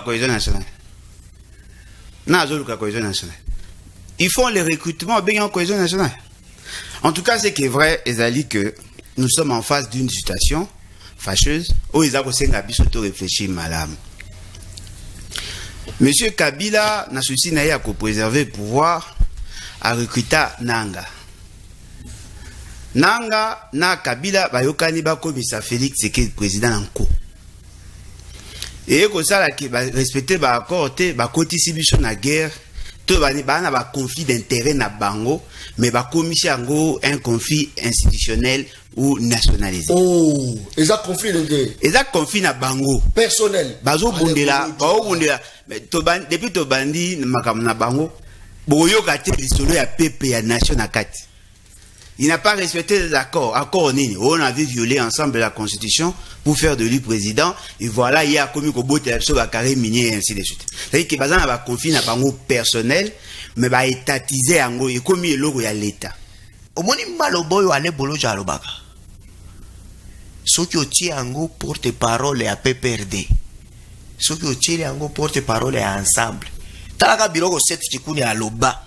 cohésion nationale. Cohésion nationale. Ils font les recrutements bien en cohésion nationale. En tout cas, ce qui est vrai, Ezali, que nous sommes en face d'une situation fâcheuse où ils ont réfléchi madame. Monsieur Kabila n'a souci à préserver le pouvoir à recruter Nanga. Nanga na Kabila bayokani ba komisa Félix Tshisekedi président en et que ça qui va respecter ba accord te ba kotisi biso na guerre to ba na ba conflit d'intérêt na bango mais ba komisi ngo un conflit institutionnel ou nationalisé. Oh, exact conflit d'intérêt. Exact conflit na bango personnel. Bazo bundela, mais depuis to bandi makam na bango boyo kate lisolo ya pepe ya nation na kati. Il n'a pas respecté les accords. Accords nini. On avait violé ensemble la constitution pour faire de lui président. Et voilà, il y a commis qu'au bout de la carré minier et ainsi de suite. C'est-à-dire qu'il y a un conflit n'a pas personnel, mais va étatiser en gros. Et comme il y a l'État. Au moins, il m'a l'oboyo à l'ébolo jalobaka. Ce qui est en gros porte-parole à PPRD. Ce qui est en gros porte-parole à Ensemble. Talaka biloko 7 qui kuni à l'oba.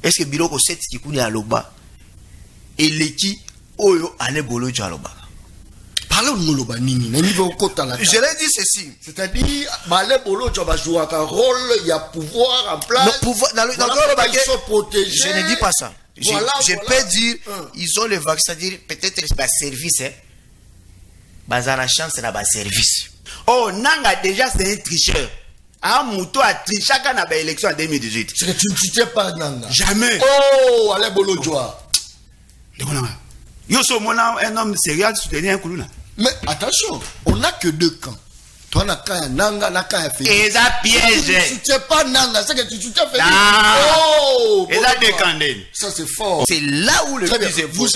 Est-ce que biloko 7 qui kuni à l'oba et l'équipe oyo ane bolo jaloba? Parlons de l'oba nini. Je l'ai dit ceci. C'est-à-dire, balé bolo jaba joue un rôle, il y a pouvoir en place. Le pouvoir dans le ils sont protégés. Je ne dis pas ça. Voilà, je peux dire, ils ont le vaccin, c'est-à-dire peut-être bas service, hein. Bazana chance na bas service. Oh, Nanga déjà c'est un tricheur. Ah, Mouto a triché quand on a élection en 2018. C'est que tu ne citais pas Nanga. Jamais. Oh, allez bolo joie. Yo so mona un homme sérieux soutenir un coulouna. Mais attention, on n'a que deux camps. Toi, on a qu'un Nanga, on a qu'un Félix. Et ça piège. Tu ne soutiens pas Nanga, c'est que tu soutiens Félix. Oh, et ça décandé. Ça, c'est fort. C'est là où le plus est vous.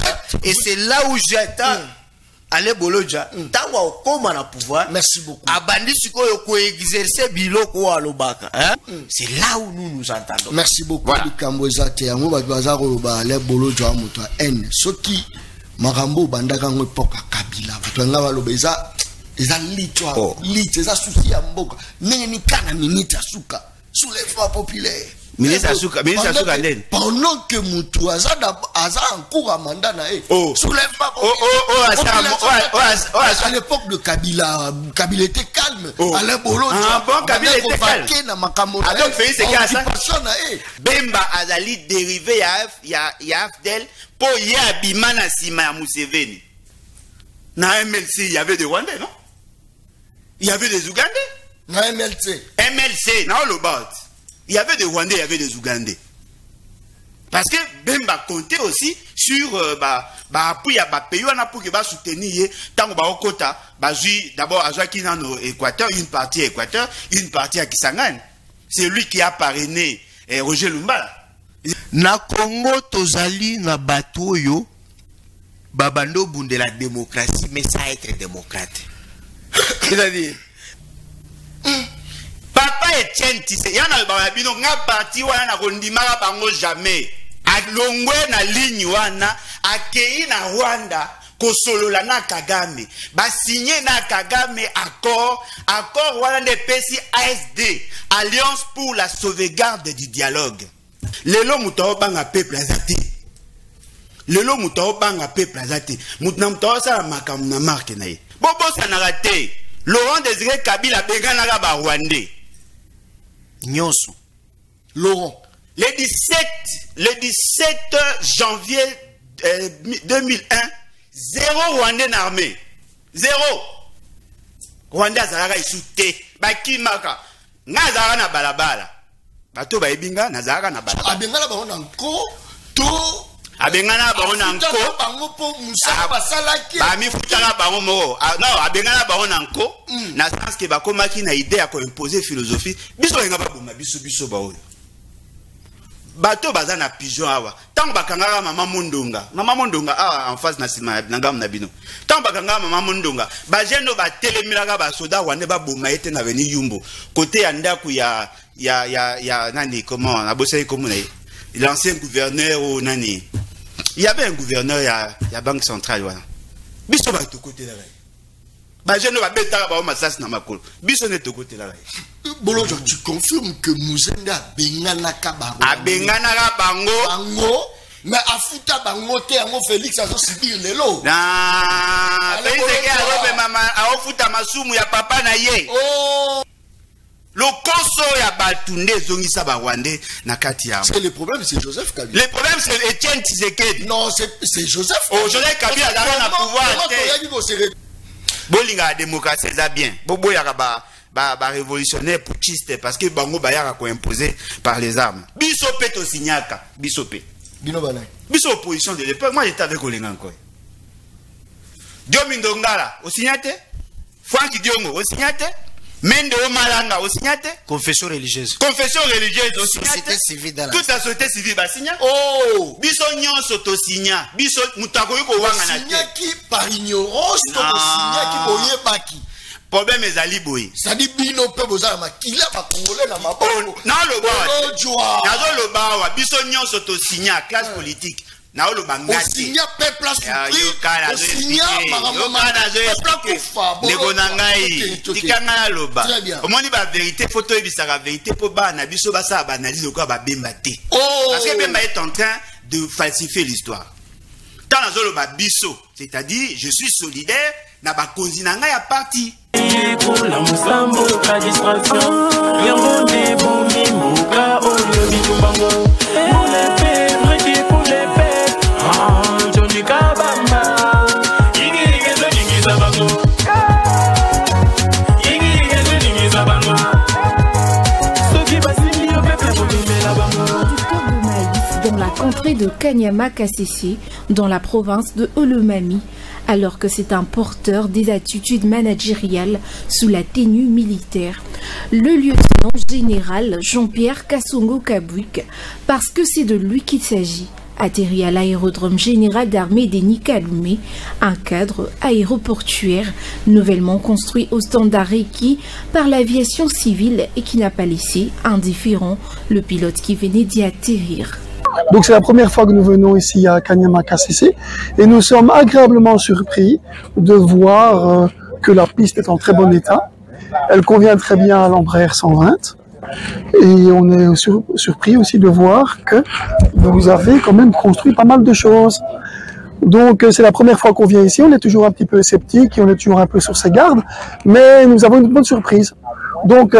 Et c'est là où j'attends. Allez Bolodja, tawa okoma na pouvoir. Merci beaucoup. Abandi sikoyo ko exercer biloko alobaka, hein? C'est là où nous nous entendons. Merci beaucoup. Kamboza te yango ba bazaro ba allez Bolodja moto N. Soki marambo bandaka ngo epoka Kabila. Bato nga balobeza eza litwa, lit eza souci ya mboka. Nenge ni kana minita suka. Soulèvement populaire. Ministre Asuka Nden. Pendant que Moutou Aza en cours à mandat, soulève pas. À l'époque de Kabila, Kabila était calme. Alain Bolo, Kabila était calme. Donc Félix Tshisekedi Bemba Azali dérivé ya Afdel pour y abimana sima ya Museveni. Na MLC, il y avait des Rwandais, non? Il y avait des Ougandais. Na MLC, non le bot. Il y avait des Rwandais, il y avait des Ougandais. Parce que Bemba comptait aussi sur appui à pays pour que soutenir tant que d'abord à Équateur, une partie à Équateur, une partie à Kisangani. C'est lui qui a parrainé Roger Lumba. Na Congo tozali na batoyo babando bunde la démocratie mais ça être démocrate. C'est-à-dire Papa Etienne Tise, yana babino nga parti wana kondimaka bango jamais. Alongwe na ligne wana akei na Rwanda kosolola na Kagame. Ba signé na Kagame accord wana de pesi ASD, Alliance pour la sauvegarde du dialogue. Lelo muto banga peuple azati. Lelo muto banga peuple azati. Mutna muto sa makamna na marque na ye. Bobo sa na raté. Laurent Désiré Kabila bengana ba Rwandais. Nyonso. Laurent. Le 17 janvier 2001, 0 Rwandais armé. 0. Rwandais azalaka isute. Baki maka. Nazara na balabala. Bato ba ebinga nazara na balabala. Abengana ba on ko to abengana ba on ko bango po musa basalaki. Ba mi futaka bango mo. Non, abengana ba on ko. Na sens que ba komaki na idée à imposer philosophie. Biso nga ba boma biso ba oyo. Bato baza na pigeon awa. Tant bakangaka mama Mondonga. Mama Mondonga awa en face na sima na ngam na bino. Tant bakangaka mama Mondonga. Ba jeno ba telemilaka ba soda wane ba boma ete na veni Yumbo. Côté ya ndaku ya nani comment na bossé comme l'ancien gouverneur ou nani. Il y avait un gouverneur ya banque centrale wana. Biso ba to côté là. Bah, je ne vais pas massas na makolo. Biso ne te côté là. Bolojo, tu confirmes que Muzenda bengana kabango. A bengana bango. Bango. Mais afuta bango te ango Félix azo subir lelo. Na. Félix ke azo mama afuta masumu ya papa na ye. Oh. Le koso ya batunde zongisa ba Rwandais na kati ya. Parce que le problème c'est Joseph Kabila. Le problème c'est Etienne Tshisekedi. Non, c'est Joseph. Oh, Joseph Kabila a na pouvoir. Bolinga démocratie ça bien. Bobo ya ba révolutionnaire putschiste parce que bango bayaka ko imposé par les armes. Biso peto signaka, biso pe. Bino bana. Biso opposition de l'époque, moi j'étais avec Olenga encore. Diomi Ndongala, au signate? Franck Diongo, au signate? Mende Omalanga, au signate? Confession religieuse. Confession religieuse, au signate? Société civile dans la... Toute la société civile, bah signa? Oh! Biso nyonso to signa. Biso mutako yuko wanga na te. Signa qui par ignorance, to signa qui boye baki. Problème est ali boy. Ça dit bino pe bozala makila ba congolais na maboko. Na lo ba. Joa. Na lo ba wa biso nyonso to signa classe politique. Na lo bangati. Signa peuple souffrir. Signa mama peuple kufa. Ndeko na ngai. Tikanga na lo ba. Omoni ba vérité photo ebisaka vérité po ba na biso ba sa ba analyse quoi ba bemba te. Parce que Bemba est en train de falsifier l'histoire. Tant na lo ba biso, c'est-à-dire je suis solidaire na ba konzi na ngai ya parti. Pour la musambo, la distraction. Yambonde, bombi, mouka, olio, bitumbango. Pour les faits, vrai pour les faits. Ah, Johnny Kabamba. Yingi, yingi, zabango. Yingi, zabango. Ce qui va signer au peuple, pour aimer la bango. Producteur de maïs dans la contrée de Kanyama Kasese, dans la province de Olomami, alors que c'est un porteur des attitudes managériales sous la tenue militaire. Le lieutenant général Jean-Pierre Kasongo Kabwik, parce que c'est de lui qu'il s'agit, atterrit à l'aérodrome général d'armée des Nikalumé, un cadre aéroportuaire nouvellement construit au standard requis par l'aviation civile et qui n'a pas laissé indifférent le pilote qui venait d'y atterrir. Donc c'est la première fois que nous venons ici à Kanyama Kasese et nous sommes agréablement surpris de voir que la piste est en très bon état. Elle convient très bien à l'Embraer 120 et on est surpris aussi de voir que vous avez quand même construit pas mal de choses. Donc c'est la première fois qu'on vient ici, on est toujours un petit peu sceptique et on est toujours un peu sur ses gardes, mais nous avons une bonne surprise. Donc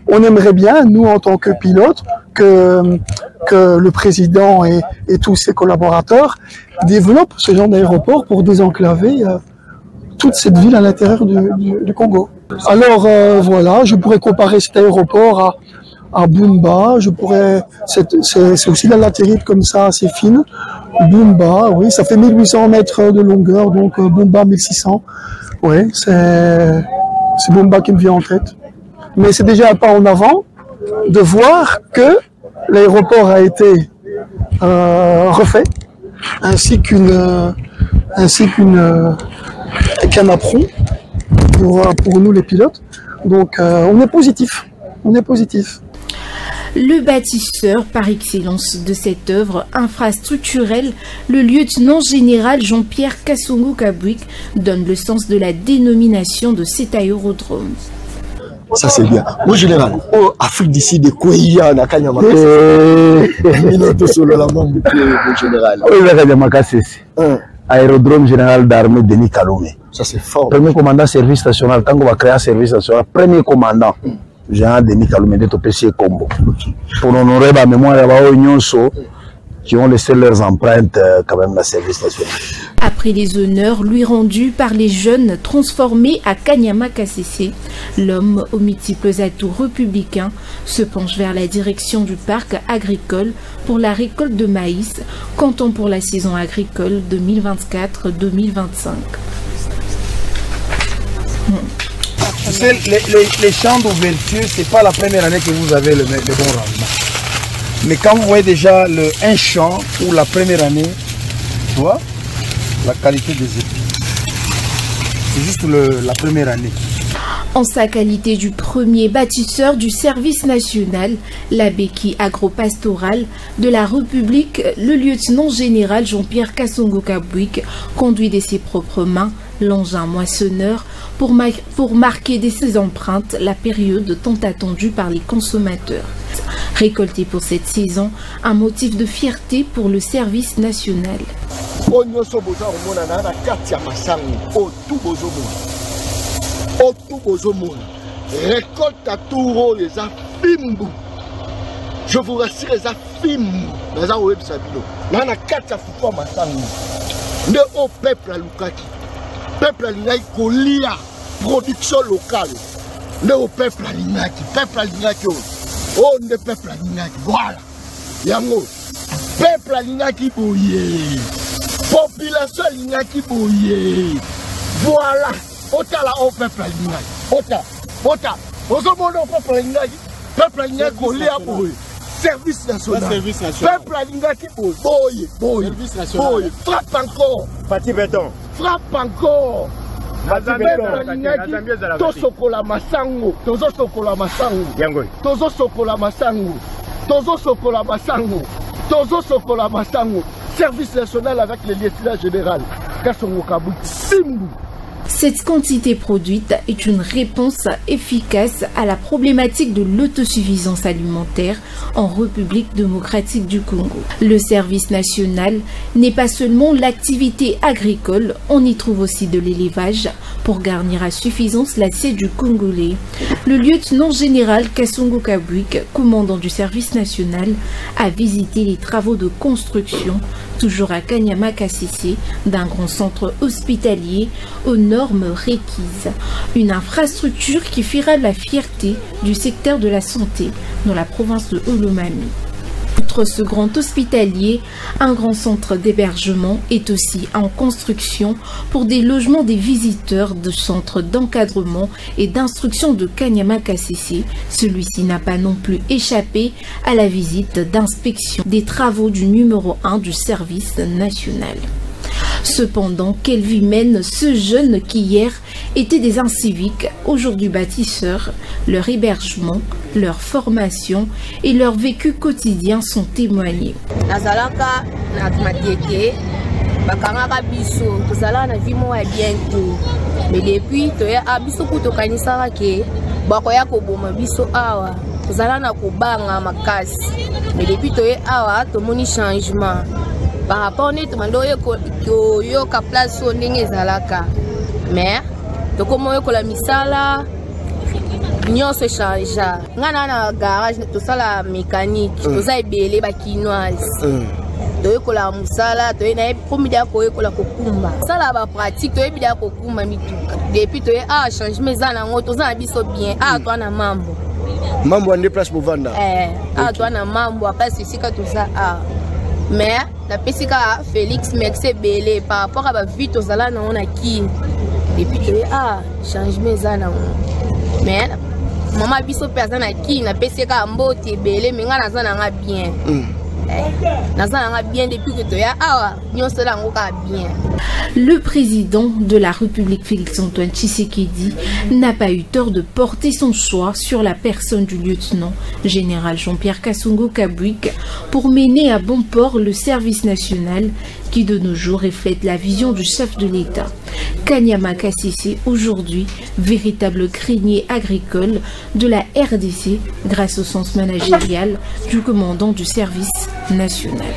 on aimerait bien, nous en tant que pilotes, que le président et tous ses collaborateurs développent ce genre d'aéroport pour désenclaver toute cette ville à l'intérieur du Congo. Alors voilà, je pourrais comparer cet aéroport à Bumba, c'est aussi la latérite comme ça, assez fine. Bumba, oui, ça fait 1800 mètres de longueur, donc Bumba 1600. Oui, c'est Bumba qui me vient en tête. Mais c'est déjà un pas en avant de voir que l'aéroport a été refait, ainsi qu'un apron pour nous les pilotes. Donc on est positif, Le bâtisseur par excellence de cette œuvre infrastructurelle, le lieutenant général Jean-Pierre Kasongo Kabwik, donne le sens de la dénomination de cet aérodrome. Ça c'est bien. Mon général, en Afrique d'ici, de quoi il y a, Kanyama Aérodrome général d'armée Denis Kalomé. Ça c'est fort. Premier commandant service national, quand on va créer un service national, premier commandant, général Denis Kalomé de Topessier Combo. Pour honorer la mémoire de Nyonso, qui ont laissé leurs empreintes quand même la service national. Après les honneurs lui rendus par les jeunes transformés à Kanyama Kasese, l'homme aux multiples atouts républicains se penche vers la direction du parc agricole pour la récolte de maïs, comptant pour la saison agricole 2024-2025. Tu sais, les champs d'ouverture, ce n'est pas la première année que vous avez le bon rendement. Mais quand vous voyez déjà un champ ou la première année, tu vois, la qualité des épis. C'est juste la première année. En sa qualité du premier bâtisseur du service national, la béquille agro-pastorale de la République, le lieutenant général Jean-Pierre Kasongo Kabwik conduit de ses propres mains l'engin moissonneur pour marquer de ses empreintes la période tant attendue par les consommateurs. Récolté pour cette saison, un motif de fierté pour le service national. Récolte à tout les affimbu. Je vous rassure, les affimbu. Dans un web sabino. Là, on a 4 affoua masangu. Ne au peuple à Lukaki. Peuple à Lingaki, Kolia. Production locale. Ne au peuple à Lingaki. Peuple à Lingaki. Oh, ne peuple à Lingaki. Voilà. Yango. Peuple à Lingaki, boye. Population à Lingaki, boye. Voilà. Ota la au peuple à Lingaki. Ota. Ota, peuple Alingaki collé à boy. Service national. Peuple Alingaki boy. Boy. Frappe encore. Fatih Béton. Frappe encore. Peuple Alingaki. Tosokola masango. Tozosokola masango. Yangoy. Tozosokola masango. Tozosokola masango. Tozosokola masango. Service national avec le lieutenant général. Kassongo Kabou. Simbu. Cette quantité produite est une réponse efficace à la problématique de l'autosuffisance alimentaire en République démocratique du Congo. Le service national n'est pas seulement l'activité agricole, on y trouve aussi de l'élevage pour garnir à suffisance l'assiette du Congolais. Le lieutenant général Kassongo Kabwik, commandant du service national, a visité les travaux de construction toujours à Kanyama Kasese, d'un grand centre hospitalier aux normes requises. Une infrastructure qui fera la fierté du secteur de la santé dans la province de Olomami. Outre ce grand hospitalier, un grand centre d'hébergement est aussi en construction pour des logements des visiteurs de centres d'encadrement et d'instruction de Kanyama Kasese. Celui-ci n'a pas non plus échappé à la visite d'inspection des travaux du numéro 1 du service national. Cependant, quelle vie mène ce jeune qui hier était des inciviques, aujourd'hui bâtisseurs? Leur hébergement, leur formation et leur vécu quotidien sont témoignés. Nazalaka na matieke bakangaka biso tozala na vie mo ya bien tout mais depuis toya abiso kutokanisaka ke bakoya koboma biso awa tozala na kobanga makasi mais depuis toya awa tomoni changement par rapport neti mando yo ka place so ndenge ezalaka mais tokomo yo kola misala nyonso changea ngana na garage tosala mécanique toza ebele bakinoise toyekola musala toyena promidia koyekola kokumba sala ba pratique toyebidia kokumba mituka depuis toye changement eza nango toza na biso bien toi na mambo ande place bovanda toi na mambo apasi esika toza mais la pesika Félix merci belé par rapport à ba vie tozala nango na ki depuis toye changement eza nango mais maman biso personne à qui na pesika mbote belé mais nga naza nanga bien Le président de la République Félix-Antoine Tshisekedi n'a pas eu tort de porter son choix sur la personne du lieutenant général Jean-Pierre Kassongo Kabwik pour mener à bon port le service national qui de nos jours reflète la vision du chef de l'État. Kanyama Kasese, aujourd'hui, véritable grenier agricole de la RDC grâce au sens managérial du commandant du service national.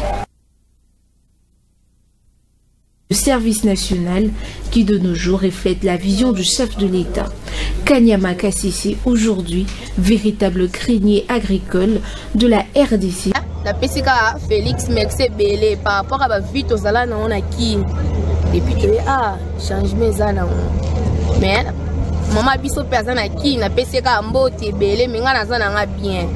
Le service national qui de nos jours reflète la vision du chef de l'État. Kanyama Kasese, aujourd'hui, véritable grenier agricole de la RDC. La pesika Félix merci belé par rapport à ba vie tozala na on aki depuis que changement eza na mais maman biso personne aki na pesika mbote belé mais nga naza na bien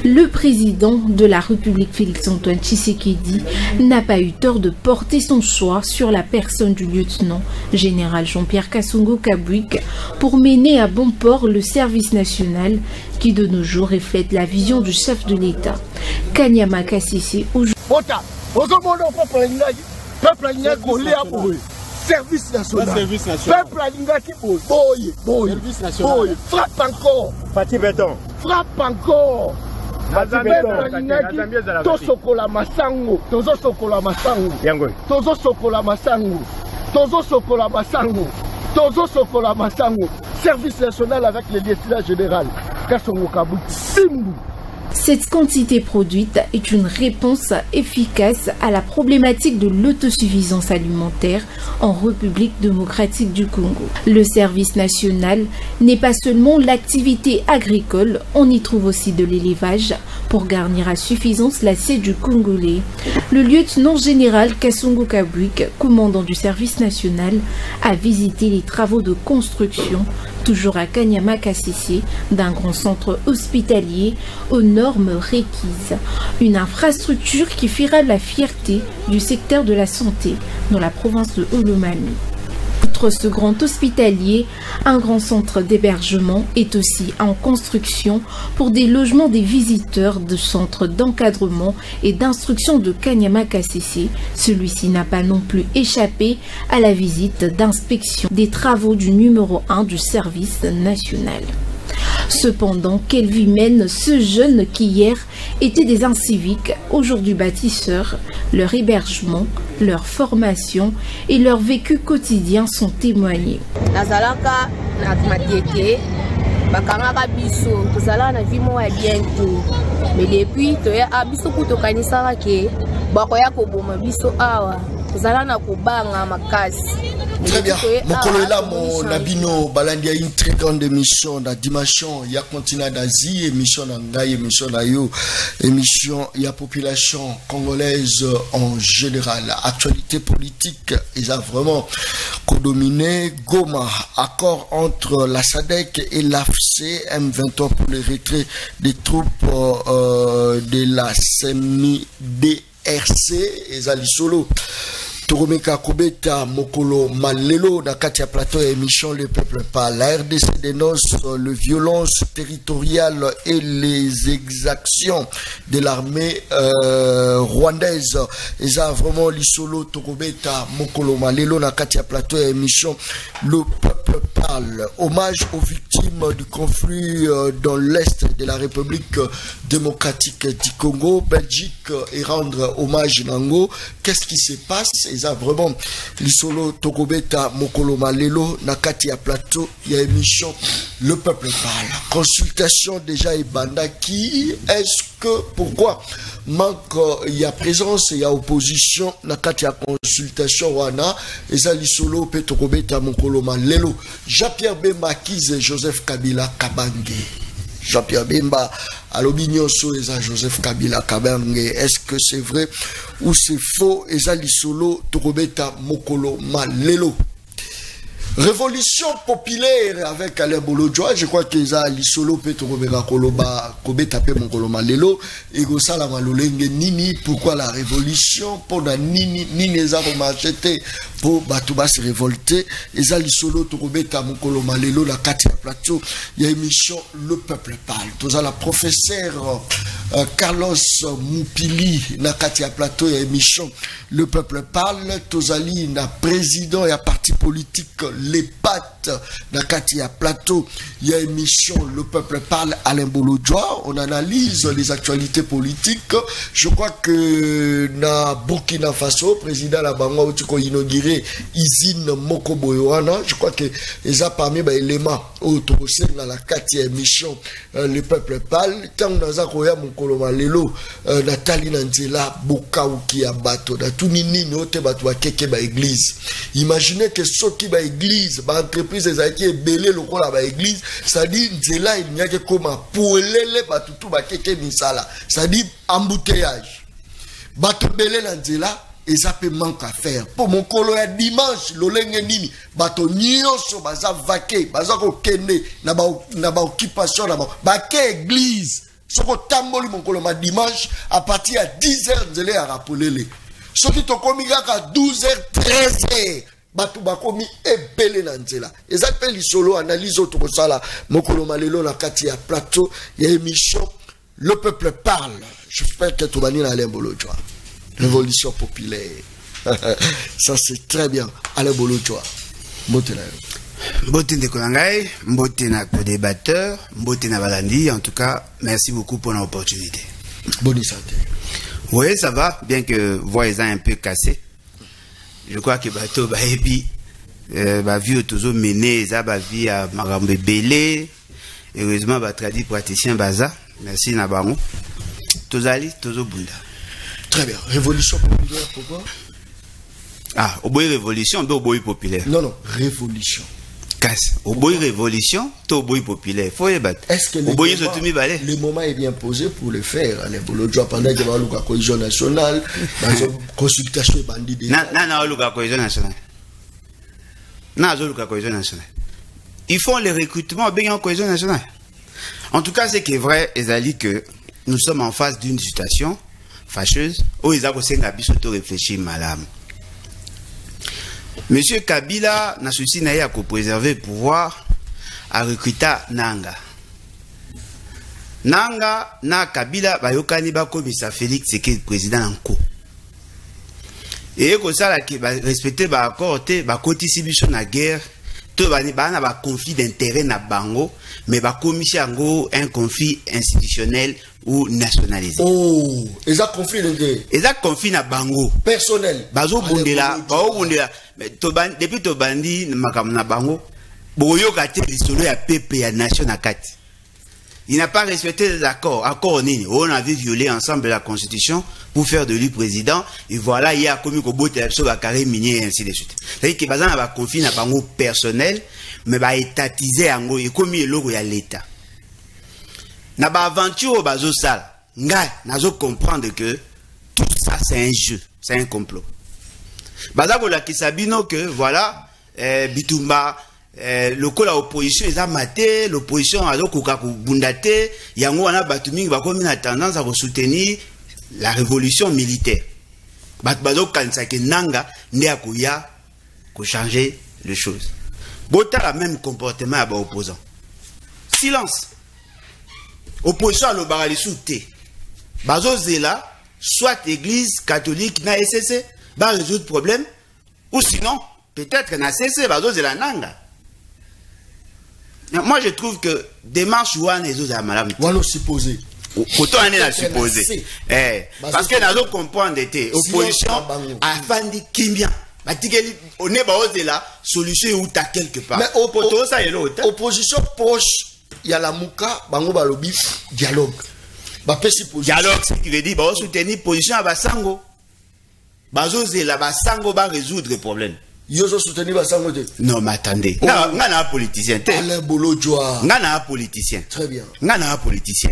Le président de la République Félix-Antoine Tshisekedi n'a pas eu tort de porter son choix sur la personne du lieutenant général Jean-Pierre Kassongo Kabwik pour mener à bon port le service national qui de nos jours reflète la vision du chef de l'État. Kanyama Kasese aujourd'hui. Service national. Peuple Alingaki boy. Frappe encore. Fatih Béton. Frappe encore. tosokola masango tozosokola masango tozosokola masango tozosokola masango tozosokola masango service national avec le lieutenant général Kasongo Kabou Simbu. Cette quantité produite est une réponse efficace à la problématique de l'autosuffisance alimentaire en République démocratique du Congo. Le service national n'est pas seulement l'activité agricole, on y trouve aussi de l'élevage pour garnir à suffisance l'assiette du Congolais. Le lieutenant général Kasongo Kabouik, commandant du service national, a visité les travaux de construction toujours à Kanyama Kasese, d'un grand centre hospitalier aux normes requises. Une infrastructure qui fera la fierté du secteur de la santé dans la province de Olomami. Outre ce grand hospitalier, un grand centre d'hébergement est aussi en construction pour des logements des visiteurs de centres d'encadrement et d'instruction de Kanyama Kasese. Celui-ci n'a pas non plus échappé à la visite d'inspection des travaux du numéro 1 du service national. Cependant, quelle vie mène ce jeune qui hier était des inciviques, aujourd'hui bâtisseurs? Leur hébergement, leur formation et leur vécu quotidien sont témoignés. Nazalaka na matieke bakangaka biso tozala na vie mo ya bien te mais depuis toya abiso kutokanisaka ke bakoya koboma biso awa tozala na kobanga makasi. Très bien. Mon collègue là, mon Nabino Balandi a une très grande émission dans dimension. Il y a continent d'Asie, émission d'Angaï, émission d'Ayo, émission, il y a population congolaise en général. Actualité politique, ils ont vraiment codominé. Goma, accord entre la SADC et l'AFC, M23 pour le retrait des troupes de la CEMI-DRC, et Zali Solo. Toromeka Kobeta Mokolo Malelo na Katia Plateau émission Le Peuple parle. La RDC dénonce le violence territoriale et les exactions de l'armée rwandaise. Et ça vraiment l'isolo Toromeka Mokolo Malelo na Katia Plateau émission Le Peuple parle. Hommage aux victimes du conflit dans l'est de la République démocratique du Congo, Belgique et rendre hommage Nango. Qu'est-ce qui se passe? Et vraiment l'isolo Tokobeta Mokolo Malelo Nakati à plateau, il y a émission Le Peuple parle. Consultation déjà et banda qui est-ce que pourquoi manque il y a présence il y a opposition Nakati à consultation wana et ça l'isolo Tokobeta Mokolo Malelo Jean-Pierre Bemba Kize Joseph Kabila Kabange. Jean-Pierre Bemba Alobignoso et Joseph Kabila Kabange. Est-ce que c'est vrai ou c'est faux? Et ça l'isolo Torobeta Mokolo Malelo. Révolution populaire avec Alain Bolodjoa, je crois que ça l'isolo Petorobeka Koloba Kobeta Pe Mokolo Malelo et Gosala Malolenge Nini. Pourquoi la révolution? Pour la Nini Nini Zaromachete pour Batouba se révolter. Et ça l'isolo Torobeta Mokolo Malelo la Katia Plateau. Il y a émission Le Peuple parle. Tout ça la professeure Carlos Moupili na Katia Plateau. Il y a émission Le Peuple parle. Tozali na président et à parti politique les pattes na Katia Plateau. Il y a émission Le Peuple parle Alain Bolodjoa. On analyse les actualités politiques. Je crois que na Burkina Faso, président la Bango Tuko inauguré Izine Moko Boyoana. Je crois que les a parmi les éléments autour dans la Katia émission Le Peuple parle. Tant naza koya Mokolo Malelo Nathalie Nanzela Bokauki Abato da tout nini note bato ba keke ba église. Imaginez que ceux qui ba église, ba entreprise ezaki ebele lokola ba église, ça dit nzela il n'y a que comme poelele bato tout ba keke misala. Ça dit embouteillage. Bato belé na nzela et ça peut manquer à faire. Pour mon colo ya dimanche, l'olenge nini, bato nyonso baza vaquer, baza ko kende na ba occupation na ba ke église. Soko tamboli mon colo ma dimanche à partir à 10h nzela ya rapolele. Soki to komika ka 12h 13h. Bato bakomi ebele na nzela. Eza pe lisolo analyse autour sala mokolo malelo na kati ya plateau, il y a émission Le Peuple parle. J'espère que tu vas venir à Alain Bolodjoa. Révolution populaire. Ça c'est très bien. Alain Bolodjoa. Mbote Ndekonangai, Mbote na co-débatteur, Mbote na Balandi. En tout cas, merci beaucoup pour l'opportunité. Bonne santé. Oui, ça va, bien que voix est un peu cassée. Je crois que bateau ba epi ba vie autozo mené ça ba vie à Marambe Belé. Heureusement ba tradi praticien baza. Merci na bango. Tozali tozo bunda. Très bien. Révolution populaire pourquoi? Ah, oboy révolution, do oboy populaire. Non non, révolution. Casse. Oboy révolution, to oboy populaire. Faut y battre. Est-ce que le moment est bien posé pour le faire? Les bolodjoa pendant que la cohésion nationale, la consultation bandit. La cohésion nationale. La cohésion nationale. Ils font le recrutement bien en cohésion nationale. En tout cas, ce qui est vrai, Ezali, que nous sommes en face d'une situation fâcheuse où ils ont réfléchi madame. Monsieur Kabila n'a souci à préserver le pouvoir à recruter Nanga. Nanga na Kabila bayokani bakomisa Félix Tshisekedi président anko. Et comme ça qui va respecter ba accord te ba kotisi biso na guerre to ba na ba conflit d'intérêt na bango mais ba komisi ango un conflit institutionnel ou nationalisé. Oh, eza conflit d'intérêt. Eza conflit na bango personnel. Bazo bundela, mais depuis to bandi makam na bango boyo kate lisolo ya pepe ya nation na kati. Il n'a pas respecté les accords. Accords nini. On avait violé ensemble la constitution pour faire de lui président. Et voilà, il y a commis au bout de la carré minier et ainsi de suite. C'est-à-dire que bazan a confié na bango personnel, mais ba étatiser ango et commis le logo ya l'état. Na ba aventure bazo sal. Nga nazo comprendre que tout ça c'est un jeu, c'est un complot. Bazako la kisabino que voilà, Bitumba le coup la opposition ils a maté l'opposition a donc bundate yango wana batuming ba comme une tendance à soutenir la révolution militaire bazo kanisa ke nanga ne akuya ko changer les choses bota la même comportement à ba opposant silence opposition le barali souté bazo zela soit église catholique na SSC ba résoudre problème ou sinon peut-être na CC bazo zela nanga. Moi, je trouve que démarche ou les autres malades. On va supposer. Pourtant, on est à supposer. Parce que nous comprendre que l'opposition a fandi Kimbia. On est là, solution ou ta quelque part. Mais opposition proche, il y a la mouka, bango balobi, dialogue. Dialogue, ce qui veut dire, bah, soutenir position à Basango. Bazo zela Basango va résoudre le problème. Yozo soutenir Basango de. Non, mais attendez. Ngana un politicien. Alain Bolodjoa. Ngana un politicien. Très bien. Ngana un politicien.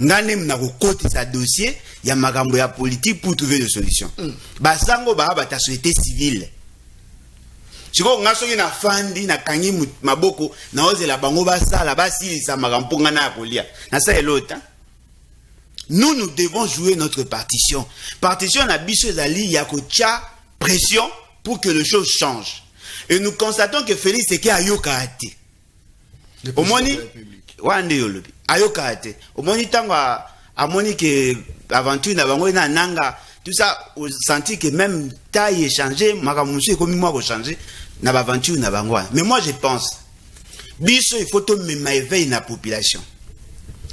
Ngana mna côté sa dossier, il y a magambo ya politique pour trouver des solutions. Basango ba ta société civile. Siko ngasoki na fandi na kangi maboko na oze la bango basala basi sa magambo ngana kolia. Na sa elota. Nous devons jouer notre partition. Partition na biso zali ya kocha pression pour que les choses changent. Et nous constatons que Félix Tshisekedi a yokaate. Au moni, wande yolobi. A yokaate. Au moni tango a moni que aventure na bango na nanga. Tout ça, on sentit que même taille échangé, makamusu comme moi changer na aventure na bango. Mais moi je pense, biso il faut to mema éveil na population.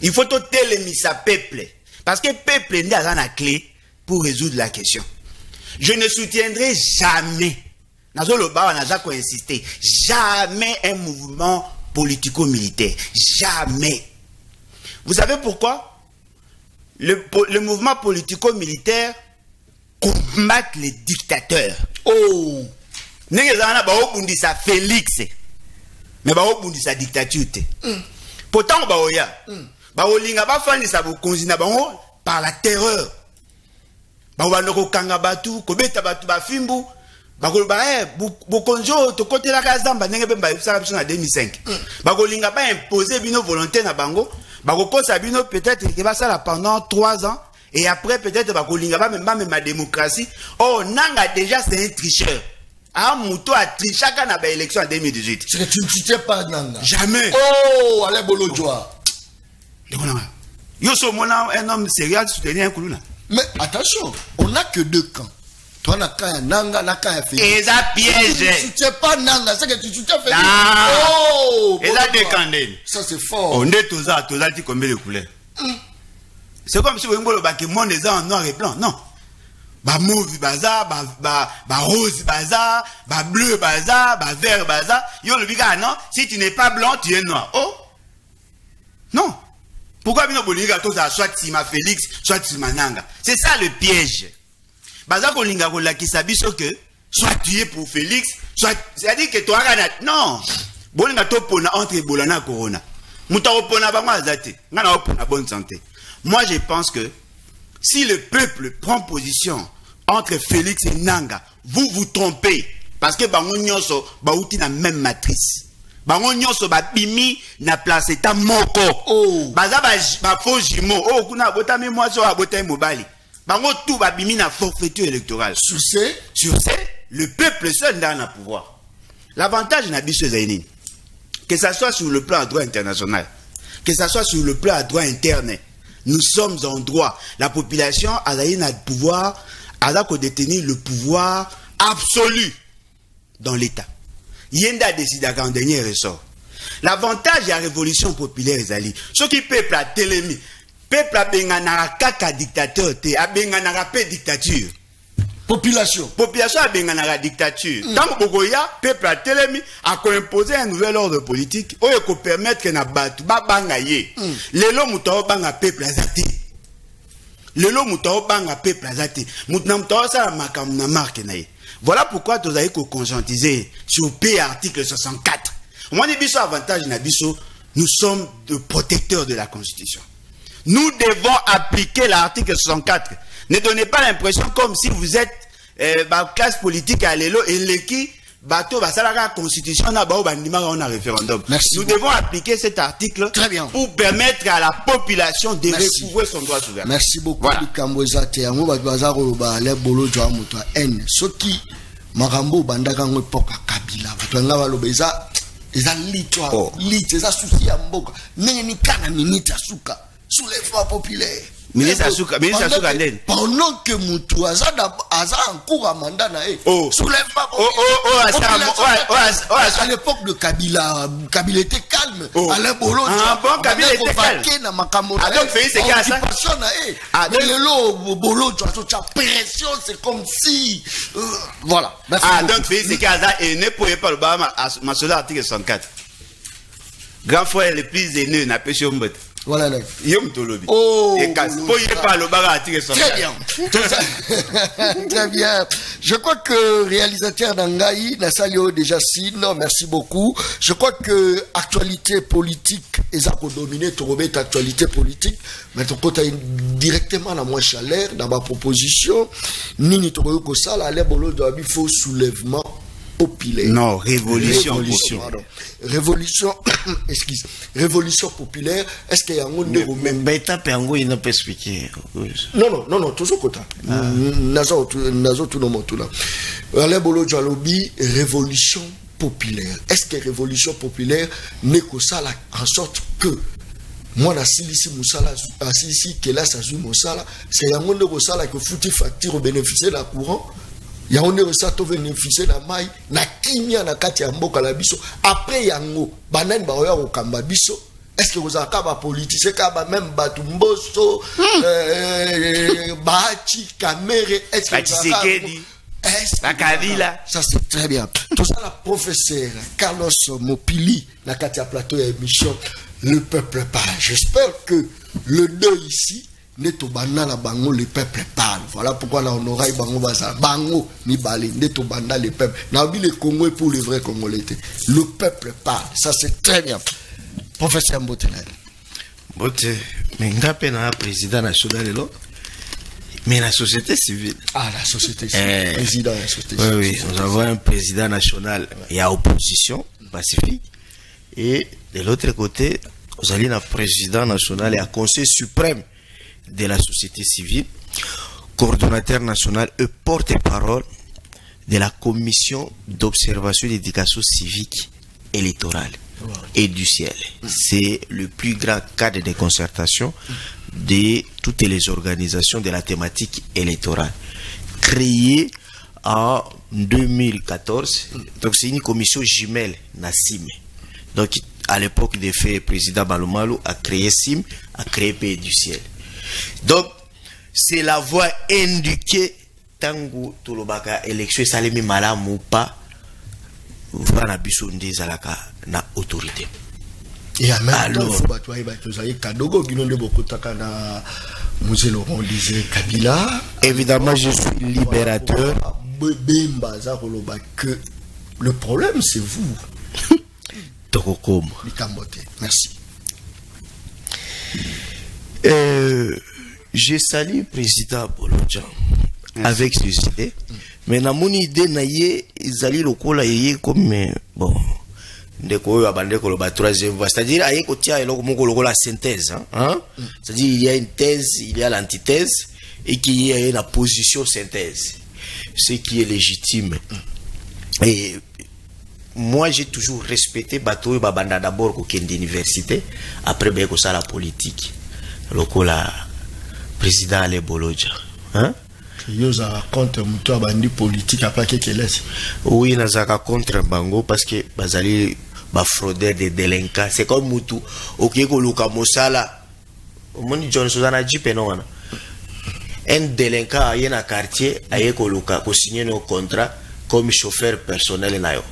Il faut to télémisa peuple. Parce que peuple n'est pas la clé pour résoudre la question. Je ne soutiendrai jamais, jamais un mouvement politico-militaire. Jamais. Vous savez pourquoi? Le mouvement politico-militaire combat les dictateurs. Oh! N'est-ce Félix. Mais sa dictature. Pourtant, par la terreur. Bawanoko kangabatu, kobeta batu bafimbu, bakoloba bokonjo to côté la kazamba ndenge be ba bisaka biso na 2005. Bakolinga ba imposer bino volonté na bango, bakokosa bino peut-être que va ça pendant 3 ans et après peut-être bakolinga ba même ma démocratie. Oh nanga déjà c'est un tricheur. Ah Mouto a triché na ba élection en 2018. C'est que tu ne soutiens pas nanga. Jamais. Oh, allez Bolodjoa. Yo so mona un homme sérieux soutenir un kuluna. Mais attention, on n'a que 2 camps. Toi, Naka, Nanga, Naka, Félix. Et ça piège. Tu ne soutiens pas Nanga, c'est que tu soutiens Félix. Oh! Et ça décandé. Ça, c'est fort. On est tous à dit combien de couleurs. C'est comme si vous voulez que le monde est en noir et blanc. Non. Bah mauve baza, bah rose baza, bah bleu baza, bah vert baza. Yo le biga non, si tu n'es pas blanc, tu es noir. Oh. Non. Pourquoi bien Bolinga tout ça soit Tima Félix, soit Tima Nanga. C'est ça le piège. Baza Bolinga ko la ki sabiso que soit tu es pour Félix, soit c'est-à-dire que toi non. Bolinga to pona entre Bolana Corona. Muta opona ba mazate. Ngana opona bonne santé. Moi je pense que si le peuple prend position entre Félix et Nanga, vous vous trompez. Parce que bango nyonso bauti na même matrice. Bango nyonso ba bimi na place ta moko. Oh. Baza ba faux jumeaux. Oh kuna bota me moi so abota mobali. Bango tout ba bimi na forfaiture électorale. Sur ce, le peuple seul dans le pouvoir. L'avantage na biso zaini. Que ça soit sur le plan droit international, que ça soit sur le plan droit interne. Nous sommes en droit. La population a le pouvoir, a détenir le pouvoir absolu dans l'État. Yenda décide en dernier ressort. L'avantage de la révolution populaire, Zali, ce qui peuple a télémi, peuple a benganara kaka dictateur, a benganara pe dictature. Population a benganara dictature. Tant que Bogoya, peuple a télémi, a imposé un nouvel ordre politique, où il peut permettre que na batu, ba bangaye. Lelo mutao banga peuple azati. Lelo mutao banga peuple azati. Mutna mutao sa makam na marque naye. Voilà pourquoi tu as conscientisé sur P article 64. Moi, avantage nous sommes de protecteurs de la Constitution. Nous devons appliquer l'article 64. Ne donnez pas l'impression comme si vous êtes classe politique à l'élo et l'équipe bateau la Constitution on a référendum. Merci. Nous devons appliquer cet article pour permettre à la population de recouvrer son droit souverain. Merci beaucoup. Voilà. Marambo bandaka ngo epoka Kabila batwanga balobeza eza litwa eza souci ya mboka nenge ni kana minute asuka soulèvement populaire ministre asuka ndeni pendant que mutu aza en cours à mandat na soulèvement à l'époque de Kabila était calme Alain Bolo Kabila était calme na makambo donc Félix c'est ça mais le Bolo tu as pression c'est comme si voilà donc Félix c'est ça et ne pouvait pas le bas ma sur l'article 64 grand frère le plus aîné n'a pas sur mbot. Voilà. Très bien. Très bien. Je crois que réalisateur d'Angaï, Nassalio déjà signe, merci beaucoup. Je crois que actualité politique, et ça pour dominer, tu remets actualité politique, mais tu as directement la moins chaleur dans ma proposition. Nini tu remets ça, la bolo de faux soulèvement populaire. Non, révolution. Révolution, excuse. Révolution populaire. Est-ce qu'il y a un monde même étape en il n'a pas expliqué. Non, toujours côté. Nazo tout le monde tout là. Alain Bolo Djalobi, révolution populaire. Est-ce que révolution populaire n'est que ça en sorte que moi la silisi musala silisi kela sazu musala c'est un monde de ça que fouti facture au bénéfice de la courant. Yaonde resato bénéficier la maille na kimia na kati ya mboka la biso après yango banani ba oya kokamba biso est-ce que vous avez ba politicien ka ba même batu mboso bachi camere est-ce que la Kabila ça c'est très bien tout ça la professeur Carlos Mopili na kati ya plateau et émission le peuple parle. J'espère que le 2 ici neto banana bango le peuple parle. Voilà pourquoi là on aura bango baza bango ni balé neto banda le peuple. Nabi le Congo est pour les vrais Congolais. Le peuple parle. Ça c'est très bien. Professeur Mbotelel. Bote, mais ngapé na président national là. Mais la société civile. Ah, la société civile. Président de la société civile. Oui, nous avons un président national et à opposition pacifique. Et de l'autre côté, nous avons un président national et un conseil suprême de la société civile, coordonnateur national et porte-parole de la commission d'observation et d'éducation civique électorale et du ciel. C'est le plus grand cadre de concertation de toutes les organisations de la thématique électorale, créé en 2014. Donc c'est une commission jumelle na SIM. Donc à l'époque des faits, le président Malumalu a créé SIM, a créé Pays du Ciel. Donc c'est la voie indiquée tangu tulobaka élection salemi malamu ou pas vana biso ndezalaka na autorité. Et en même temps, évidemment, je suis libérateur. Que le problème, c'est vous. Merci. Je salue le président Bolodja avec ses idées. Mais dans mon idée, ils allaient le coller comme bon. C'est-à-dire la synthèse, hein? C'est-à-dire il y a une thèse, il y a l'antithèse et qu'il y a une position synthèse, ce qui est légitime. Et moi j'ai toujours respecté Bato et Babanda d'abord qu'au université, après ben ça la politique, le président Ale Bolodja, hein? Contre politique après qu'elle est. Oui, nazaka contre Bango parce que bazali ba fraudeur des délinquants. C'est comme Moutou. Ok, koluka mosala. Moni John Suzana Jipe non. Un délinquant a un quartier, aye koluka ko signer nos contrats comme chauffeur personnel na yo.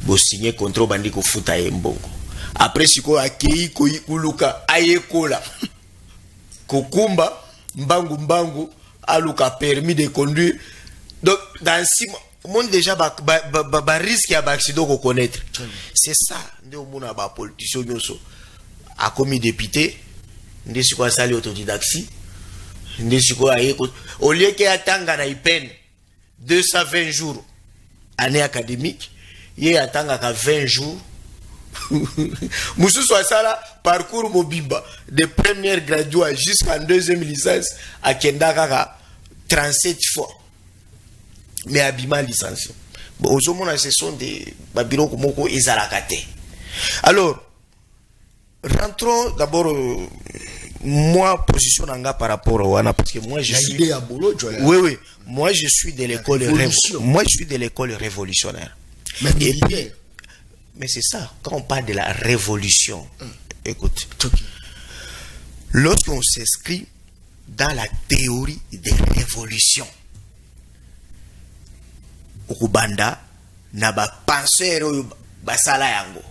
Bo signer contrat bandi ko futa mbongo. Après siko akei ko koluka aye kola. Kokumba mbangu aluka permis de conduire. Donc dans 6 mois monde déjà risque à accident qu'on connaître. C'est ça ndé omona ba politicien nyoso a commis député ndé siko sali autodidacte ndé siko aye au lieu que atanga na peine 220 jours année académique yé atanga ka 20 jours Moussou Sala parcours mobimba de première graduat jusqu'en deuxième licence à Kendaka 37 fois. Mais abima licence. Bon, au moment ce sont des babiro komoko ezalakate. Alors, rentrons d'abord moi position nanga par rapport au Wana parce que moi je suis oui, moi je suis de l'école révolutionnaire. Mais c'est ça, quand on parle de la révolution, écoute, lorsqu'on s'inscrit dans la théorie des révolutions, Okubanda n'a pas penseur basala yango.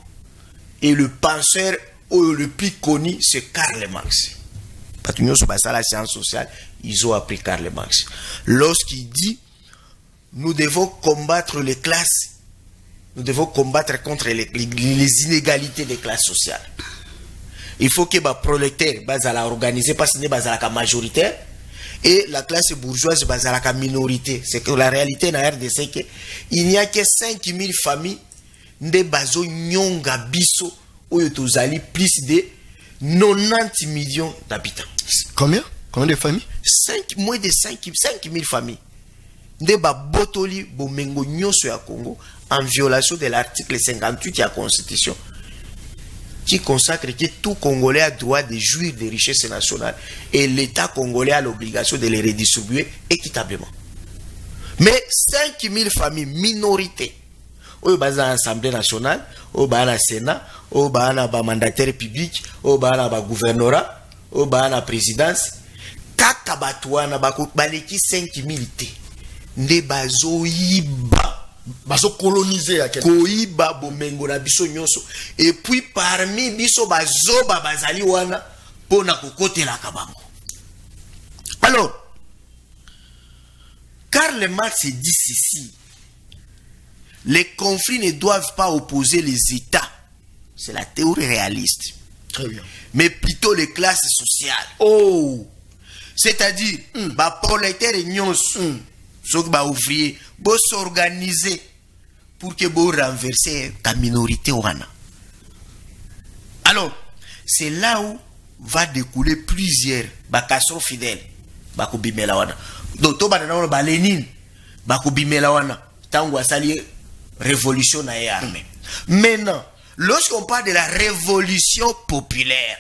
Et le penseur le plus connu, c'est Karl Marx. Parce que nous sommes basala sciences sociales, ils ont appris Karl Marx. Lorsqu'il dit, nous devons combattre les classes. Nous devons combattre contre les inégalités des classes sociales. Il faut que les prolétaires soient organisés parce que c'est majoritaire et la classe bourgeoise est minorité. C'est que la réalité dans la RDC, il n'y a que 5000 familles de bazo nyonga biso où il y a plus de 90 millions d'habitants. Combien de familles? Moins de 5000 familles. De botoli bomengo nyoso ya Congo en violation de l'article 58 de la Constitution qui consacre que tout Congolais a droit de jouir des richesses nationales et l'État congolais a l'obligation de les redistribuer équitablement. Mais 5000 familles minorités au bas à l'Assemblée nationale, au bas à la Sénat, au bas à la mandataire public, au bas à la gouvernorat, au bas à la présidence, kakabatouana baleki 5000 té. Nde bazo yiba bazo coloniser à koyiba bomengo na biso nyonso et puis parmi biso bazoba bazali wana pona kokotela kabango. Alors Karl Marx dit ceci: les conflits ne doivent pas opposer les États, c'est la théorie réaliste. Très bien. Mais plutôt les classes sociales. Oh, c'est-à-dire ba prolétaire et nyonso ceux qui sont ouvriers, vont s'organiser pour que vous renverser ta minorité. Alors, c'est là où va découler plusieurs bakassons fidèles. Donc, Lénine, tango asali révolution na armée. Maintenant, lorsqu'on parle de la révolution populaire,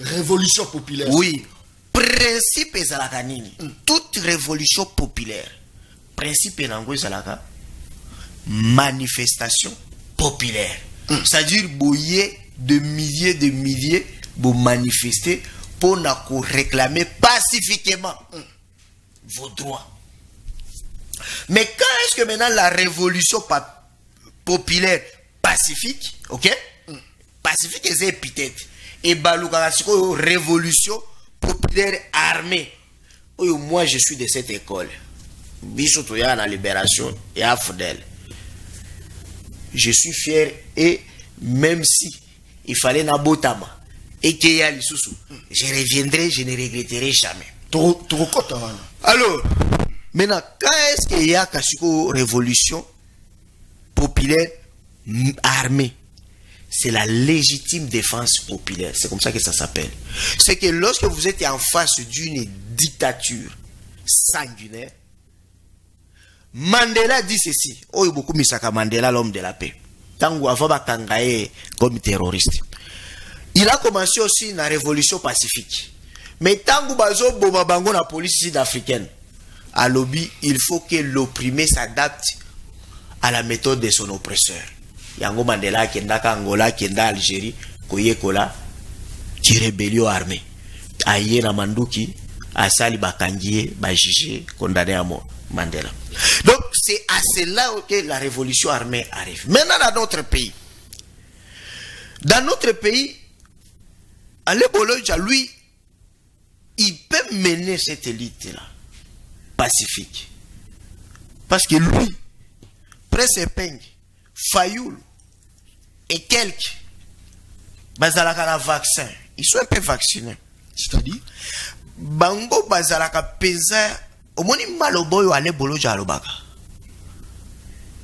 révolution populaire, oui, principe est à la canine. Toute révolution populaire principe nango ezalaka manifestation populaire. C'est-à-dire boyer de milliers pour manifester pour réclamer pacifiquement vos droits. Mais quand est-ce que maintenant la révolution populaire pacifique, ok, pacifique est épithète, et balouka révolution populaire armée. Moi je suis de cette école. Bisoto ya na libération et à Fidèle. Je suis fier et même si il fallait Nabotama et qu'il y a les sous, je reviendrai, je ne regretterai jamais. Alors, maintenant, quand est-ce qu'il y a une révolution populaire armée? C'est la légitime défense populaire. C'est comme ça que ça s'appelle. C'est que lorsque vous êtes en face d'une dictature sanguinaire, Mandela dit ceci. Oh, beaucoup misaka Mandela, l'homme de la paix. Tango avant kangaye comme terroriste. Il a commencé aussi la révolution pacifique. Mais tango bazo boma bango la police sud-africaine. À lobby, il faut que l'opprimé s'adapte à la méthode de son oppresseur. Yango Mandela kenda Angola, kenda Algérie, koye kola, qui rébellion armée. Aye na manduki, asali bakangiye, bajige, condamné à mort. Mandela. Donc c'est à cela que la révolution armée arrive. Maintenant dans notre pays. Dans notre pays, Ale Boloja, lui, il peut mener cette élite-là pacifique. Parce que lui, Presse Peng, Fayoul et quelques bazalaka vaccin, ils sont un peu vaccinés. C'est-à-dire, Bango bazalaka pesa, au moins maloboyo Ale Boloja alobaka.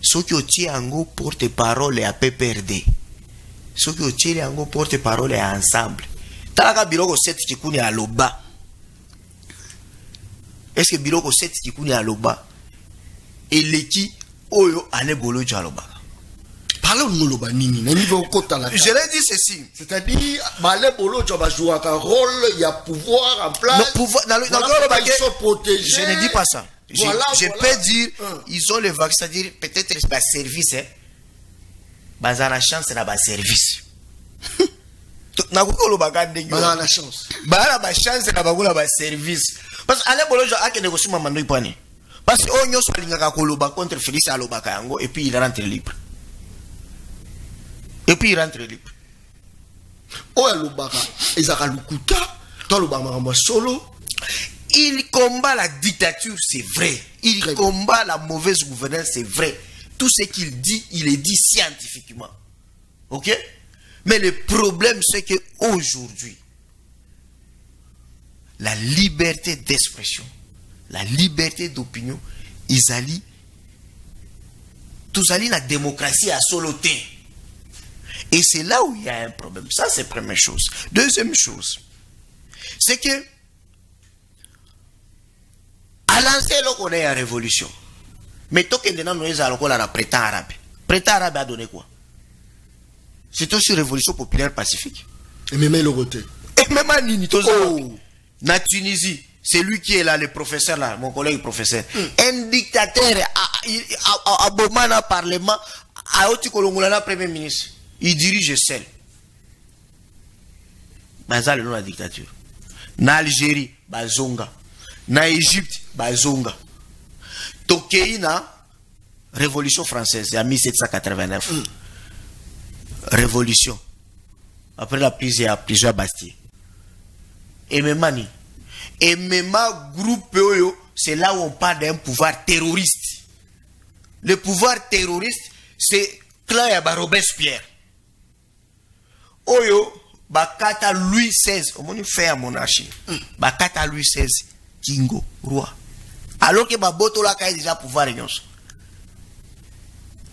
Ceux qui ont ango porte-parole à PPRD. Ceux qui ont ango porte-parole à Ensemble. Talaka biloko 7 kikuni aloba. Est-ce que biloko 7 kikuni aloba? Et leki oyo Ale Boloja alobaka. Parlons de Moloba Nini. Je l'ai dit ceci. C'est-à-dire, Ale Boloja va jouer un rôle, il y a pouvoir en place. Non, pouvoir, ils sont protégés. Je ne dis pas ça. Je peux dire, ils ont le vaccin, c'est-à-dire peut-être un service. Ils ont la chance d'avoir un service. Ils ont la chance. Ils ont la chance d'avoir un service. Parce que Ale Boloja a négocié ma mandoi ipane. Parce que on y a un contre Félix Alobaka et puis il rentre libre. Et puis il rentre libre. Oh, Alobaka, Ezaka Lukuta, Tolobama solo. Il combat la dictature, c'est vrai. Il combat la mauvaise gouvernance, c'est vrai. Tout ce qu'il dit, il est dit scientifiquement. Ok? Mais le problème, c'est que aujourd'hui, la liberté d'expression, la liberté d'opinion, ils allient, tous allient la démocratie à soloté. Et c'est là où il y a un problème. Ça, c'est la première chose. Deuxième chose, c'est que à lancer qu'on est en révolution. Mais tant que nous avons la prétend arabe. Prétend arabe a donné quoi? C'est aussi une révolution populaire pacifique. Et même le côté. Et même à Nini, na Tunisie, c'est lui qui est là, le professeur là, mon collègue professeur. Un dictateur à Bomana Parlement, à Oti Kolongolana Premier ministre. Il dirige seul. Bazal non la dictature. Na Algérie, Bazonga. Na Égypte, Bazonga. Tokeina, Révolution française, en 1789. Révolution. Après la prise, il y a plusieurs Bastille. Et même groupe, c'est là où on parle d'un pouvoir terroriste. Le pouvoir terroriste, c'est clan ya Robespierre. Oyo, Bakata Louis XVI, au moins il fait à monarchie. Bakata Louis XVI, Kingo, roi. Alors que Baboto là, a déjà pouvoir réunion.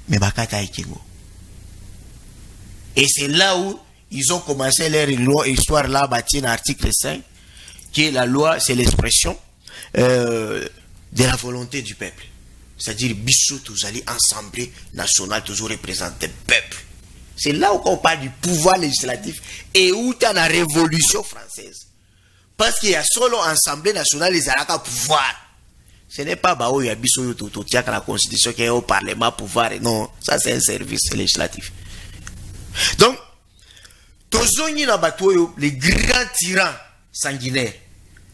Mais Bakata est Kingo. Et c'est là où ils ont commencé leur histoire là, bâtie dans l'article 5, qui est la loi, c'est l'expression de la volonté du peuple. C'est-à-dire, Bissou, tous allez Assemblée nationale, toujours représenter le peuple. C'est là où on parle du pouvoir législatif et où tu as la révolution française. Parce qu'il y a seulement Assemblée nationale, les Arabes pouvoir. Ce n'est pas Bao Yabiso Toto Tiak la constitution qui est au parlement pouvoir. Non, ça c'est un service législatif. Donc, Tozoni Nabatoyo, les grands tyrans sanguinaires,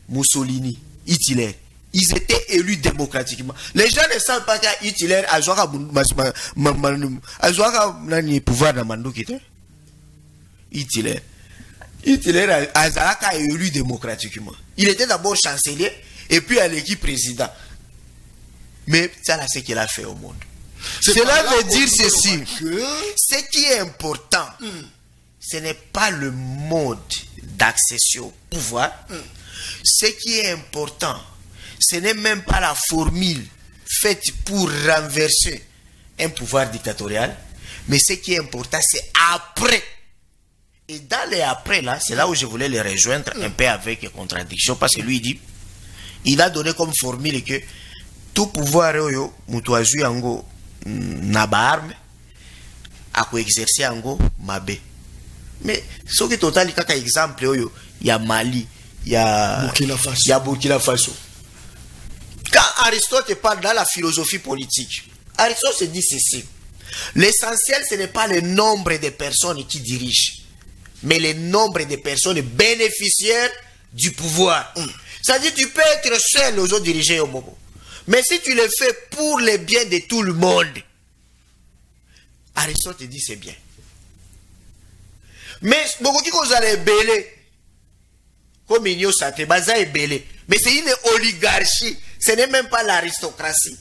Mussolini, Hitler, ils étaient élus démocratiquement. Les gens ne savent pas qu'à Hitler a joué à pouvoir dans Mando qui était. Hitler a élu démocratiquement. Il était d'abord chancelier et puis à l'équipe président. Mais ça là, c'est ce qu'il a fait au monde. Cela veut dire ceci. Ce qui est important, ce n'est pas le mode d'accession au pouvoir. Ce qui est important, ce n'est même pas la formule faite pour renverser un pouvoir dictatorial. Mais ce qui est important, c'est après. Et dans les après là, c'est là où je voulais les rejoindre un peu avec les contradictions. Parce que lui, il dit, il a donné comme formule que tout pouvoir, mutuazu yango naba arme, a ko exercer yango mabe. Mais ce qui est total, il y a exemple, il y a Mali, il y a Burkina Faso. Quand Aristote parle dans la philosophie politique, Aristote se dit ceci. L'essentiel, ce n'est pas le nombre de personnes qui dirigent, mais le nombre de personnes bénéficiaires du pouvoir. C'est-à-dire tu peux être seul aux autres diriger au moment. Mais si tu le fais pour le bien de tout le monde, Aristote dit c'est bien. Mais beaucoup qui vous allez belé, comme Igno Sate, Baza est belé. Mais c'est une oligarchie, ce n'est même pas l'aristocratie.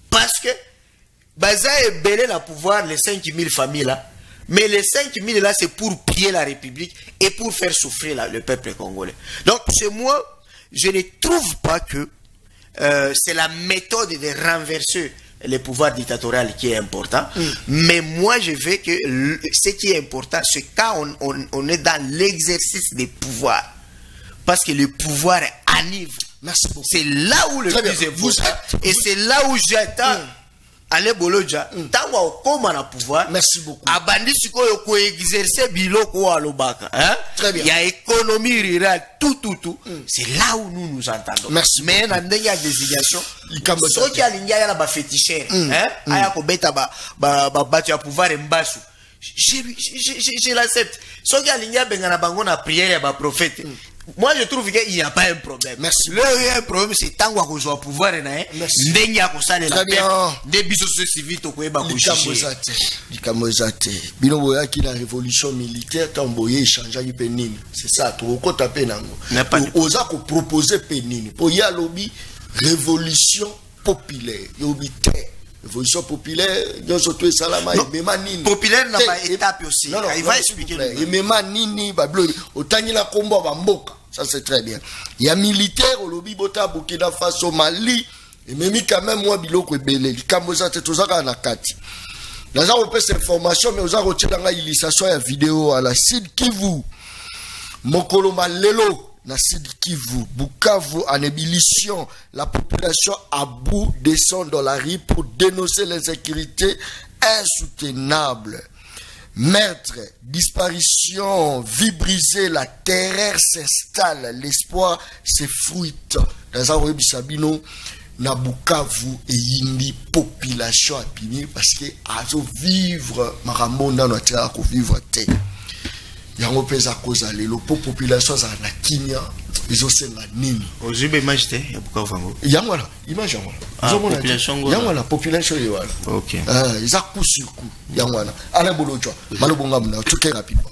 Parce que Baza est belé le pouvoir, les 5000 familles là. Mais les 5000 là, c'est pour piller la République et pour faire souffrir le peuple congolais. Donc, chez moi, je ne trouve pas que c'est la méthode de renverser le pouvoir dictatorial qui est important. Mais moi, je veux que ce qui est important, c'est quand on est dans l'exercice des pouvoirs. Parce que le pouvoir enivre. C'est là où le plus important. Et c'est là où j'attends. Ale Boloja, tango okoma na pouvoir. Merci beaucoup. Abandi sikoyo ko exercer biloko alobaka, hein? Très bien. Il y a économie rurale, tout. C'est là où nous nous entendons. Merci. Mais na ndenge ya désignation, so ki alinga ya na ba féticheur, hein? Aya ko beta ba batu ya pouvoir mbasu. Je l'accepte. So ki alinga benga na bango na prière ya ba prophète. Moi, je trouve qu'il n'y a pas un problème. Merci. Le un problème, c'est tant qu'on a pouvoir, ndenge ya kosala la paix. Des biso civils to koyeba ko chicher. Likamozate. Bino boya ki la révolution militaire tamboye échangeaki pe nini. C'est ça, to ko taper nango. Oza ko proposer pe nini. Po ya lobi révolution populaire. Yobi te. Révolution populaire, nous sommes tous salama et populaire n'a pas étape aussi. Non, il va expliquer. Et même nini bablo autant il a combat bamboka. Ça c'est très bien. Il y a militaire au lobby bota Burkina Faso Mali et même quand même moi biloko ebele. Kamoza te tozaka na kati. Naza on peut cette information mais oza retirer nga illustration ya vidéo à la Sud Kivu. Mokolo Malelo na Sud Kivu, Bukavu en ébullition, la population à bout descend dans la rue pour dénoncer l'insécurité insoutenable. Meurtre, disparition, vie brisée, la terreur s'installe, l'espoir s'effrite. Dans un web Sabino, na Bukavu et Yindi population à pini parce que à vivre Maramonda na terre à vivre terre. Yango pesa koza lelo po population za na kimia ezosenga nini ozibe image te ya Bukavu ngo yango la image yango yango la population yo wala OK ils a coup sur coup yango la ala bolocho malobonga mna tuke rapidement.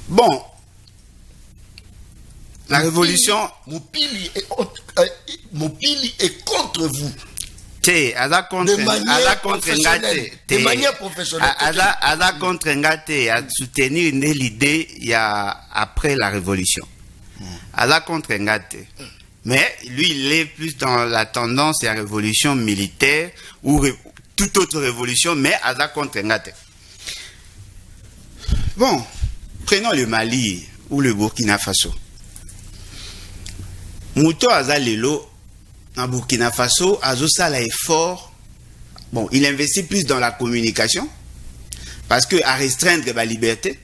Bon, la révolution Mopili est contre vous. De manière professionnelle. Ada contre Ngate à soutenir l'idée il y a après la révolution. Ada contre Ngate. Mais lui il est plus dans la tendance de la révolution militaire ou toute autre révolution, mais Ada contre Ngate. Bon, prenons le Mali ou le Burkina Faso. Mouto Azalelo en Burkina Faso, Azosa l'a effort. Bon, il investit plus dans la communication parce que à restreindre la liberté.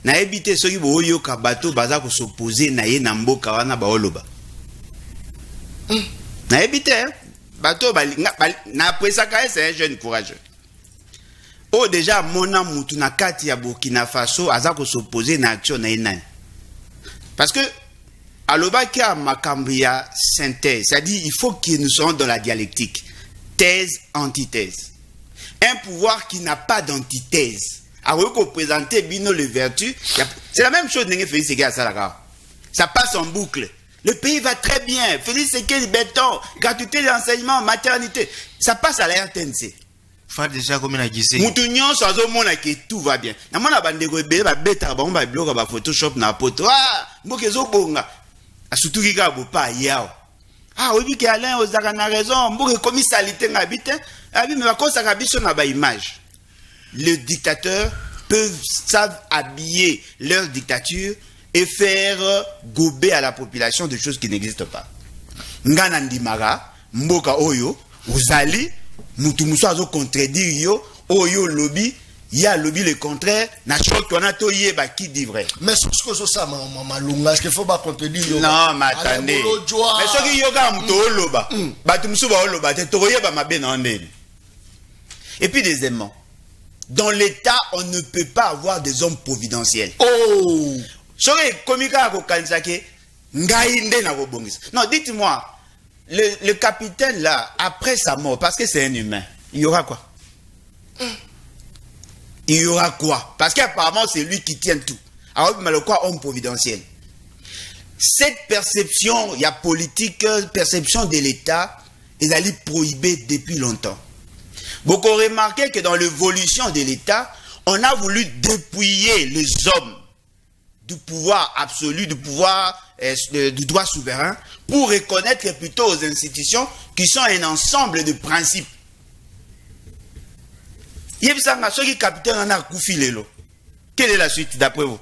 Na éviter ceux qui vont yo kabato baza ko s'opposer na ye nambo kawana baoloba. Na ebite, bato na presaka c'est un jeune courageux. Oh déjà mona mutu na kati ya Burkina Faso azako s'opposer na action na inani. Parce que alobaki a makambia synthèse, c'est-à-dire il faut que nous soyons dans la dialectique, thèse antithèse. Un pouvoir qui n'a pas d'antithèse, a représenté bino les vertus, c'est la même chose n'engé Félix Sekedi à Salaka. Ça passe en boucle. Le pays va très bien. Félix Sekedi béton, gratuité d'enseignement, maternité, ça passe à la RTNC. Faire déjà comme il a dit. Moutounion soit au monde que tout va bien. Na mona bandeko bele ba beta ba ba bloga ba Photoshop na poto. Ah, mbokezo bonga. Surtout qui ga bo pa yao. Ah, oui que Alain ozaka na raison, mboke komi salité ngabite, abi me ba kosa ka biso na ba image. Les dictateurs savent habiller leur dictature et faire gober à la population des choses qui n'existent pas. Ngana ndimara, mboka oyo, uzali mutu muso azo contredire yo oyo lobby ya lobby le contraire na choc on a to yeba qui dit vrai mais ce que ça malunga est-ce qu'il faut pas contredire yo non mais attendez mais ce qui yoga mutu oloba batu muso ba oloba te to yeba mabe na ndeni. Et puis deuxièmement, dans l'état on ne peut pas avoir des hommes providentiels. Oh sori komika ko kansake ngai nde na ko bongisa. Non, dites-moi, le capitaine là, après sa mort, parce que c'est un humain, il y aura quoi? Il y aura quoi? Parce qu'apparemment c'est lui qui tient tout. Alors, mais le quoi, homme providentiel. Cette perception, il y a politique, perception de l'État, ils allaient prohiber depuis longtemps. Beaucoup ont remarqué que dans l'évolution de l'État, on a voulu dépouiller les hommes du pouvoir absolu, du pouvoir du droit souverain, pour reconnaître plutôt aux institutions qui sont un ensemble de principes. Quelle est la suite d'après vous?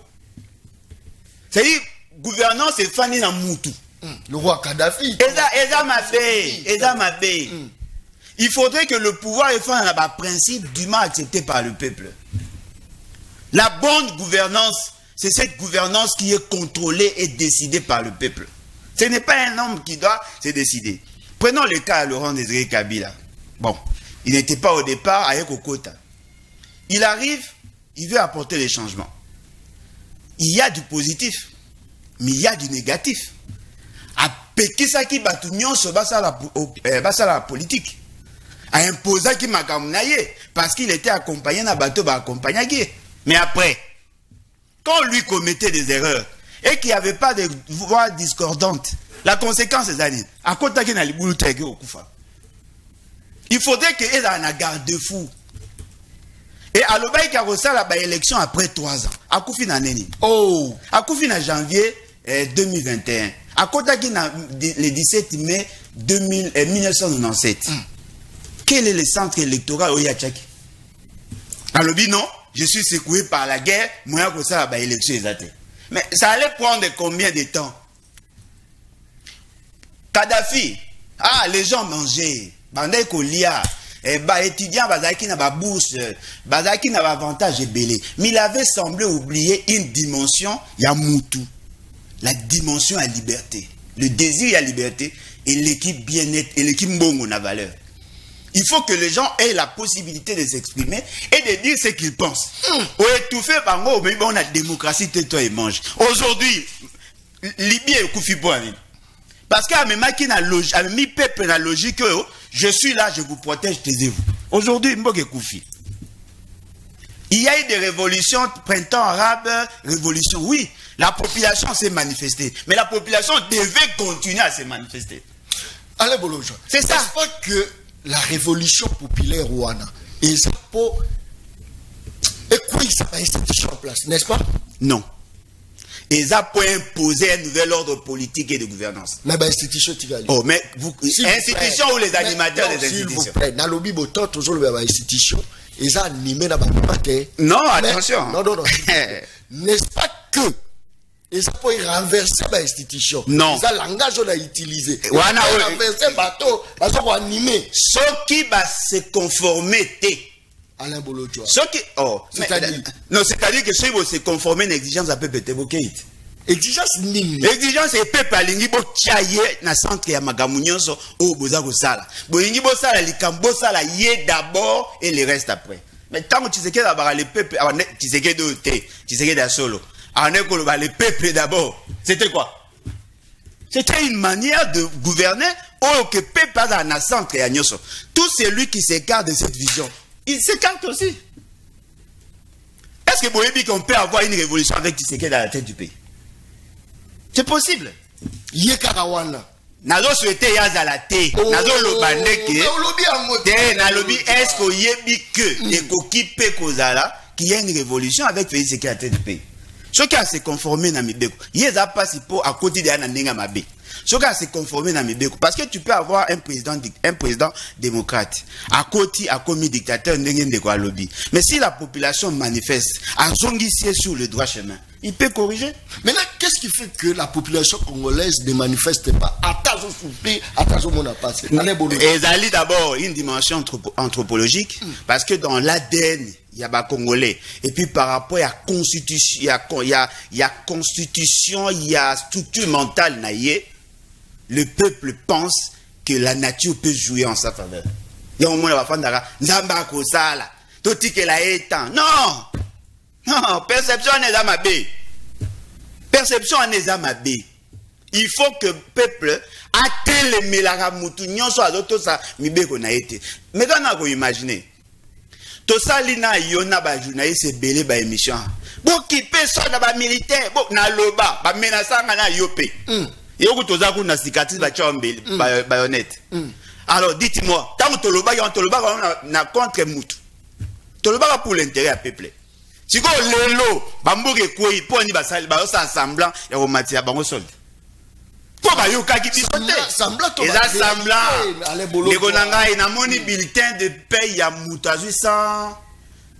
C'est-à-dire, gouvernance est fanny dans Moutou. Le roi Kadhafi. Il faudrait que le pouvoir est fait dans un principe dûment accepté par le peuple. La bonne gouvernance, c'est cette gouvernance qui est contrôlée et décidée par le peuple. Ce n'est pas un homme qui doit se décider. Prenons le cas de Laurent Désiré Kabila. Bon, il n'était pas au départ avec Okota. Il arrive, il veut apporter des changements. Il y a du positif, mais il y a du négatif. À Pekisaki Batunion se base à la politique. À imposer qui m'a gagné parce qu'il était accompagné d'un bateau accompagné. Mais après, quand lui commettait des erreurs et qu'il n'y avait pas de voix discordantes, la conséquence est allée. À côté de il faudrait qu'il ait un garde-fou. Et à l'obéi qui a reçu la élection après 3 ans. À Koufi Naneni. Oh! À Koufi en janvier 2021. À côté le 17 mai 1997. Quel est le centre électoral au Yachaki? À l'obéi, non? Je suis secoué par la guerre, moi je ça la élection exacte. Mais ça allait prendre combien de temps? Kadhafi, ah les gens mangeaient, bandai kolia, étudiants bazaki na ba bourse, bazaki na ba avantage belé. Mais il avait semblé oublier une dimension ya Moutou, la dimension à liberté, le désir à liberté et l'équipe bien-être et l'équipe mbongo na valeur. Il faut que les gens aient la possibilité de s'exprimer et de dire ce qu'ils pensent. Ou étouffer par moi, mais on a démocratie, tais-toi et mange. Aujourd'hui, Libye est Koufi Boani. Parce qu'à mis peuple dans la logique, je suis là, je vous protège, taisez-vous. Aujourd'hui, Mbok est Koufi. Il y a eu des révolutions, printemps arabe, révolution. Oui, la population s'est manifestée. Mais la population devait continuer à se manifester. Allez, Bolojo. C'est ça. C'est pas que la révolution populaire Rwanda et ça pour et quoi ça va institution en place, n'est-ce pas? Non. Et ça pour imposer un nouvel ordre politique et de gouvernance. Mais institution oh mais vous institution ou les animateurs des institutions. S'il vous plaît, dans le bibo toujours le institution et ça animé dans non, attention. Non. N'est-ce pas que et ça peut renverser l'institution. Non. Ça langage on a utilisé. Renverser bateau, parce qu'on animé. Ceux qui va se conformer Alain Bolojo. Ceux qui non, c'est-à-dire que ceux qui vont se conformer à l'exigence à PPT Bokeit. exigence nini exigence et peuple alingi bo tiaye na centre ya magamu nyonso o boza ko sala bolingi bo sala likambo sala ye d'abord et le reste après mais tant que tu sais que là le peuple tu sais que doté tu sais que da solo on est que le peuple d'abord c'était quoi c'était une manière de gouverner ou que peuple a dans centre ya nyonso tout celui qui s'écarte de cette vision il s'écarte aussi. Est-ce que vous voyez qu'on peut avoir une révolution avec Tshisekedi à la tête du pays? C'est possible. Yekarawana. Nazo souhaité yazala te. Nazo lobandeke. Na lobi est-ce que yebi que et kokipe kozala qui y a une révolution avec Félix Tshisekedi à la tête du pays. Ce qui a se conformer na mibeko. Yeza pas si pour à côté de na nenga mabe. Ce qui a se conformer na mibeko parce que tu peux avoir un président démocrate à côté à commis dictateur nengen de quoi lobby. Mais si la population manifeste à zongissier sur le droit chemin, il peut corriger. Maintenant, qu'est-ce qui fait que la population congolaise ne manifeste pas? Attention souffrir, attention mon passé. Et Zali d'abord une dimension anthropologique parce que dans l'ADN il y a Congolais et puis par rapport à constitution, il y a constitution, il y a structure mentale naïe. Le peuple pense que la nature peut jouer en sa faveur. Il y a un moment où on va Nzamba Kosala, Toti que la étant. Non! Non, perception n'est pas ma bé. Perception n'est pas ma bé. Il faut que le peuple atteigne les mélaramoutou, nyon so azoto sa mibe qu'on a été. Mais quand on a imaginé, tout ça, lina yona ba journaliste belé ba émission. Bon qui peut ça dans ba militaire, bon na loba, ba menasanga na yopé. Yoko toza ku na cicatrice ba chambé bayonnette. Alors dites-moi, tant que toloba na contre mutu. Toloba pour l'intérêt à peuple. Si ko lelo bamboke koi poni basali ba semblant ya romatia bango solde. Po ba yo kaki bisote. Semblant to. Eza semblant. Les konanga ina moni bulletin de paye ya mutu azu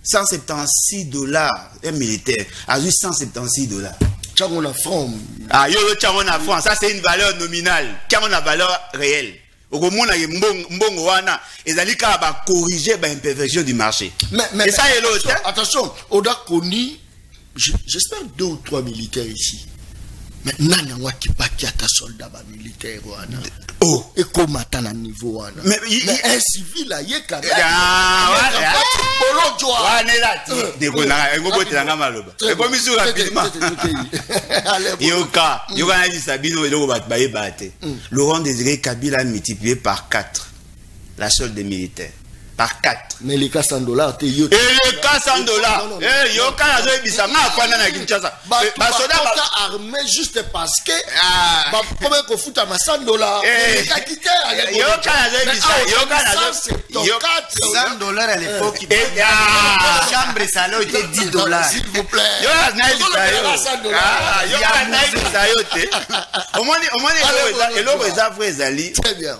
176 $, un militaire azu 176 $. Tchango na franc. Ah yo tchango na franc, ça c'est une valeur nominale. Tchango na valeur réelle. Okomona ye mbongo wana ezalika ba corriger ba imperfection du marché. Mais ça est l'autre. Attention, Oda Koni, j'espère 2 ou 3 militaires ici. Mais nana wa ki pa ki ata soldat ba militaire wana. Oh, et comment à un niveau wana. Mais un civil là, il est quand même. Bolo joa. Wana là, dekona ngobo telanga maloba. Et comme ici rapidement. Yoka na dit Sabino eloko bat baye bate. Laurent Désiré Kabila multiplié par 4 la solde des militaires. Par 4. Mais les cas $100, t'es yo. Et les cas $100. Eh, yoka na zo ebisa ma kwa na Kinshasa. Ba soda armé juste parce que ba comment ko futa ma $100. Eh, yoka na zo ebisa, $100 à l'époque. Chambre salon était $10. S'il vous plaît. Yoka na ebisa yote. Au moins eloko eza vrai ezali. Très bien.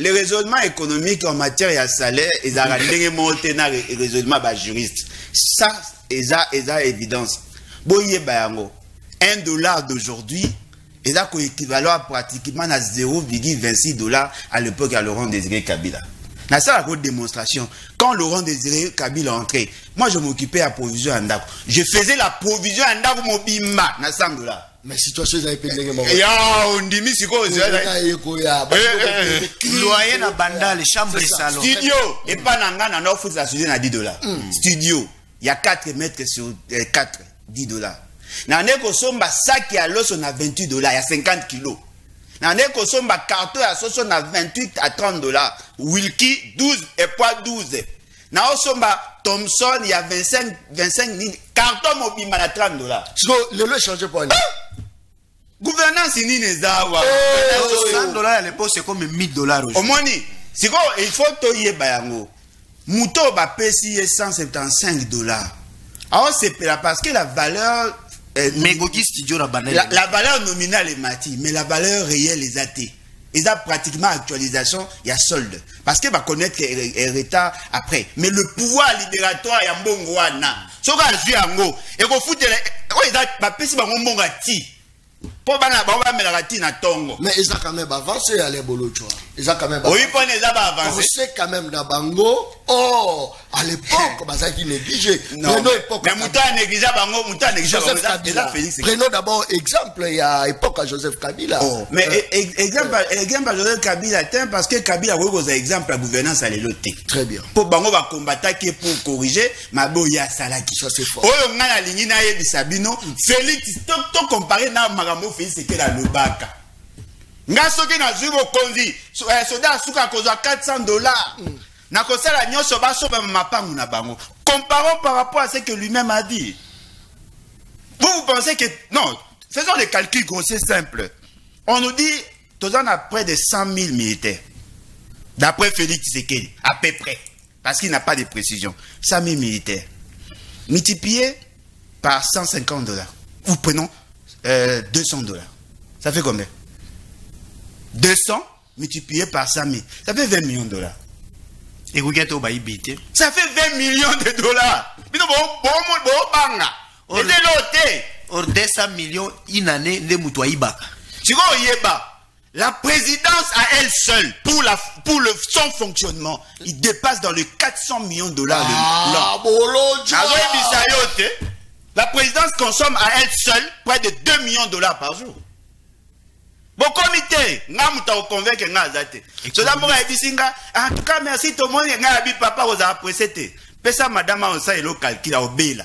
Le raisonnement économique en matière de salaire, ils ont monté dans le raisonnement des juristes. Ça, ils ont évidence. Boye bayango, $1 d'aujourd'hui, ils ont équivalent à pratiquement à 0,26 $ à l'époque à Laurent Désiré Kabila. Dans ça, la démonstration, quand Laurent Désiré Kabila est entré, moi je m'occupais de la provision en Ndako. Je faisais la provision en Ndako Mobimba, dans $100. Mais situation est ya on dit si quoi loyer na bandale chambre salon studio et pas nanga na offre la studio na $10. Studio il y a 4 mètres sur 4 $10. Na ndeko somba sac ya loso na $28, il y a 50 kilos. Na ndeko somba carton ya soso na 28 à 30 $. Wilkie 12 et poids 12. Na osomba Thomson il y a 25 carton mobimba na $30. So le changer pour un gouvernance ni nezawa $100 à l'époque c'est comme $1000 omoni siko il faut to yeba yango muto ba pesi $175 alors c'est parce que la valeur la valeur nominale est mati mais la valeur réelle est athée. Ils ont pratiquement actualisation, il y a solde. Parce que va connaître l'État après. Mais le pouvoir libératoire, il y a mbongwana. Ce qu'on a vu en haut, et qu'on fout, il y a pas si mbonga ti. pour bana ba melakati na tongo. Mais ils ont quand même avancé à l'ébolo, tu vois. Ils ont quand même avancé. Oui, pour les avancé. On sait quand même dans Bango, oh, à l'époque, ça qui négligé. Non, mais Mouta a négligé Bango, Mouta a négligé Joseph Kabila. Prenons d'abord exemple, il y a époque à Joseph Kabila. Oh, mais exemple à Joseph Kabila, parce que Kabila a eu exemple à gouvernance à l'éloté. Très bien. Pour Bango va combattre pour corriger, ma boya salaki. Ça c'est fort. Oh, on a la ligne na Sabino, Félix, tout comparé na Magambo Félix, c'est que la Lubaka. Nga soki na zubo konzi, soda suka kozwa $400. Na kosala nyonso baso ba mapangu na bango. Comparons par rapport à ce que lui-même a dit. Vous pensez que non, faisons des calculs grossiers simples. On nous dit tous on a près de 100 000 militaires. D'après Félix Tshisekedi, à peu près, parce qu'il n'a pas de précision. 100 000 militaires multipliés par $150. Ou prenons $200. Ça fait combien? 200 multiplié par 100 000. Ça fait $20 millions. Et vous avez dit ça fait $20 millions. Or 200 millions une année de Moutouaïba. La présidence à elle seule, pour son fonctionnement, il dépasse dans les $400 millions. La présidence consomme à elle seule près de $2 millions par jour. Bon comité, nga convaincre nga zate. So d'abord ebisinga, en tout cas merci tout le monde nga abi papa vous a apprécié. Pesa madame on ça elo calcul obela.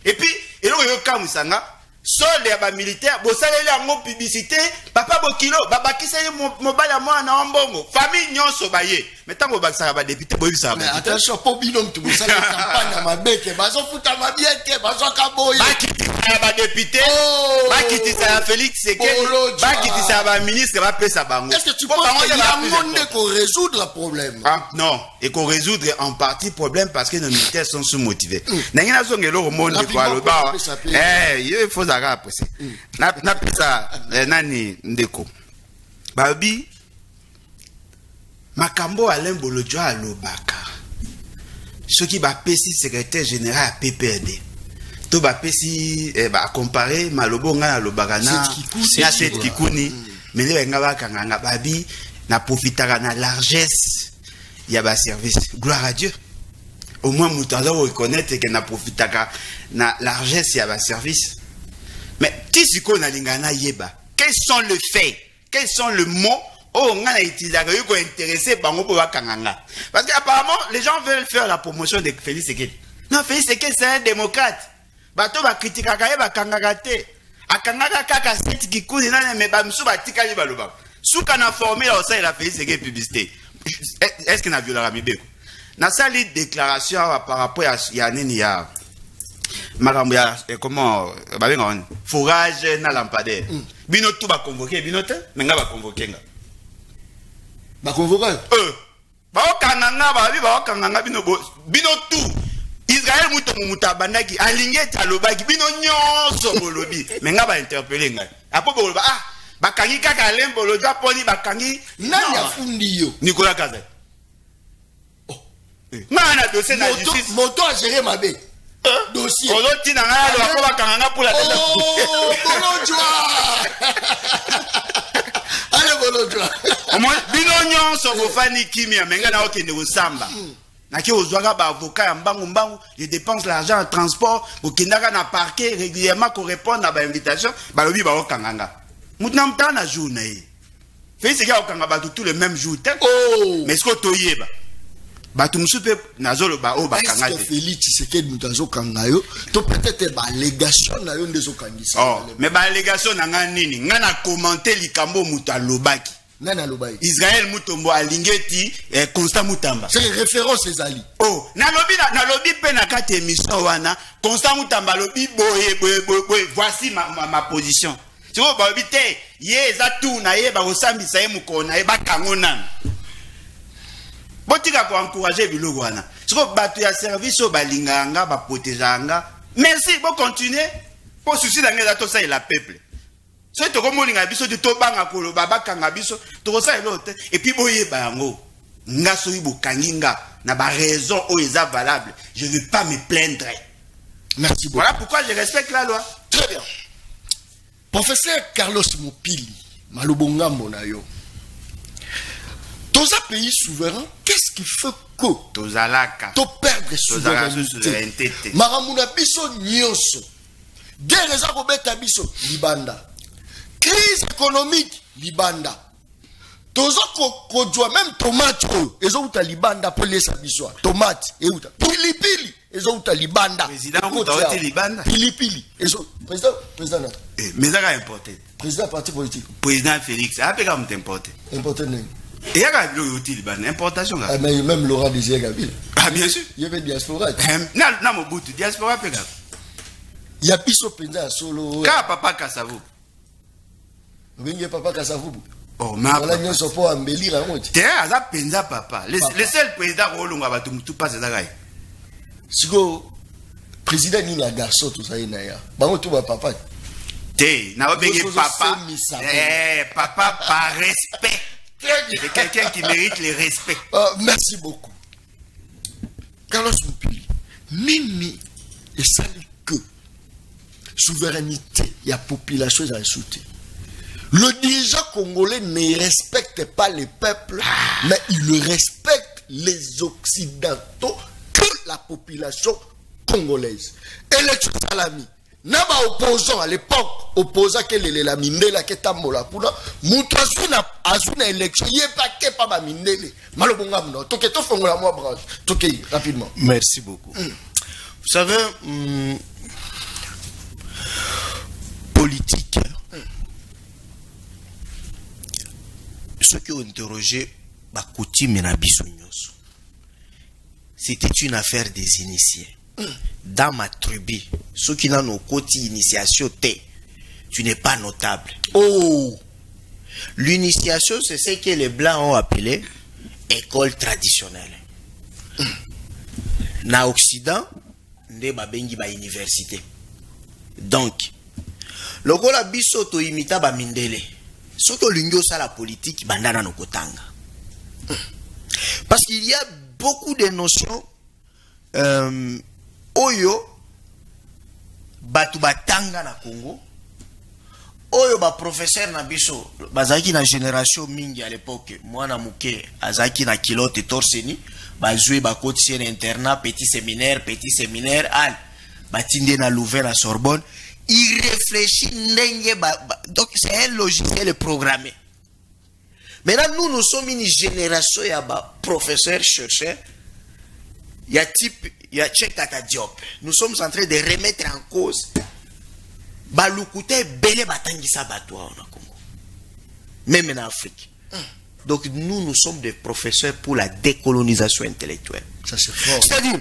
Et puis elo yo kamusanga, solde ya ba militaire, bo saleli yango publicité, papa bokilo, babakiseli mobala mwana mbongo, famille nyonso baye. Metango bakisaka ba député boyisa ba. Mais attention pour binom tu musala campagne à mabeke, bazo futa mabieke, bazo kaboye. Ba député, ba kitisa Félix Tshisekedi, ba kitisa ba ministre ba pesa bango. Est-ce que tu penses qu'il y a un monde qu'on résoudre le problème? Non, et qu'on résoudre en partie le problème parce que nos militaires sont sous-motivés. Nangina songelo au monde quoi le ba. Il faut ça après. Na pesa nani ndeko. Babi Makambo Alain Bolodjo à Lobaka. Ce qui va pesi secrétaire général à PPRD. Tout va pesi comparer Malobo nga Lobaka na cette Kikuni. Mais les nga kanganga babi na profitera na largesse il y a ba service. Gloire à Dieu. Au moins Moutaza reconnaître que na profitera na largesse il y a ba service. Mais qui si qu'on a lingana yeba? Quels sont les faits? Quels sont les mots? Oh, on a utilisé intéressé parce qu'apparemment les gens veulent faire la promotion de Félix Tshisekedi. Non, Félix Tshisekedi c'est un démocrate. Bato ba critique ba kangagate. Akangaka kaka seti kikuni nane me ba msu ba tikali ba loba. Souka na formé là ça il a Félix Tshisekedi publicité. Est-ce qu'il a violé la mibeko? Na sali déclaration par rapport à yanini ya makambo ya comment ba benga forage na lampadaire. Bino tout ba convoquer bino te, mais nga ba convoquer nga. Ba convoquer ba okanganga ba okanganga bino tout Israël muta bandaki alingeti alobaki bino nyonso bolobi mais nga ba interpeller nga apo boloba bakangi kaka Alain Bolodjo poni bakangi nani afundi yo Nicolas Kazai na dossier na justice moto a géré mabe dossier oloti na nga lo ko bakanganga pour la tête Bolodjo allez Bolodjo bino nyonso bofani kimia menga na okende kosamba naki ozwaka ba avocat ya mbangu je dépense l'argent en transport okendaka na parquet régulièrement ko répondre à ba invitation balobi ba okanganga mutna mtana jour na ye Félix Tshisekedi okanga ba tout le même jour mais ce que toyeba batu musupe nazolo ba o bakanga te Félix Tshisekedi mutazo kanga yo to peut-être ba allégation na yo ndezo kangisa mais ba allégation na nga nini nga na commenter likambo muta lobaki nana lobaki Israël mutombo alingeti Constant Mutamba c'est référence ezali nalobi pe na kati émission wana Constant Mutamba lobi boye voici ma position tu vois ba bité ye za tout na ye ba osambisa ye mukona ye bakango nana botika ko encourager biloko wana siko bato ya service o balinganga ba protégeanga merci bon continuer pour souci dans les ça et la peuple so to ko molinga biso to banga ko lo babakanga biso to ko ça elote et puis boye bango nga so ibo kanginga na ba raison o eza valable je ne veux pas me plaindre. Merci beaucoup. Voilà pourquoi je respecte la loi. Très bien. Professeur Carlos Mopili, Malobonga Monayo. Dans un pays souverain, qu'est-ce qui fait que tu perdre souveraineté? Maramuna biso nyonso. Guerre za kobeta biso libanda. Crise économique libanda. Tozo kodwa même tomate ezo uta libanda pour les biso. Tomate e uta. Pilipili ezo uta libanda. Président uta libanda. Pilipili ezo président. Mais ça va importer. Président parti politique. Président Félix, après quand m'importer. Importer non. Et il y a le Liban, importation. Ah, mais même Laurent Désiré Gabil. Ah, bien sûr. Il y avait diaspora. Non, mon bout, diaspora, pégal. Il y a Piso Penda solo. Quand papa Kassavou. Vous voyez papa Kassavou. Oh, mais. Voilà, nous sommes pas embellir la moitié. T'es à ça, Penza papa. Le seul président Rolong va tout passer là. Si le président ni la garçon, tout ça, il y a. Bah, tout va papa. T'es, n'a pas papa. Papa par respect. C'est quelqu'un qui mérite le respect. Merci beaucoup. Carlos Mopili, Mimi et ça que souveraineté, il y a population à sauter. Le dirigeant congolais ne respecte pas les peuples, mais il respecte les occidentaux que la population congolaise. Élection Salami. Naba opposant à l'époque, opposant que la mindela qui tambola pour là, Moutazuna azuna élection, il est pas que pas ma mindele. Malobonga mno, toke to fongola moi branche. Toke rapidement. Merci beaucoup. Vous savez, politique. Ceux qui ont interrogé Bakouti Menabiso Nyoso, c'était une affaire des initiés. Dans ma tribu, ceux qui n'ont aucune initiation, tu n'es pas notable. Oh! L'initiation, c'est ce que les Blancs ont appelé école traditionnelle. Na Occident, ne babengi ba université. Donc, le gola biso to imita ba mindele. Ce que l'union ça la politique, bandana no kotanga. Parce qu'il y a beaucoup de notions Oyo batu batanga na Congo. Oyo ba professeur na biso bazaki na génération mingi à l'époque. Mwana muke azaki na kilote torseni bazui ba koti na internat petit séminaire al batinde na Louvain à Sorbonne. Il réfléchit ndenge donc c'est un logiciel programmé. Maintenant nous sommes une génération ya ba professeur chercheur. Il y a type, il y a Tchekata Diop. Nous sommes en train de remettre en cause. Balukute belé batangisa batwa en Congo. Même en Afrique. Donc nous sommes des professeurs pour la décolonisation intellectuelle. Ça c'est fort. C'est-à-dire,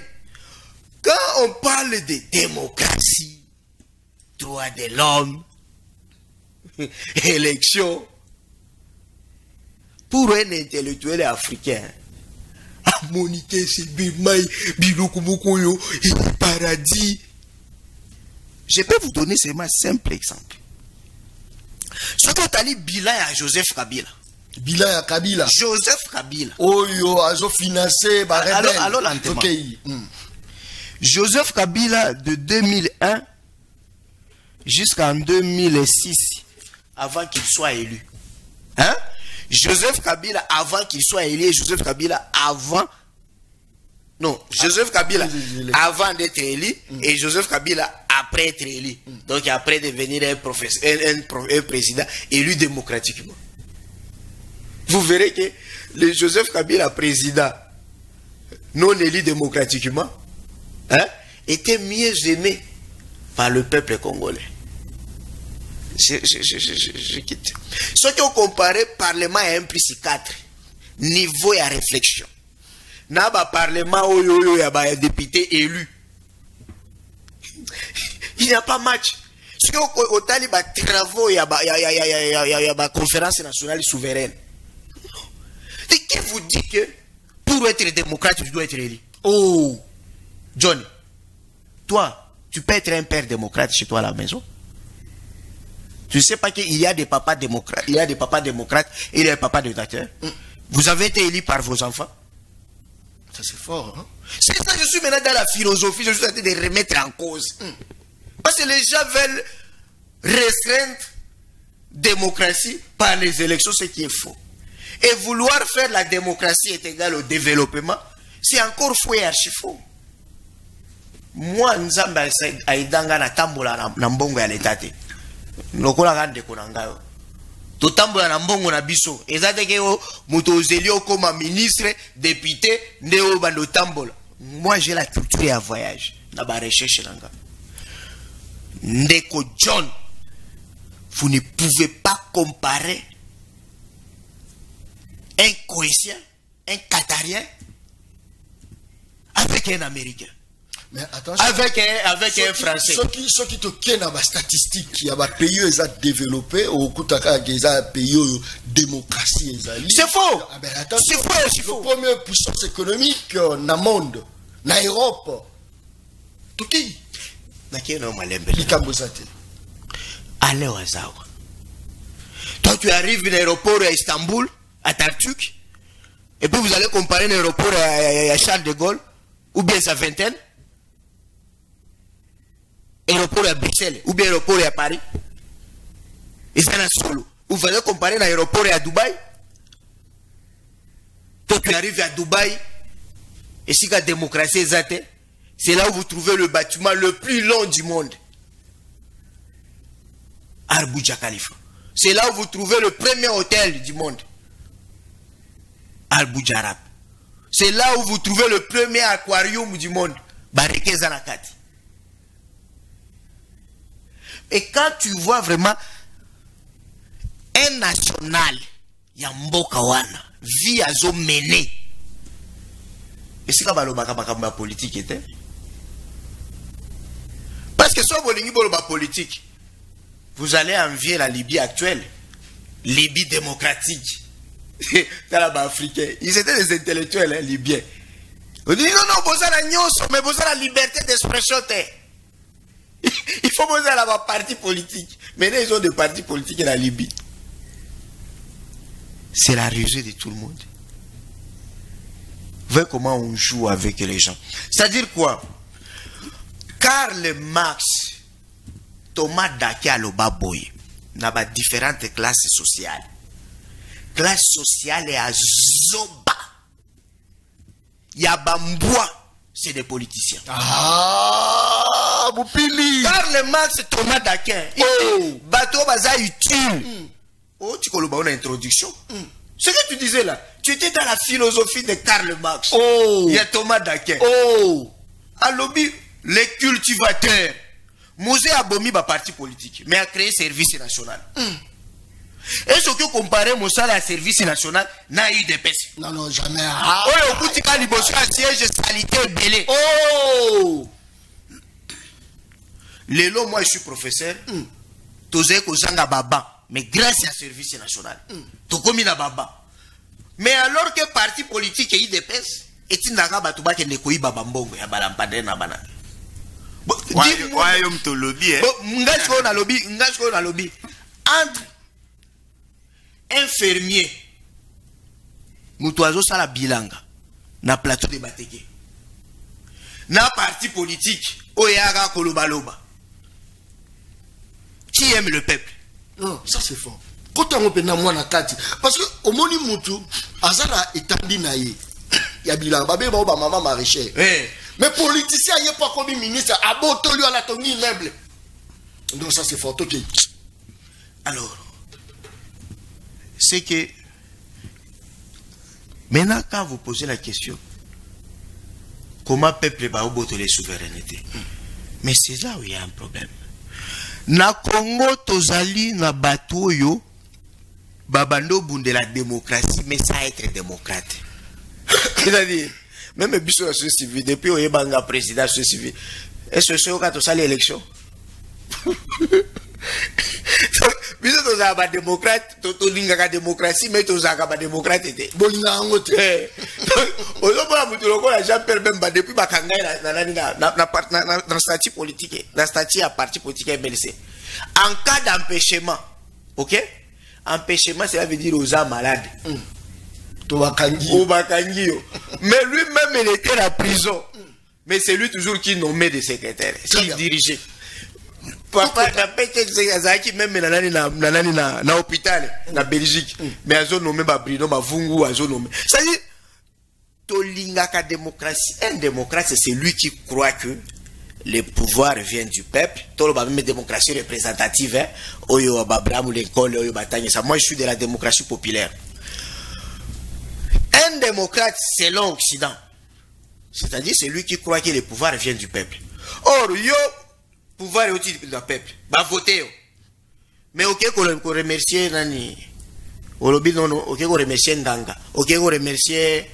quand on parle de démocratie, droit de l'homme, élection, pour un intellectuel africain, Monique, c'est Bimaï, Bilokumokoyo, paradis. Je peux vous donner seulement un simple exemple. Ce qu'on a dit bilan à Joseph Kabila. Bilan à Kabila. Joseph Kabila. Oh yo, azo financé, alors lentement. Okay. Joseph Kabila de 2001 jusqu'en 2006, avant qu'il soit élu. Hein? Joseph Kabila avant qu'il soit élu, Joseph Kabila avant. Non, Joseph Kabila avant d'être élu et Joseph Kabila après être élu. Donc après devenir un président élu démocratiquement. Vous verrez que le Joseph Kabila président non élu démocratiquement était mieux aimé par le peuple congolais. Je quitte. Ceux qui ont comparé Parlement à 1 plus 4, niveau et réflexion. Naba Parlement où il y a député élu. Il n'y a pas match. Ceux qui ont des travaux, il y a conférence nationale souveraine. Et qui vous dit que pour être démocrate, tu dois être élu? Oh, Johnny, toi, tu peux être un père démocrate chez toi à la maison? Tu ne sais pas qu'il y a des papas démocrates, il y a des papas démocrates et il y a des papas dictateurs. Vous avez été élu par vos enfants. Ça c'est fort. Hein? C'est ça que je suis maintenant dans la philosophie, je suis en train de remettre en cause. Parce que les gens veulent restreindre démocratie par les élections, ce qui est faux. Et vouloir faire la démocratie est égal au développement, c'est encore faux et archi faux. Moi, Nzamba aidanga na tambola na mbongo ya letate. Lokola gande konangayo. To tambola na mbongo na biso. Ezate ke moto ozelio comme ministre, député, ndeo bando tambola. Moi, j'ai la culture à voyage. Na ba recherche nanga. Ndeko John, vous ne pouvez pas comparer un Croatien, un Qatarien avec un Américain. Mais attention, avec un Français. Ceux qui te tiennent à la statistique, il y a des pays qui sont développés, ou des pays démocratie. C'est faux. Ah ben, c'est faux. La première puissance économique dans le monde, dans l'Europe. Tout qui allez au hasard. Toi, tu arrives à l'aéroport à Istanbul, à Tartuk, et puis vous allez comparer l'aéroport à Charles de Gaulle, ou bien sa vingtaine, aéroport à Bruxelles, ou bien aéroport à Paris, et ça n'a solo. Vous allez comparer l'aéroport à Dubaï. Toi, tu arrives à Dubaï, et si la démocratie est athée, c'est là où vous trouvez le bâtiment le plus long du monde. Burj Khalifa. C'est là où vous trouvez le premier hôtel du monde. Burj Arab. C'est là où vous trouvez le premier aquarium du monde. Bareke Zanakati. Et quand tu vois vraiment un national, Yamboka wana, vie à zo mené. Et c'est comme la politique était. Parce que si vous voulez la politique, vous allez envier la Libye actuelle. Libye démocratique. Africain. Ils étaient des intellectuels, hein, libyens. On dit non, vous avez la nyonso, mais vous avez la liberté d'expression. Il faut vous avez la parti politique. Maintenant, ils ont des partis politiques en Libye. C'est la rusée de tout le monde. Vous voyez comment on joue avec les gens. C'est-à-dire quoi? Karl Marx, Thomas Dakia Lobaboy, n'a pas différentes classes sociales. Classe sociale est à Zoba. Yabambois, c'est des politiciens. Ah, Boupili. Karl Marx, Thomas Dakia. Oh, bateau baza utile. Oh, tu connais une introduction. Ce que tu disais là, tu étais dans la philosophie de Karl Marx. Oh, il y a Thomas Dakia. Oh, à lobby, les cultivateurs. Mosé a bomi ba parti politique, mais a créé service national. Et ce que comparer Moussa à service national n'a eu de pèse. Non, jamais. Oh, au bout de Calibosio à siège salité belé. Oh! Lélo, moi je suis professeur. Tozé Kozanga Baba, mais grâce à service national. Tokomi na Baba. Mais alors que parti politique a eu des pèses, et tu n'as pas battu que ne koi babambongo ya balampade na banane. Royaume to lobby. Ngacho na lobby. Entre un fermier, Moutouazo Sala Bilanga, na plateau de Bateke, na parti politique, Oyaga Kolobaloba. Qui aime le peuple? Non, ça c'est fort. Quand on peut moi na kati, parce que au moni Moutou, Azara étandi naïe. Ya Bilanga, babé ba maman maraîcher. Mais politicien y est pas comme ministre, à Botolio à la tongi immeuble. Donc ça c'est fort, ok. Alors, c'est que maintenant quand vous posez la question, comment peuple va oboter les souverainetés? Mais c'est là où il y a un problème. Na Congo tozali na batoyo babando bunde la démocratie, mais ça être démocrate. C'est-à-dire, même biso la société civile, depuis oyebanga président société civile, est-ce que c'est au cas de ça l'élection? Biso toza ba démocrate, to linga démocratie, mais toza ba démocrate était. Bolinga ngote. Ozoba mutu lokola Jean-Pierre Bemba depuis bakangai na statut politique, na statut à parti politique MLC. En cas d'empêchement, OK? Empêchement, cela veut dire aux âmes malades. Mais lui-même, il était à la prison. Mais c'est lui toujours qui nommait des secrétaires, qui dirigeait. papa na pete zaki même na hôpital na Belgique mais azo nommé ba Bruno Mavungu azo nommé ça dit tolingaka démocratie. Un démocrate c'est celui qui croit que le pouvoir vient du peuple. Tolo ba même démocratie représentative hein. Oyo ba Abraham Lincoln oyo batanye ça. Moi je suis de la démocratie populaire. Un démocrate selon Occident, c'est-à-dire celui qui croit que le pouvoir vient du peuple. Or yo pouvoir est aussi du peuple. Bah voter. Mais ok qu'on remercier nani. Olobi non ok qu'on remercier Ndanga. Ok qu'on remercier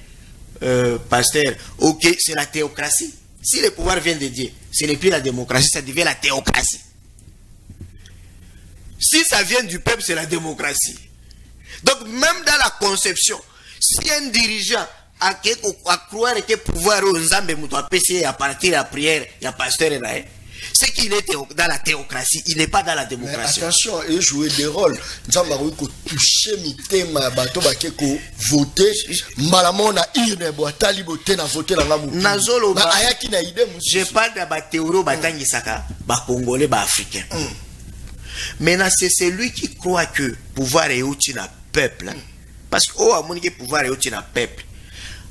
pasteur. Ok c'est la théocratie. Si le pouvoir vient de Dieu, ce n'est plus la démocratie, ça devient la théocratie. Si ça vient du peuple, c'est la démocratie. Donc même dans la conception, si un dirigeant a croire que le pouvoir aux Nzambe muto apesi à partir de la prière, il y a pasteur là. C'est qu'il est dans la théocratie, il n'est pas dans la démocratie. Mais attention, il joue des rôles. Nous avons touché mi thème bato bakeko voter malamon na irne bo taliboté na voter na ngamu. Nazolo ba ayaki na idée. Je parle de ba théorie batangi saka ba congolais ba africain. Maintenant c'est celui qui croit que pouvoir est outil na peuple. Parce que oh amoni que pouvoir est outil na peuple.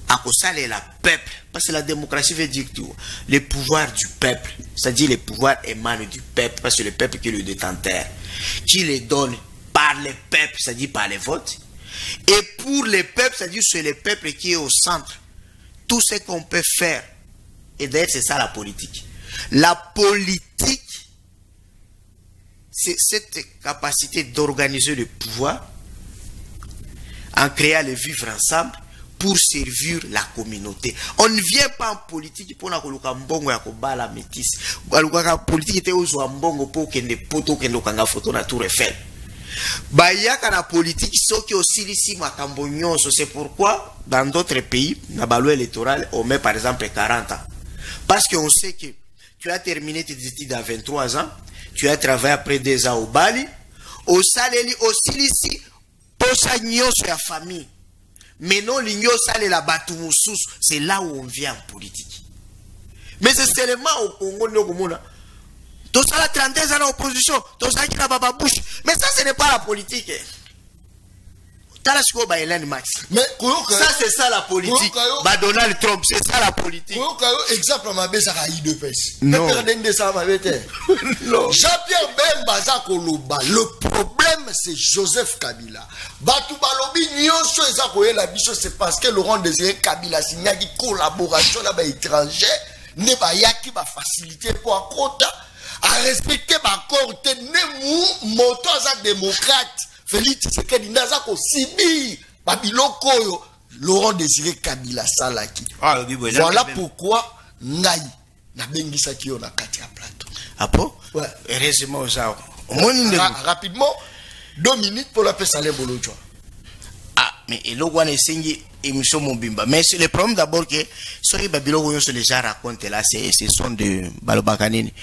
À cause de la peuple, parce que la démocratie veut dire tout. Le pouvoir du peuple, c'est-à-dire le pouvoir émane du peuple, parce que le peuple qui est le détenteur, qui les donne par le peuple, c'est-à-dire par les votes, et pour le peuple, c'est-à-dire c'est le peuple qui est au centre. Tout ce qu'on peut faire, et d'ailleurs c'est ça la politique. La politique, c'est cette capacité d'organiser le pouvoir en créant le vivre ensemble pour servir la communauté. On ne vient pas en politique pour la mbongo ya kobala métis. La politique était aux mbongo pour que ne poto que kanga photo na Tour Eiffel. Bayaka na politique soki aussi ici makambo nyonso. C'est pourquoi dans d'autres pays na balou électoral on met par exemple 40 ans. Parce qu'on sait que tu as terminé tes études à 23 ans, tu as travaillé après 2 ans au Bali, au Saleli aussi ici pour sa nyonso ya famille. Mais non, c'est là où on vient en politique. Mais c'est seulement au Congo, tout ça la 32 ans d'opposition, tout ça qui n'a pas bouche. Mais ça, ce n'est pas la politique. Mais ça, c'est ça la politique. Donald Trump, c'est ça la politique. Exemple, ma bête, ça a eu 2 pèses. Non. Jean-Pierre Bemba, Zakoloba. Le problème, c'est Joseph Kabila. Batou Balobi, c'est parce que Laurent Désiré Kabila, c'est une collaboration avec l'étranger, n'est pas yaki ma facilité pour un quota, à respecter ma corte, ne moto à démocrate. Félix Tshisekedi Nazako Sibi Babiloko Laurent Désiré Kabila Salaki. Voilà pourquoi Ngai na bengisa ki on a kati à plateau. Ah bon? Ouais. Heureusement ça. Rapidement 2 minutes pour la paix salé Bolodjo. Ah mais le Rwanda esengi émission Mobimba. Mais c'est le problème d'abord que sur les Babiloko yo se les gens racontent là c'est sont de Balobakanini.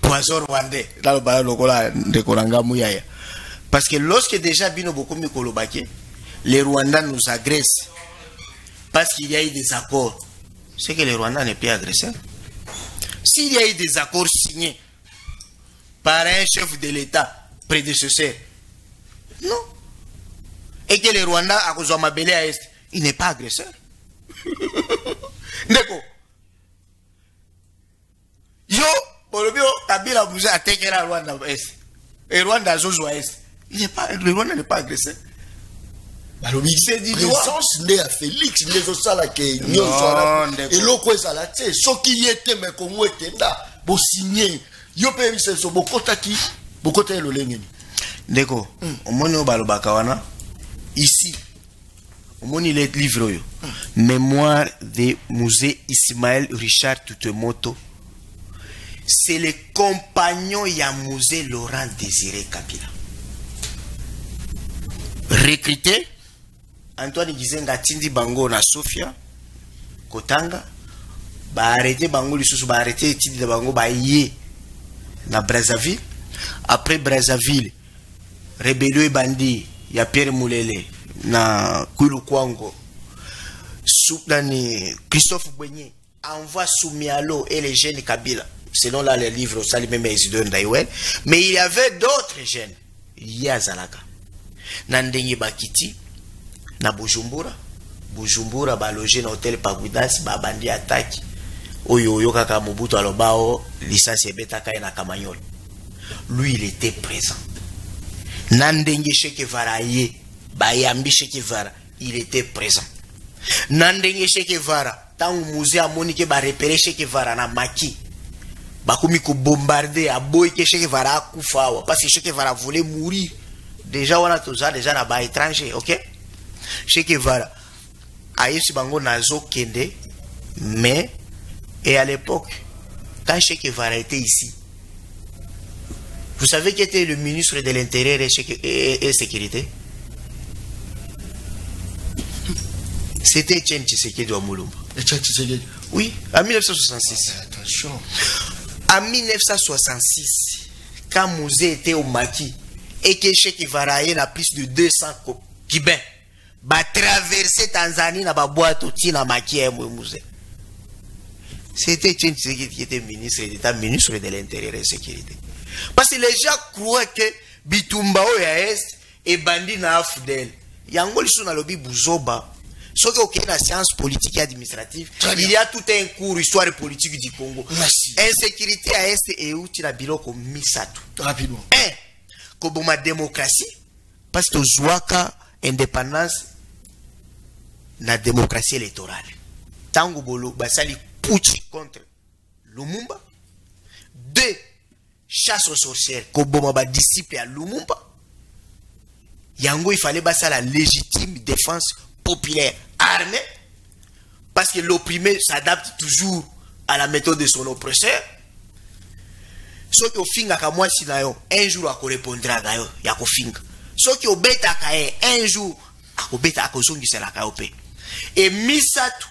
Poison rwandais. Là le Baloko là de Koranga Muyaya. Parce que lorsque déjà Bino Bokomi Kolobake, les Rwandais nous agressent parce qu'il y a eu des accords. C'est que les Rwandais n'est pas agressé. S'il y a eu des accords signés par un chef de l'État prédécesseur, non. Et que les Rwandais, à cause de Mabélé à Est, il n'est pas agresseur. Neko. Yo, Bolobio, Kabila vous a attaqué la Rwanda Est. Et Rwanda Zozo Est. Le Rwanda n'est pas agressé. C'est du présence né à Félix, les osala ke nyonso et loko ezala te soki yete me kongo etenda bo signer yo pe biso so bokota ki bokota lo lengeni ndeko omoni obalobaka wana ici omoni le livre yo mémoire de musée Ismaël Richard Tutemoto. C'est le compagnon ya musée Laurent Désiré Kabila. Recruté Antoine Gizenga Tindi Bango na Sofia Kotanga ba arrêté Bango lisusu ba arrêté Tindi Bango ba yé na Brazzaville. Après Brazzaville rébellion et bandit ya Pierre Moulele na Kulu Kwango Soudani Christophe Bouigné envoie Soumialo et les jeunes Kabila selon là les livres, ça les mêmes Isidore Ndaïwel, mais il y avait d'autres jeunes. Il y a Zalaka. Nandengi Bakiti, na Bujumbura. Bujumbura ba logé dans hôtel Pagudas, ba bandi attaque. Oyo kaka Mobutu alobao, lisasi ebetaka na Kamanyol. Lui il était présent. Nandengi Chekevara ye, ba yambi Chekevara, il était présent. Nandengi Chekevara, tant musée a monique ba repérer Chekevara na Maki. Bakoumi ko bombarder a boy que Chekevara akufa parce que Chekevara voulait mourir. Déjà on a tout ça déjà là-bas étranger, OK? Chekevara Aïe Bango Nazo Kende, mais, et à l'époque, quand Che Guevara était ici, vous savez qui était le ministre de l'Intérieur et Sécurité? C'était Etienne Tshisekedi wa Mulumba. Etienne Tshisekedi? Oui, en 1966. Attention. En 1966, quand Mouzé était au Maki, et que Che Guevara a plus de 200 Cubains, ba traverser Tanzanie na ba boîte outil na maquille musée. C'était Etienne Tshisekedi qui était ministre d'État, ministre de l'Intérieur et de la Sécurité. Parce que les gens croient que Bitumba ya est et bandi na Afdel. Yangoli sous na lobby Buzoba. Ce qui est la science politique et administrative, il y a tout un cours histoire politique du Congo. Merci. Insécurité à est et où tu la bilo comme Misatu. Rapidement. Comme ma démocratie, parce que Zouaka indépendance la démocratie électorale. Tango Bolo, Basali Pouchi contre Lumumba. 2. Chasse aux sorcières. Koboma ba disciple à Lumumba. Yango, il fallait basser la légitime défense populaire armée. Parce que l'opprimé s'adapte toujours à la méthode de son oppresseur. Ce qui au finga kamwa sinayo, un jour à répondra à yo, yako finga. Ce qui au bêta kae, un jour à bêta à kozongi c'est la kaope. Et misatu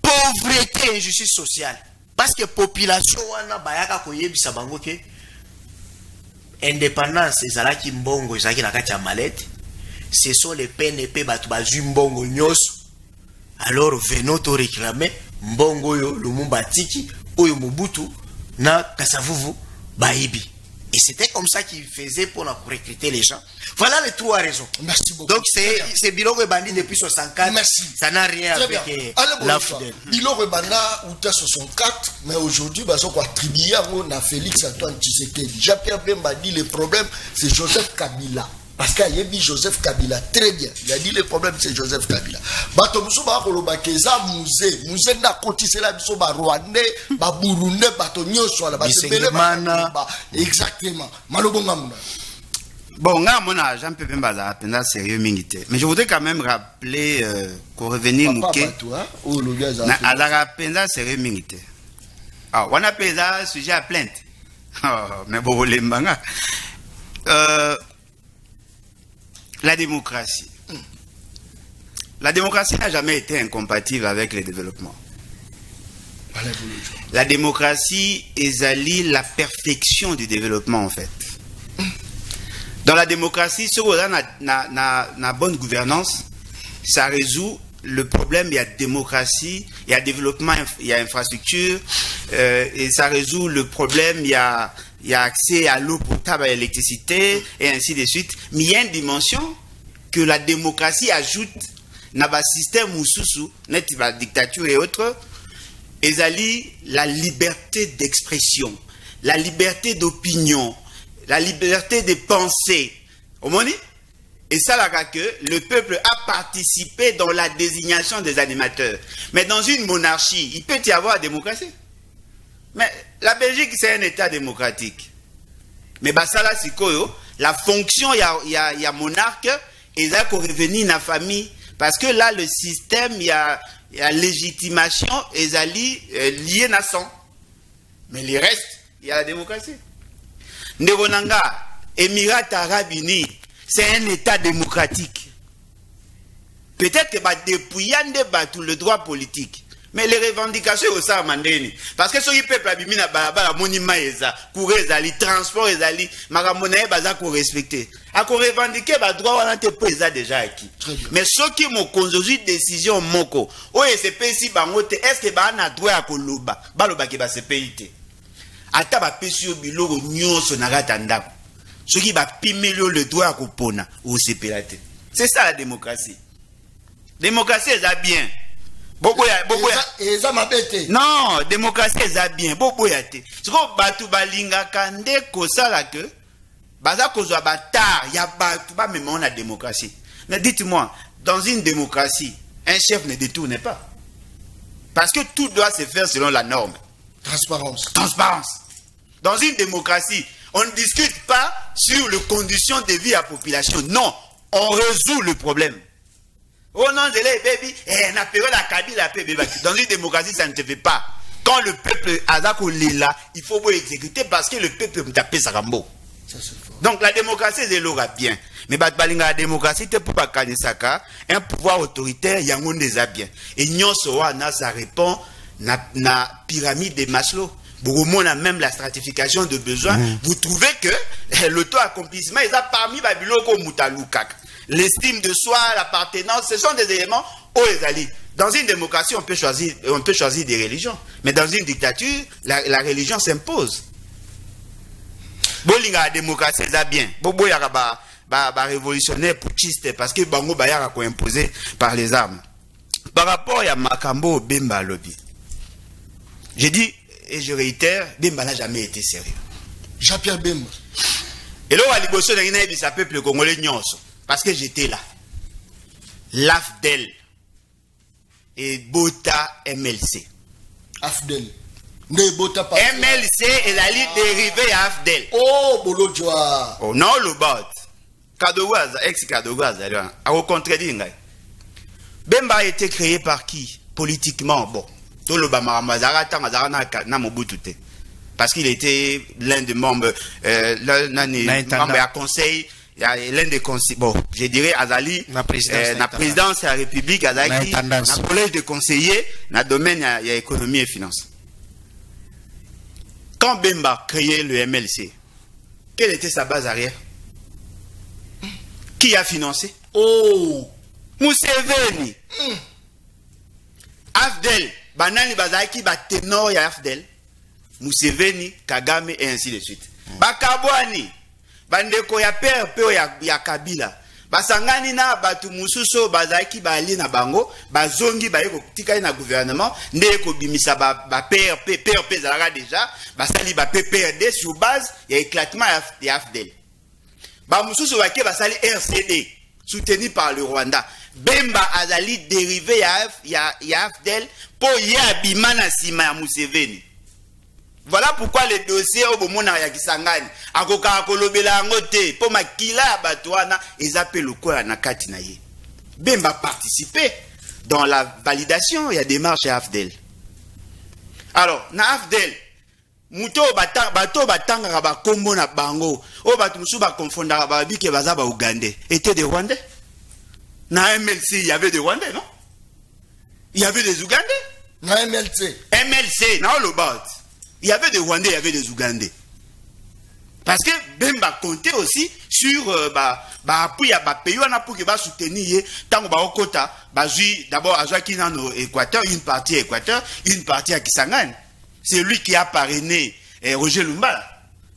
pauvreté et injustice sociale parce que population wana bayaka koyebisa bango ke indépendance ezalaki mbongo ezalaki na kati ya malette, ce sont les PNP batu bazwi mbongo nyoso, alors venons to réclamer mbongo yo Lumumba tiki oyo Mobutu na Kasavuvu baibi. Et c'était comme ça qu'il faisait pour recruter les gens. Voilà les trois raisons. Merci beaucoup. Donc c'est Biloko Bandi depuis 64. Merci. Ça n'a rien très avec la FDL. Biloko Bandi ou 64, mais aujourd'hui, bah, on attribué à Félix Antoine Tshisekedi. Jean-Pierre Bemba dit le problème, c'est Joseph Kabila. Parce qu'il y a dit Joseph Kabila, très bien. Il a dit le problème, c'est Joseph Kabila. Bato muso ba koloba keza musée na kotise la biso ba Rwandais, ba Burundais, bato nyoso la ba exactement. Malobonga muna. Bon, on Jean-Pierre Bemba là, pendant sérieux mingité. Mais je voudrais quand même rappeler qu'on revenir mouké. À la rapenda sérieux mingité. Ah, on appelle ça sujet à plainte. Mais bon, les mangas. La démocratie. La démocratie n'a jamais été incompatible avec le développement. La démocratie est la perfection du développement en fait. Dans la démocratie, si on a une bonne gouvernance, ça résout le problème. Il y a démocratie, il y a développement, il y a infrastructure, et ça résout le problème. Il y a accès à l'eau potable, à l'électricité, et ainsi de suite. Mais il y a une dimension que la démocratie ajoute dans le système ou sous la dictature et autres, et la liberté d'expression, la liberté d'opinion, la liberté de penser. Et ça, là, que le peuple a participé dans la désignation des animateurs. Mais dans une monarchie, il peut y avoir la démocratie. Mais la Belgique, c'est un État démocratique. Mais bah, ça là, c'est quoi? La fonction, il y a monarque, et ça, qu'on revenir dans la famille. Parce que là, le système, il y a légitimation, et ça lié à son. Mais le reste, il y a la démocratie. Ndebonanga, Émirats Arabes Unis, c'est un État démocratique. Peut-être que bah, depuis tout le droit politique, Mais les revendications au ça mandeni parce que ceux qui peuple abimina balabala monima eza courir ezali transport ezali makamona baza ko respecter a ko revendiquer ba droit wana te pesa déjà acquis. Mais ceux qui mo konzozi décision moko o espèce bango te est-ce que ba na droit à koloba baloba ke ba CPIT ata ba pesi biloko nyonso na kata ndako ceux qui ba pimelio le droit à kopona au CPIT. C'est ça la démocratie. Démocratie eza bien. Non, démocratie est bien. C'est comme batu balinga kande kosala que baza kozwa batar ya batu ba même on a démocratie. Mais dites-moi, dans une démocratie, un chef ne détourne pas. Parce que tout doit se faire selon la norme. Transparence. Transparence. Dans une démocratie, on ne discute pas sur les conditions de vie à la population. Non, on résout le problème. Oh non, baby, dans une démocratie, ça ne se fait pas. Quand le peuple a là, il faut exécuter parce que le peuple me tape sa rambo. Donc la démocratie, c'est l'aura bien. Mais la démocratie, c'est pour pas un pouvoir autoritaire, il y a un des bien. Et ça répond na pyramide de Maslow. On a même la stratification de besoins. Vous trouvez que l'auto-accomplissement est parmi Babyloko Moutalukak. L'estime de soi, l'appartenance, ce sont des éléments dans une démocratie, on peut choisir des religions. Mais dans une dictature, la religion s'impose. La démocratie, c'est bien. Bobo yara révolutionnaire putschiste parce que Bango Bayara a imposé par les armes. Par rapport à Makambo Bemba Lobby, j'ai dit et je réitère, Bemba n'a jamais été sérieux. Jean-Pierre Bemba. Et là, à l'Ibosso, il y a un peuple congolais nyonso. Parce que j'étais là. L'AFDEL et Bota MLC. AFDEL. Ne Bota pas. MLC est la ligne dérivée à AFDEL. Oh, Bolodjoa. Oh non, le bot. Kadogwaza, ex-Kadogwaza, à au contredire. Bemba a été créé par qui? Politiquement, bon. Tout le Bamaramazara, Tamazara, Namobutute. Parce qu'il était l'un des membres, membre à conseil. L'un des conseillers, bon, je dirais Azali, la présidence de la République, Azali, la collège de conseillers, dans le domaine de l'économie et finance. Quand Bemba créait le MLC, quelle était sa base arrière? Qui a financé? Oh! Museveni! Afdel, Banani Bazaki, Batenor ya Afdel, Museveni, Kagame, et ainsi de suite. Bakabwani! Bandeko ya père pe ya Kabila basangani na batu mususo bazaki bali na bango bazongi baye ko tika na gouvernement ndeko bimisa ba père pe zalaka déjà basali ba PPRD sur base ya éclatement ya AFDEL ba mususo wake basali RCD soutenu par le Rwanda. Bemba azali dérivé ya AFDEL po ya bimana sima ya Museveni. Voilà pourquoi les dossiers au Bomona Yakisangani, à Koka Kolobela Ngote, pour Makila Abatuana, ils appellent le quoi na Katinaye. Bemba participé dans la validation, il y a des marches à AFDEL. Alors, na AFDEL, Muto bato batanga raba kombo na bango, o batu musu ba confondra ba bike bazaba Ougandais, étaient des Rwandais. Na MLC, il y avait des Rwandais, non? Il y avait des Ougandais. Na MLC. MLC, non le bot. Il y avait des Rwandais, il y avait des Ougandais. Parce que Bemba comptait aussi sur appui à pays pour que soutenir tant que Okota d'abord à Joaquin Équateur, une partie à Équateur, une partie à Kisangani. C'est lui qui a parrainé Roger Lumba.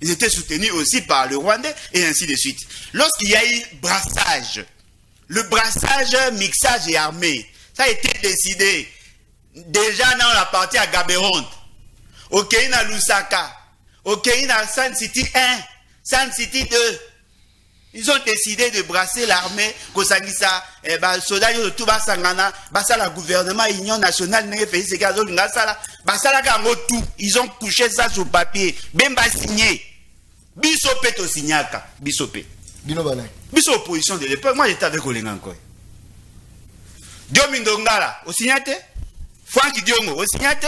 Ils étaient soutenus aussi par le Rwandais et ainsi de suite. Lorsqu'il y a eu brassage, le brassage, mixage et armé, ça a été décidé déjà dans la partie à Gaberone. Ok, na Lusaka. Ok, na San City 1, San City 2. Ils ont décidé de brasser l'armée, Kosangisa, soldats de tout Basangana, Basala gouvernement, Union nationale, ils ont couché ça sur papier. Bemba signé. Bisopé to signaka. Bisopé. Biso opposition de l'époque. Moi j'étais avec Olinga encore. Diomindo Ngala, au signate. Franck Diongo, au signate.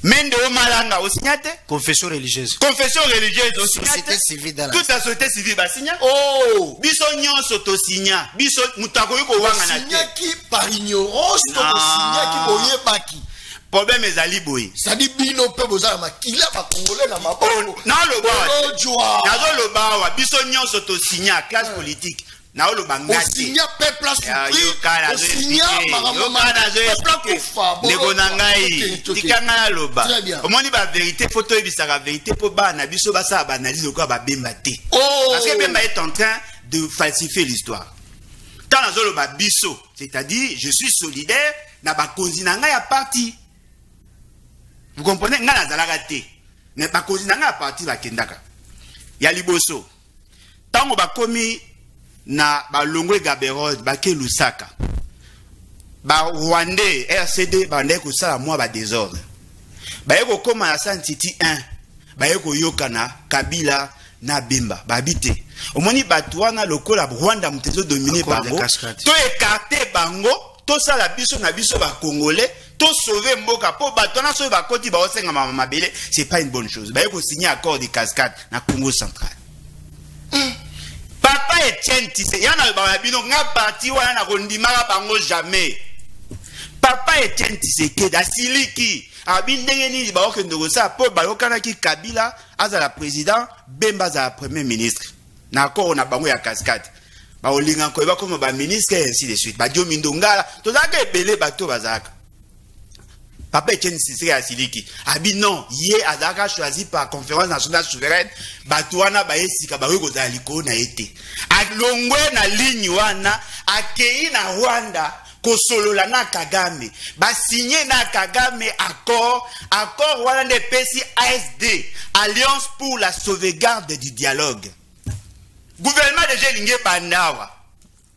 Mende Omalanga, au signate. Confession religieuse. Confession religieuse, au signate. Société civile dans la... Toute la société civile, va signer. Oh! Biso nyon soto signa. Biso mutako yuko wanga na te. Signa qui par ignorance, to signa qui boye baki. problème ezali boye. Ça dit bino pe bozala makila ba congolais na maboko. Na loba wa biso nyonso to signer classe politique. Na loba ngati. Signer peuple surpris. Signer Nego na ngai. Tikanga loba. Omoni ba vérité photo ebisaka vérité po ba na biso ba sa ba analyse ko ba bemba te. Parce que Bemba est en train de falsifier l'histoire. Tant na loba biso, c'est-à-dire je suis solidaire na ba konzina ngai ya parti. Vous comprenez? Nga na zalaka te. Mais ba konzina ngai ya parti ba kendaka. Ya liboso. Tango ba komi na ba Longwe Gaberode ba ke Lusaka. Ba Rwandais RCD ba ndeko sala moi ba désordre. Ba yeko koma na Santiti 1. Ba yeko yokana Kabila na Bemba ba habite. Omoni batwana lokola Rwanda mutezo dominé par bango. To écarter bango, to sala biso na biso ba Congolais, to sauver mboka po batwana so ba koti ba osenga mabele, c'est pas une bonne chose. Ba yeko signer accord de cascade na Congo central. Papa Etienne Tise, yana ba bino nga parti wana na kondimaka bango jamais. Papa Etienne Tshisekedi asiliki abindenge nini ba okende ko sa po ba yokana ki Kabila azala président, Bemba azala premier ministre. Na ko na bango ya cascade. Ba olinga ko ba comme ba ministre et ainsi de suite. Ba dio mindongala to zaka ebele bato bazaka. Papa Etienne Tshisekedi asiliki abi non, ye azaka choisi par conférence nationale souveraine, bato wana ba esika ba ko za liko na ete. Alongwe na ligne wana akei na Rwanda kosolola na Kagame ba signé na Kagame accord wana de pesi ASD, Alliance pour la sauvegarde du dialogue. Gouvernement de Jelinge bandawa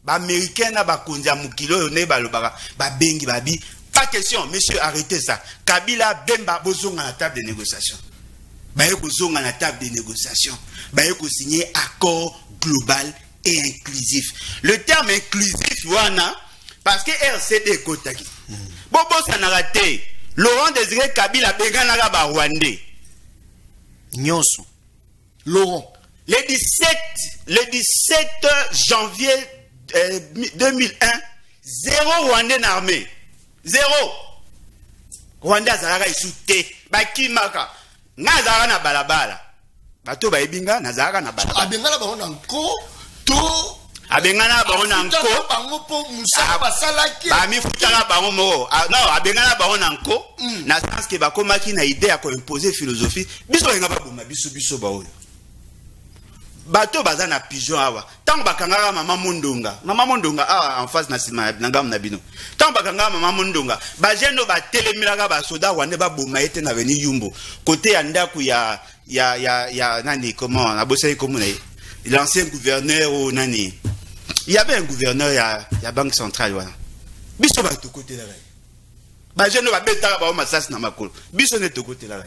ba américain na ba konza mukilo ne ba lobaka ba bengi babi pas question monsieur arrêtez ça. Kabila Bemba bozonga na table de négociation. Ba yeko zonga na table de négociation. Ba yeko signer accord global et inclusif. Le terme inclusif wana parce que RCD kotaki. Bobo ça n'a raté. Laurent Désiré Kabila bengana ga ba Rwandais. Nyonso. Laurent. Le 17 janvier 2001, 0 Rwandais en armée. 0. Rwandais azalaka isute. Bakimaka. Nazara na balabala. Bato ba ebinga nazara na balabala. Abengana ba ona nko to abengana ba ona nko. Bango po musa basalaki. Ba mi futaka bango mo. Non, abengana ba ona nko. Na sens que ba komaki na idée ya ko imposer philosophie. Biso nga ba boma biso ba oyo. Bato baza na pigeon awa. Tango bakangaka mama Mondonga awa en face na sima na ngam na bino. Tango bakangaka mama Mondonga, ba jeno ba telemilaka ba soda wane ba boma ete na veni Yumbo. Côté ya ndaku ya nani comment na bossé comme l'ancien gouverneur ou nani. Il y avait un gouverneur ya banque centrale wana. Biso ba to côté là. Ba jeno ba betaka ba masasi na makolo. Biso ne to côté là.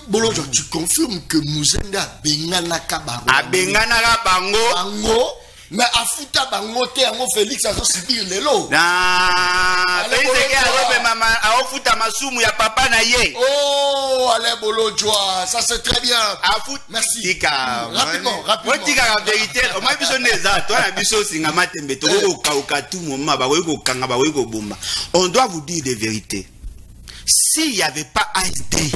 Bolonjo, tu confirmes que Muzenda bengana kabango. Abengana bango. Mais afuta bango te ango Félix azo subir lelo. Na Félix azo mama afuta masumu ya papa na ye. Oh, allez Bolonjo, ça c'est très bien. Merci. Rapidement. Tika la vérité, on m'a besoin des autres. Toi la biso singa matembe to ka tout moment ba ko kanga ba ko bomba. On doit vous dire des vérités. S'il n'y avait pas ASD,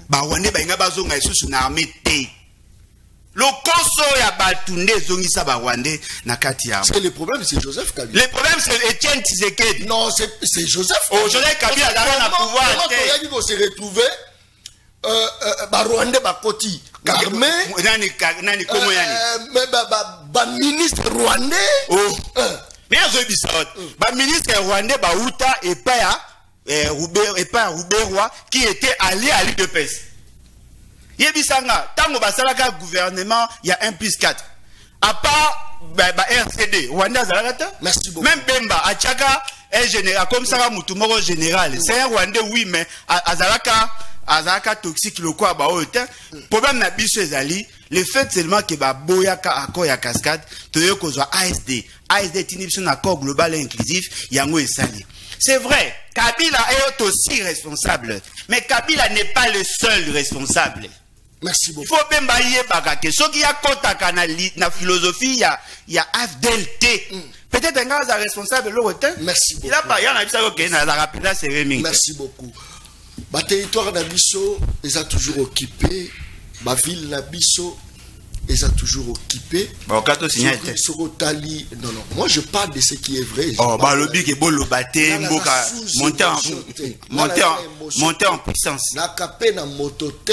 ba wane ba inga bazonga isusu na armée te. Le konso ya batunde zongisa ba wande na kati ya. Parce que le problème c'est Joseph Kabila. Le problème c'est Etienne Tshisekedi. Non, c'est Joseph. Oh, Joseph Kabila dans le pouvoir. Il va se retrouver ba Rwanda ba koti. Armée nani komo yani. Mais ba ministre rwandais. Oh. Mais azo bisawot. Ba ministre rwandais ba uta et pas Rouberoi qui était allié à l'UDPS. Yebisanga, tango basalaka gouvernement, il y a 1+4. À part RCD, Rwanda Zalagata. Merci beaucoup. Même Bemba, Achaka est général, comme ça, Moutoumoro général. C'est un Rwandais, oui, mais Azalaka toxique, le quoi, problème n'a biso ezali, le fait seulement que boyaka accord ya cascade, toyo kozwa ASD. ASD est un accord global et inclusif, yango esali. C'est vrai, Kabila est aussi responsable, mais Kabila n'est pas le seul responsable. Merci beaucoup. Il faut bien bailler bagake. Ce qui a contacté na philosophie, il y a AFDLT. Peut-être un gars responsable l'autre. Merci beaucoup. Il a pas, il y en a ça ok, na la rapide c'est reming. Merci beaucoup. ba territoire na biso est toujours occupé, ba ville na biso est toujours occupé. Bon, quand on signale non, moi je parle de ce qui est vrai. Oh, bah le big est beau le bâté, monter en puissance. Na capé na motote.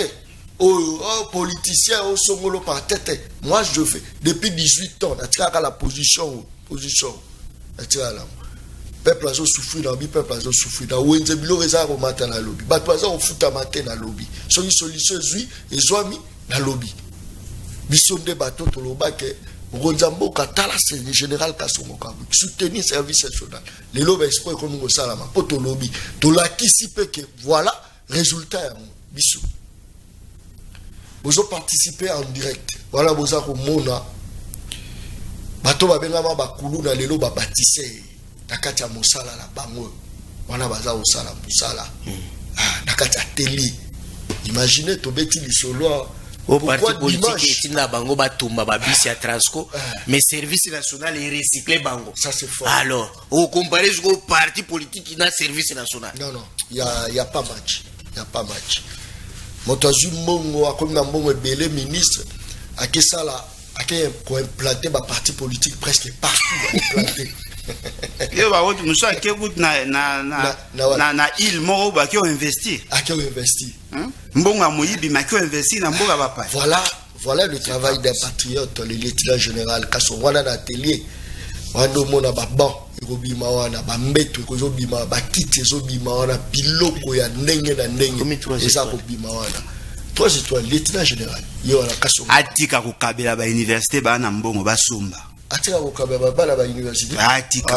Oh, politicien, oh, somolo par tête. Moi je fais depuis 18 ans, na la position. Peuple a souffert dans le peuple a souffert dans le bilo reza au matin na lobby. Bato aza au futa matin na lobby. So une solution zui ezwami na lobby. Bisonde bateau to loba ke Ronzambo katala c'est général Kasongoka. Soutenir service national. Les lobes espoir comme ngo salama po to lobby. To la kisipe que voilà résultat biso. Vous participer en direct. Voilà boza ko mona. Bato ba benga ba kulu na lelo ba bâtisseur. Nakati ya mosala la bango wana baza osala mosala nakati ya télé. Imaginez tobeti lisolo au parti politique etina bango batumba babisi ya Transco mais service national est recyclé bango. Ça c'est fort. Alors au comparé au parti politique na service national. Non, il y a pas match. Il y a pas match. Motazu mongo akomi na mbongo ebele ministre akesala ko implanter ba parti politique presque partout implanté. Yo ba wot muso akebut na il moro ba ki investir. Akio investir. Mbonga moyibi ma ki investir na mboga ba pa. Voilà le travail d'un patriote, le lieutenant général Kasso wana na atelier. Wando mona ba ban ekobima wana ba mbeto ekozobima ba kiti ezobima wana biloko ya ndenge na ndenge eza kobima wana. 3 étoiles lieutenant général yo wana Kasso. Atika ko kabela ba université ba na mbongo ba somba. Atika ko kabela ba la ba université. Atika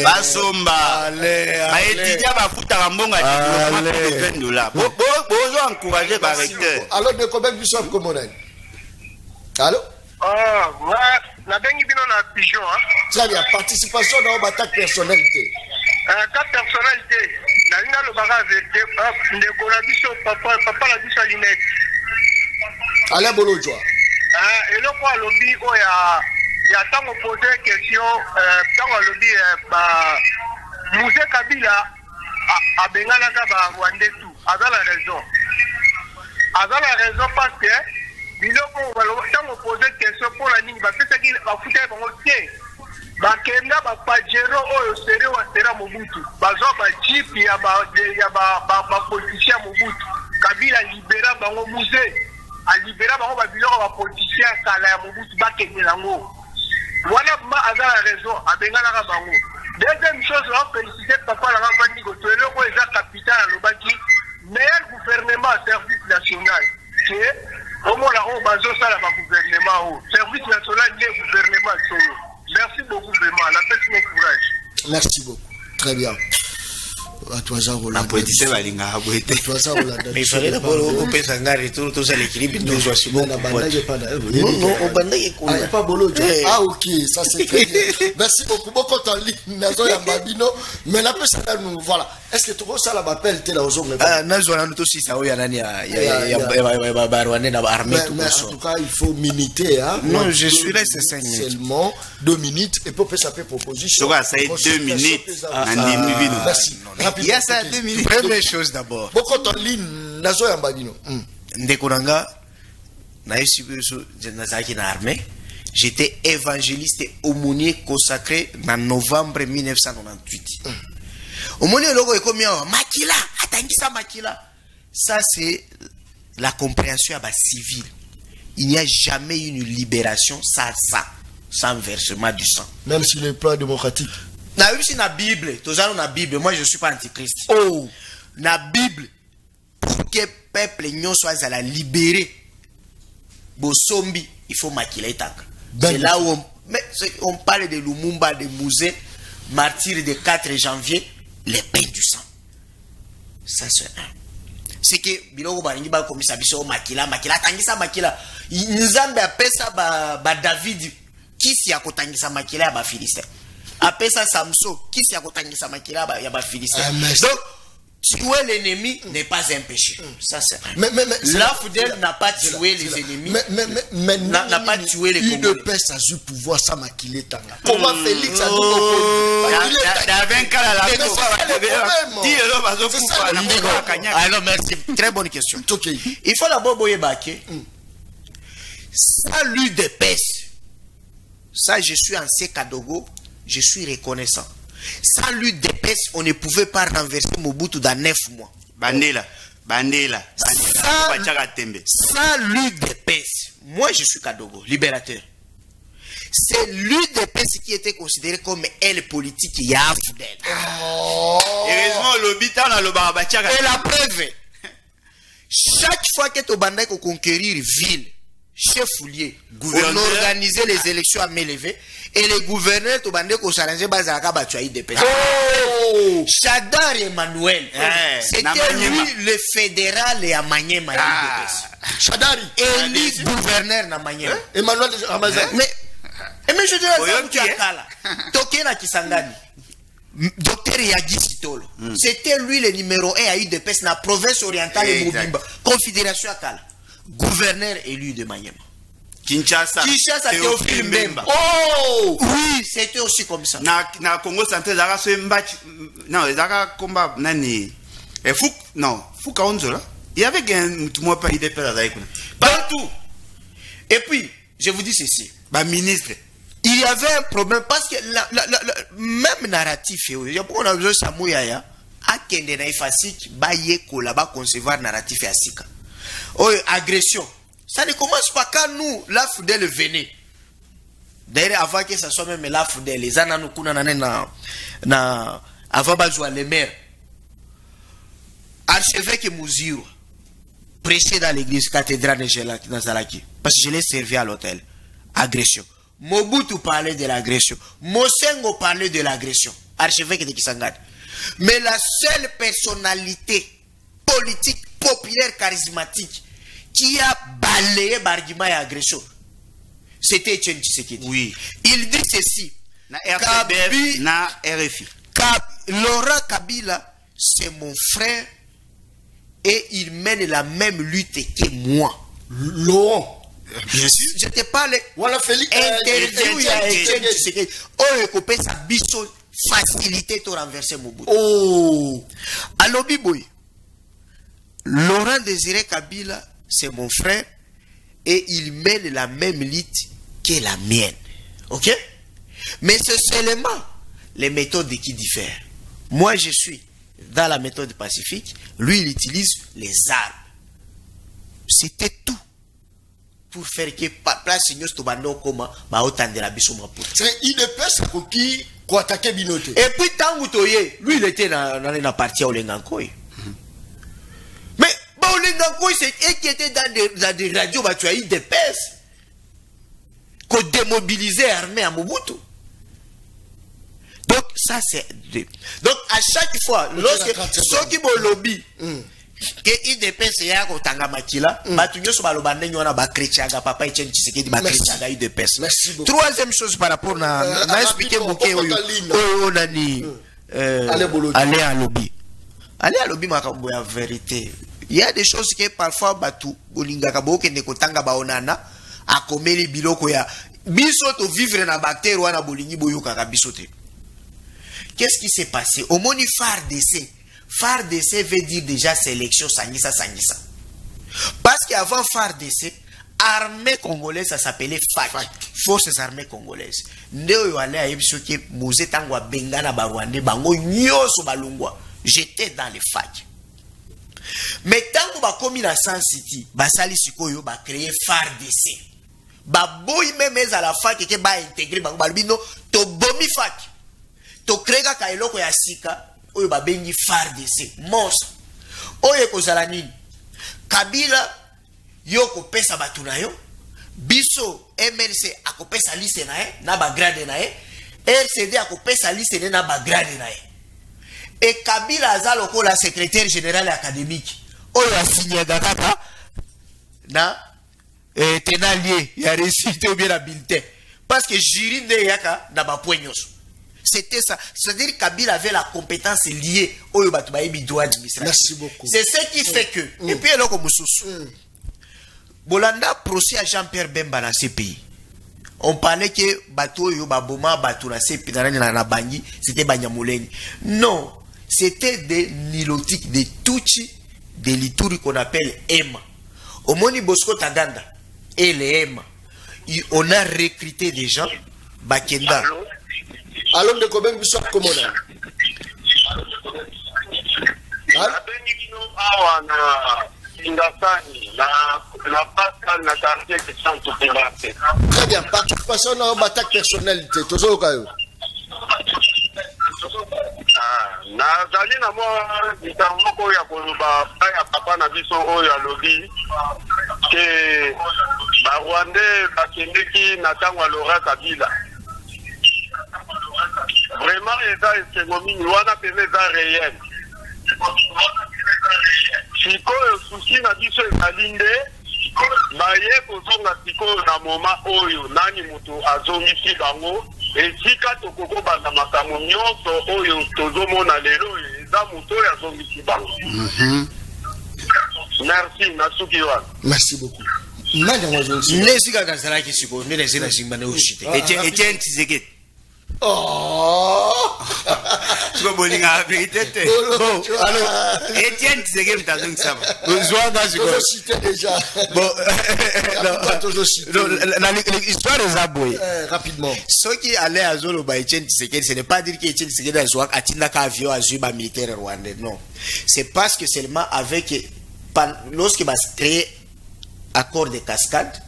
ba somba. Ba étudiant ba futa mbongo a $20. Bozo encourager ba recteur. Alors de combien de sommes comme on a? Allô? La bengi bino na pigeon très bien, participation dans l'attaque personnalité. Quatre personnalités. La ligne le bagage de ndeko la biso papa la biso Linette. Allez Bolojwa. Et le quoi lobby o ya tango poser question tango lobby ba Mousse Kabila a bengana ka ba Rwanda tout. Ada la raison. Ada la raison parce que biloko tango poser question pour la ligne ba pesa ki ba futa ba ngotie. Ba kenda ba pajero oyo sere wa sera Mobutu. Bazo ba jeep ya ba politicien Mobutu. Kabila libéra bango Mousse. A libéra bango ba biloko ba politicien kala ya Mobutu ba kende nango. Voilà ma a la raison a bengana ka bango. Deuxième chose, on félicite papa la Rafani Gotelo ko eza capital à Lobaki, meilleur gouvernement service national. C'est au moins là on bazo ça la gouvernement service national des gouvernement solo. Merci beaucoup vraiment, la paix mon courage. Merci beaucoup. Très bien. La politique va linga habwete. Mais il fallait d'abord au pesa ngari tout ça l'équilibre nous soit si bon. Non, au bandage il n'y a pas bolo. Ah OK, ça c'est très bien. Merci beaucoup beaucoup en ligne nazo ya babino, mais la pesa nous voilà. Est-ce que tu vois ça la appel te la ozongle? Ah nazo na tout si ça ya nani ya barwane na armée tout ça. En tout cas, il faut miniter hein. Non, je suis resté 5 minutes. Seulement 2 minutes et pour ça peut proposition. Ça ça 2 minutes. Merci. Il y a ça 2 minutes. Première chose d'abord. Beaucoup en ligne nazo ya babino. Ndekuranga na yesibiso nazaki na armée. J'étais évangéliste et aumônier consacré en novembre 1998. Aumônier logo ekomi makila, atangisa makila. Ça c'est la compréhension à bas civil. Il n'y a jamais eu une libération sans versement du sang. Même sur le plan démocratique. Na aussi na Bible, tozalo na Bible, moi je suis pas antichrist. Oh, na Bible pour que peuple nyon soit à la libérer. Bosombi, il faut makila itaka. C'est là où on parle de Lumumba, de Mouzé, martyr de 4 janvier, les pains du sang. Ça c'est un. C'est que biloko baringi ba komisa biso makila tangisa makila. Nzambe apesa ba David kisi ya kotangisa makila ya ba Philistin. Apesa Samson kisi ya kotangisa makila ya ba Philistin. Donc tuer l'ennemi n'est pas un péché. Ça c'est vrai. Mais l'AFDEL n'a pas tué les ennemis. Mais n'a pas tué les Congolais. Une paix ça a pouvoir ça maquiller tanga. Comment Félix a alors merci. Très bonne question. Il faut d'abord boyebake. Ça l'UDPS. Ça je suis ancien Kadogo, je suis reconnaissant. Sans l'UDPS, on ne pouvait pas renverser Mobutu dans 9 mois. Bandela. Sans l'UDPS, moi je suis Kadogo, libérateur. C'est l'UDPS qui était considéré comme aile politique et AFDEL. Et la preuve, chaque fois que tu as conquérir ville, chef foulier, on organisait les élections à Mélevé et les gouverneurs tu bandé ko s'arranger bazaka batu IDPS. Chadar Emmanuel, c'était lui le fédéral et à Manyema IDPS. Chadari élu gouverneur na Manyema. Emmanuel Ramazan. Mais je dis à tu akala. Toké na Kisangani. Docteur Yagi Sitolo. C'était lui le numéro 1 à IDPS na province orientale et Mobimba. Confédération Akala. Gouverneur élu de Manyema. Kinshasa Théophile Mbemba. Oh oui, c'était aussi comme ça. Na Congo central zaka so mbachi non zaka combat nani et Fouc non Fouc Onzola il y avait un moi pas idée partout. Et puis je vous dis ceci, bah ministre, il y avait un problème parce que même narratif il y a beaucoup de Samouyaya a kende na ifasik ba yeko là-bas concevoir narratif à Sika. Oh, agression. Ça ne commence pas quand nous, l'AFDEL venait. D'ailleurs, avant que ça soit même l'AFDEL, les ananou kuna na avant bazwa les maires. Archevêque Mouziro prêchait dans l'église cathédrale de Nazalaki parce que je l'ai servi à l'hôtel. Agression. Mobutu parlait de l'agression. Mosengo parlait de l'agression. Archevêque de Kisangani. Mais la seule personnalité politique populaire charismatique qui a balayé Bargima et agression, c'était Etienne Tshisekedi. Oui. Il dit ceci. Na RTBF, na RFI. Laurent Kabila, c'est mon frère et il mène la même lutte que moi. Laurent. Bien sûr. Je te parle. Voilà Félix. Interview il y a Etienne Tshisekedi. Oh, il coupe sa biso facilité de renverser Mobutu. Oh. Alors Biboy. Laurent Désiré Kabila, c'est mon frère et il mène la même lutte que la mienne. Ok? Mais c'est seulement les méthodes qui diffèrent. Moi, je suis dans la méthode pacifique. Lui, il utilise les armes. C'était tout pour faire que place Signos Tobando Koma, autant de la Bissoma pour. C'est IDPS qui attaquer Binote. Et puis, Tangoutoye, lui, il était dans la partie au Lengankoy. Mais Olengankoy, c'est eux qui étaient dans des radios, tu as eu des pèses qu'on démobilisait armée à Mobutu. Donc, ça c'est. Donc, à chaque fois, lorsque ceux qui ont lobby, que IDPS ya ko tanga makila, batu nyoso balobande nyona ba chrétiaga papa Etienne Tshisekedi ba chrétiaga IDPS. Troisième chose par rapport na expliquer bouquet oyo nani aller à lobby. Aller à lobby makambo ya vérité. Il y a des choses que parfois batu bolinga kabo ke ne kotanga ba onana akomeli biloko ya biso to vivre na bactérie wana bolingi boyoka ka biso te. Qu'est-ce qui s'est passé? Au moni FARDC. FARDC veut dire déjà sélection Sangisa Sangisa. Parce qu'avant FARDC, armée congolaise, ça s'appelait FAC. Forces armées congolaises. Ndeo yale a yebso ke Mouze Tangwa Bengana Barwande Bango Nyoso Balungwa. J'étais dans les FAC. Mais tant que ba komi na San City, basali sikoyo ba créer FARDC. Ba boy même à la FAC ke ba intégrer bango balbino to bomi FAC. To krega ka eloko ya sika oyo ba bengi FARDC monstre oyo kozala nini Kabila yoko pesa batu na yo biso MLC akopesa liste na ye na ba grade na ye RCD akopesa liste na ba grade na ye et Kabila azalo ko la secrétaire général académique oyo asignaga kaka na tenalier ya récité ou bien la bulletin parce que jury nde yaka na ba poignoso C'était ça. C'est-à-dire que Kabila avait la compétence liée au droit administratif. Merci beaucoup. C'est ce qui fait que. Et puis, alors, comme Bolanda procès à Jean-Pierre Bemba dans ce pays. On parlait que bateau yo baboma bateau na CPI na bangi, c'était Banyamuleni. Non, c'était des nilotiques, des Tutsi, des Lituri qu'on appelle Emma. Au Moni Bosco Taganda et les Emma, on a recruté des gens. Bakenda. Allô, de combien de soirs comme on a? Très bien, participation dans l'attaque personnalité. Toujours au cas où. nazali na mwa likambo moko ya koloba ya papa na biso oyo alobi ke barwandais bakendeki na ntango ya Laurent Kabila. Vraiment eza esengo mingi wana pene eza réel. Sikoyo susi na biso ezali nde baye kozonga sikoyo na moma oyo nani moto azongisi bango esika tokoko banda makambo nyonso oyo tozomona lelo eza moto oyo azongisi bango. Merci, nasuki wana. Merci beaucoup. Nesika kazalaki sikoyo nde nezina zingba ne ushite. Etienne Tshisekedi. Oh, tu vas bolinga la vérité. Bon, alors, Etienne Tshisekedi t'a dit ça. toujours cité déjà. Bon, toujours cité. l'histoire des aboués. Rapidement. Ceux qui allaient à Zolo, Etienne Tshisekedi, ce n'est pas dire qu'Etienne Tshisekedi a joué à Tinaka avion à Zuba militaire rwandais. Non. C'est parce que seulement avec, lorsqu'il va se créer accord de cascade,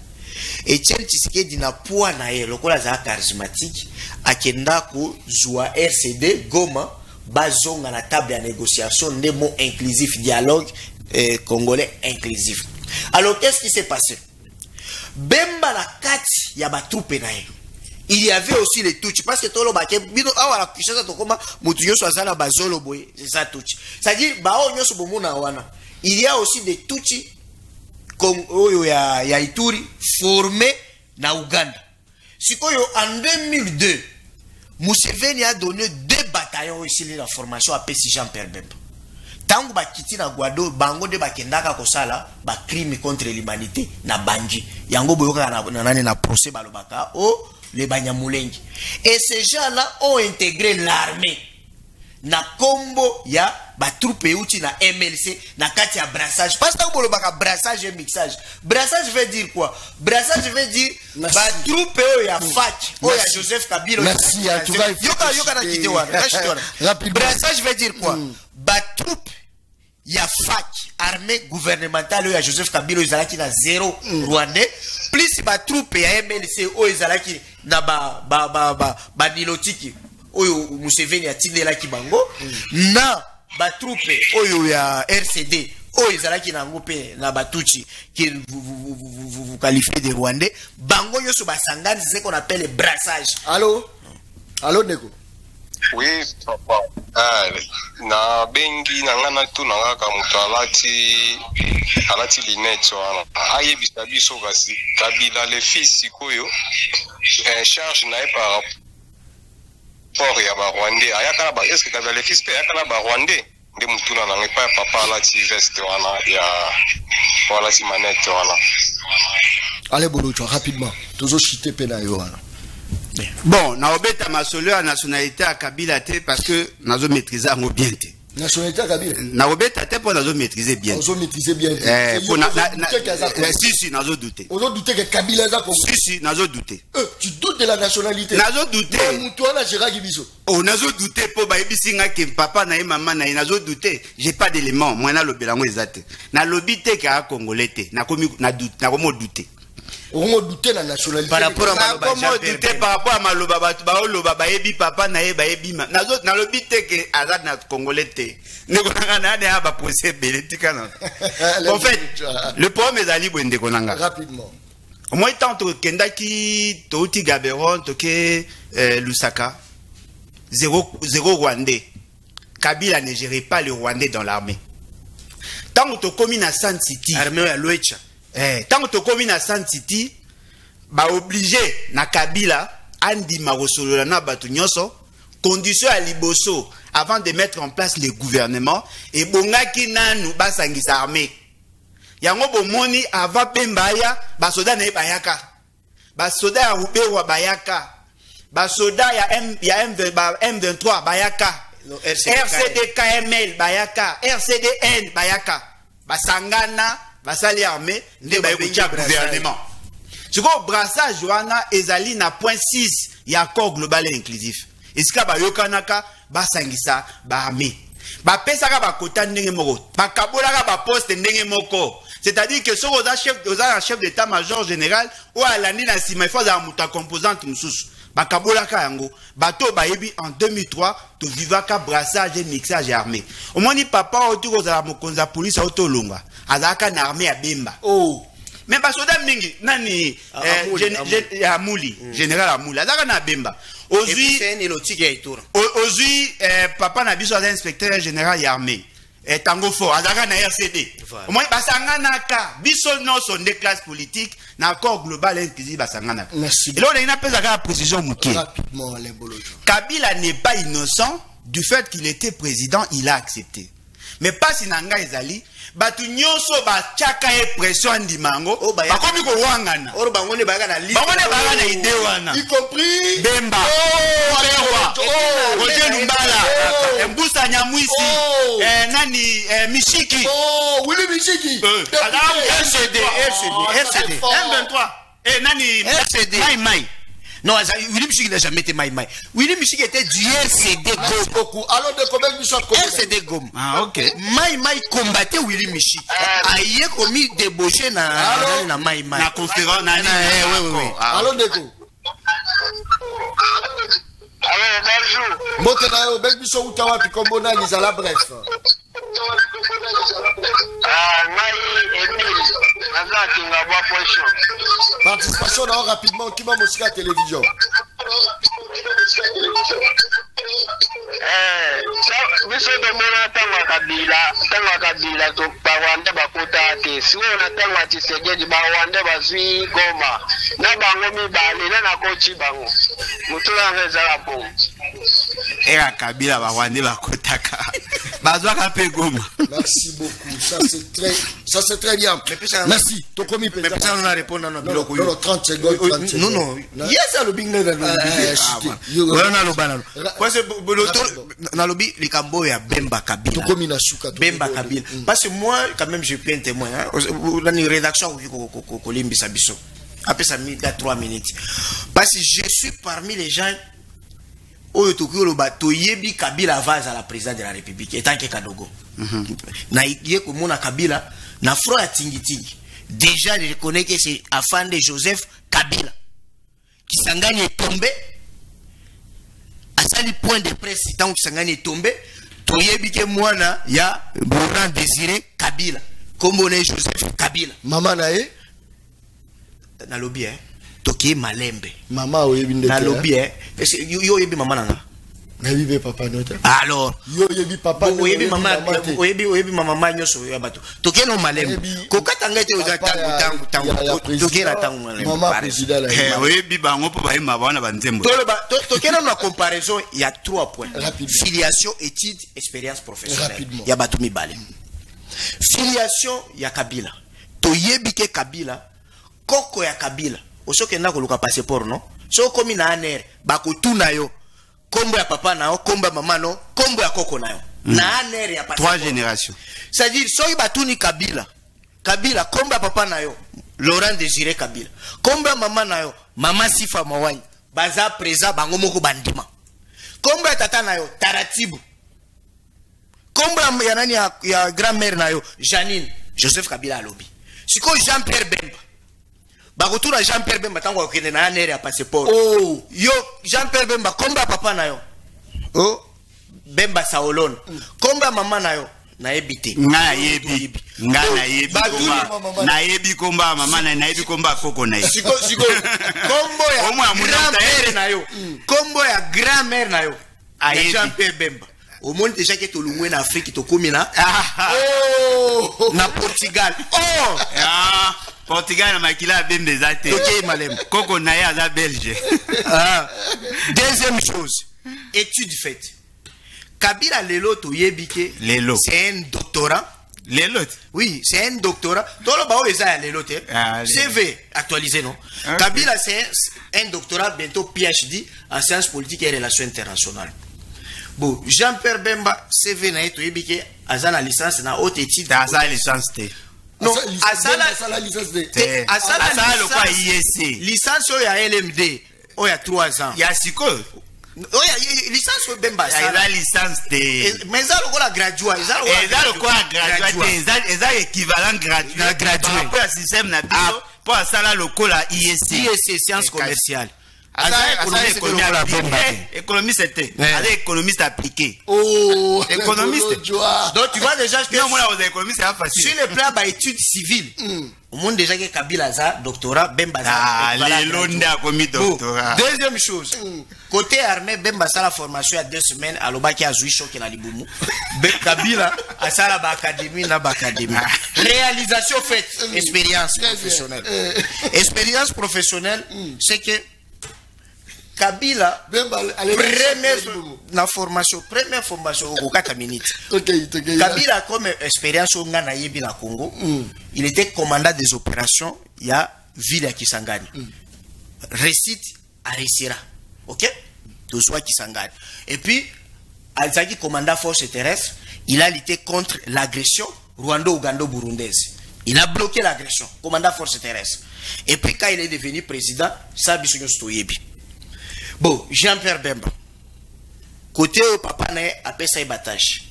Etienne Tshisekedi na poa na ye lokola za charismatique akenda ko joua RCD Goma bazonga na table ya négociation des mots inclusif dialogue congolais inclusif. Alors qu'est-ce qui s'est passé? Bemba la kati ya ba troupe na ye. Il y avait aussi les Tutsi parce que tolo ba ke bino awa la puissance to koma mutu nyoso azala bazolo boye, c'est ça Tutsi. C'est-à-dire ba o nyoso bomona wana. Il y a aussi des Tutsi comme oyo ya Ituri formé na Uganda. Sikoyo en 2002 Museveni a donné 2 bataillons ici la formation à Pessi Jean-Pierre Bemba. Tangu bakiti na Guado bango de bakendaka kosala ba crime contre l'humanité na Banji. Yango boyoka na nani na procès balobaka o les Banyamulenge. Et ces gens-là ont intégré l'armée. Na combo ya ba troupe outi na MLC na kati ya brassage parce que bolo baka brassage et mixage. Brassage veut dire quoi? Brassage veut dire ba troupe ya FAC o ya Joseph Kabila. Merci en tout cas. Yoka na kité wana. Brassage veut dire quoi? Ba troupe ya FAC armée gouvernementale o ya Joseph Kabila ezalaki na 0 rwandais plus ba troupe ya MLC o ezalaki na ba nilotiki oyo Museveni atindela kibango na ba troupe oyo ya RCD oyo ezalaki na ngope na Batuchi qui vous qualifiez de Rwandais bango yoso basangani c'est qu'on appelle brassage. Allô Neko. Oui, papa. Na bengi na ngana tu na ngaka mutu alati linette wana ayebisa biso kasi Kabila le fils sikoyo charge na par port ya ba Rwandais ayaka ba est-ce que Kabila le fils pe ayaka na ba Rwandais nde mutuna na ngepa papa alati veste wana ya wala si manette wana. Allez Bolocho rapidement toujours cité pena yo wana. Bon, na obeta masolo ya nationalité à Kabila te parce que nazo maîtriser en bien te. Nationalité à Kabila. Na obeta te pour nazo maîtriser bien. Nazo maîtriser bien. Pour si nazo douter. Nazo douter que Kabila za Congo. Si nazo douter. Tu doutes de la nationalité. Nazo douter. Mutu na Gérard Gibiso. Oh nazo douter pour ba ebisinga ke papa na maman na nazo douter. J'ai pas d'éléments. Moi na lobelango ezate. Na lobite ka congolais te. Na komi na doute, na komo douter. On douter la nationalité par rapport à maloba batu ba oloba ba yebi papa na ye ba yebi ma na lobite ke azad na congolais te ndeko na na ba procès beletika na en fait le problème est ali bwende konanga rapidement au moins tant que kendaki touti Gaberon toke Lusaka 0 Rwandais. Kabila ne gérait pas le Rwandais dans l'armée. Tant que commis na San City armée ya Loecha. Tant que tu commis à San City, bah obligé na Kabila andi marosolo na batu nyoso condition à liboso avant de mettre en place le gouvernement et bongaki nanu basangisa armée yango bomoni avant pembaya basoda na bayaka basoda ya Rubewa bayaka basoda ya M23 bayaka RCD KML bayaka RCDN bayaka basangana basali armée nde bayokotia gouvernement siko brassage wana ezali na point 6 ya accord global et inclusif esika bayokanaka basangisa baarmée bapesaka bakota ndenge moko bakabolaka baposte ndenge moko c'est-à-dire que si vous avez un chef d'état-major général ou à l'année na sima il faut avoir muta composante mususu bakabolaka yango bato bayebi en 2003 to vivaka brassage et mixage armé au moins ni papa otu kozala mokonza police auto longa azaka na armée ya bemba oh mais basoda mingi nani Amuli général Amuli azaka na bemba aujourd'hui papa na biso inspecteur général ya armée tango fort azaka na RCD au moins basangana ka biso non son des classes politiques na accord global inclusif basangana merci et là on a une pèse à précision muké rapidement les bolojo Kabila n'est pas innocent du fait qu'il était président il a accepté mais pas sinanga ezali batu nyonso ba chaka e pression ndimango bakomi ko wangana oro bangone baga na liste bangone baga na idée wana y compris Bemba Roger Lumbala Mbusa Nyamwisi nani Mishiki Willy Mishiki RCD M23 nani RCD Mai non, Willy Mishiki n'a jamais été Mai. Willy Mishiki était du RCD Gom. Alors de combien de choses RCD Gom. Ah, ok. Mai combattait Willy Mishiki. Aïe commis débauché na Mai. Na conférence, oui. Alors de quoi? Mote na yo bek biso utawa pi kombona lizala bref. Participation rapidement qui m'a mosika télévision. biso tomona ntango ya kabila bawande bakota te sikoyo na ntango ya Tshisekedi bawande bazwi Goma na bango mibale na nakoti bango motula yango ezala bongo ya kabila bawande bakotaka bazwaka mpe Goma. Merci beaucoup, ça c'est très bien. Merci. Tokomi mais peut-être on a répondu à biloko yo 30 secondes 30 secondes. Non yes a lobby na lobana parce que na lobby les Cambo ya Bemba Kabila Tokomi na suka Bemba Kabila parce que moi quand même je peux un témoin dans une rédaction ko limbisa biso après ça mis 3 minutes parce que je suis parmi les gens oyo tokyo bato yebi Kabila vase à la présidente de la République étant que Kadogo na yeko mona Kabila na fro ya tingitingi déjà je reconnais que c'est afin de Joseph Kabila qui Kisangani est tombé à ça le point de presse tant que Kisangani est tombé toyebi ke mwana ya Laurent Désiré Kabila comme on est Joseph Kabila maman nae na lobby toki malembe maman oyebi ndeke na lobby yo yebi maman nanga na vive papa nota alors yo yebi papa oyebi maman oyebi maman nyoso ya bato toki no malembe kokatanga te oza tangu toki na tangu malembe maman président la oyebi bango po ba yema bana banzembo toki na comparaison il y a 3 points filiation études expérience professionnelle ya bato mibale filiation ya Kabila toyebi ke Kabila koko ya Kabila osoke ndako luka passeport no so komi na aner bakotuna yo kombo ya papa na yo kombo ya mama no kombo ya koko na yo na aner ya passeport 3 générations c'est-à-dire soki batuni Kabila kombo ya papa na yo Laurent Désiré Kabila kombo ya mama na yo mama Sifa Mawani baza présent bango moko bandima kombo ya tata na yo Taratibu kombo ya nani ya grand-mère na yo Janine Joseph Kabila alobi siko Jean-Pierre Bemba bakotura Jean-Pierre Bemba tango akende na aner ya passeport yo Jean-Pierre Bemba komba papa na yo Bemba Saolon komba mama na yo na ebite na yebi na yebi komba mama na yebi komba koko na siko kombo ya grand-mère na yo kombo ya grand-mère na yo Jean-Pierre Bemba au monde déjà que tout le monde en Afrique to komina na Portugal Portugal na makila bembe zate OK malem koko na ya za Belge deuxième chose étude faite. Kabila Lelo Toyebike, Lelo. c'est un doctorat. Lelo. Oui, c'est un doctorat. Dans le bas, ça Lelo. CV actualisé, non? Okay. Kabila, c'est un doctorat, bientôt PhD en sciences politiques et relations internationales. Bon, Jean-Pierre Bemba, CV na Toyebike, Azana licence na haute étude. Azana licence T. Non, Azana licence D. Azana le quoi ISC. Licence il y a LMD. Il y a 3 ans. Il y a Siko. Oh, licence Bemba. Il y a la licence T. Mais ça le quoi graduat. Ça le quoi graduat. Ça équivalent gradué. Pour le système na bio, pour ça le quoi la ISC. ISC sciences commerciales. Économiste c'était. Économiste appliqué. Oh, économiste. Donc tu vois déjà que non, moi aux économistes c'est facile. Sur le plan d'études civiles. Au monde déjà que Kabila za doctorat, Bemba za. Londa commis doctorat. Deuxième chose. Côté armée, Bemba ça la formation il y a 2 semaines à l'Obaki à Zouicho qui na Liboumou. Kabila à ça la académie na académie. Réalisation faite, expérience professionnelle. Expérience professionnelle, c'est que Kabila, première formation au 4 minutes. Kabila, comme expérience au Congo, il était commandant des opérations, il y a ville à Kisangani. Récite à Rissira. Ok? Tout soit Kisangani. Et puis, Alzaki, commandant force terrestre, il a lutté contre l'agression rwando-ougando-burundaise. Il a bloqué l'agression, commandant force terrestre. Et puis, quand il est devenu président, ça a Stoyebi. Bon, Jean-Pierre Bemba. Côté au papa n'a pas sa batache.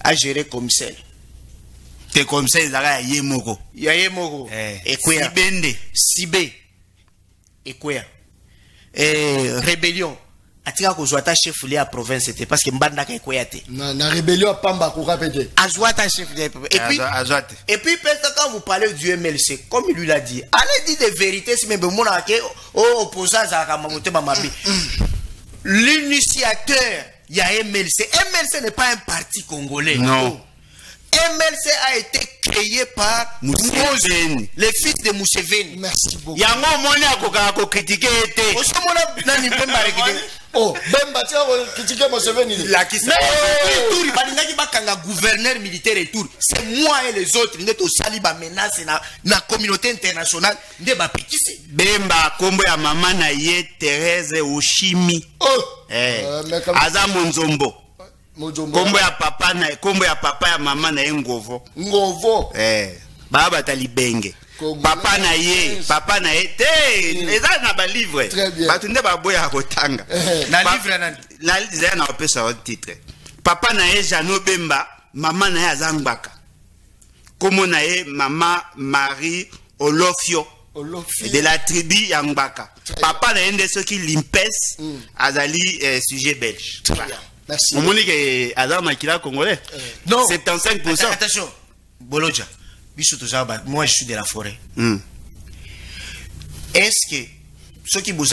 A géré commissaire. T'es commissaire, il y a Yemoro. Il y a Yemoro. Et quoi? Sibé. Et quoi? Rébellion. Atika ko zwata chef lié à province c'était parce que mbanda ka koyate. Na rébellion à Pamba ko rapete. Azwata chef lié. Et puis quand vous parlez du MLC comme il lui l'a dit, allez dire des vérités si même mon a que opposant za ka mamote mamabi. L'initiateur il y a MLC. MLC n'est pas un parti congolais. Non. MLC a été créé par Museveni, le fils de Museveni. Merci beaucoup. Yango moni akoka critiquer été. Oh, Bemba tia critiquer Museveni. La qui ça. Tour balingaki bakanga gouverneur militaire et tout. C'est moi et les autres ndeto sali ba menace na communauté internationale nde ba pikisi. Bemba kombo ya mama na ye Thérèse Oshimi. Oh. Aza Monzombo. Kombo ya papa ya mama na ye Ngovo. Baba talibenge. Papa na ye te eza na ba livre. Batu nde ba boya kotanga. Na livre na livre na opesa au titre. Papa na ye Jano Bemba, mama na ye Azangbaka. Kombo na ye mama Marie Olofio. De la tribu Yangbaka. Papa na ye nde soki Limpes azali sujet belge. Merci. On dit que Adam Makila congolais. Non. 75%. Attention. Boloja. Moi, je suis de la forêt. Est-ce que ceux qui vous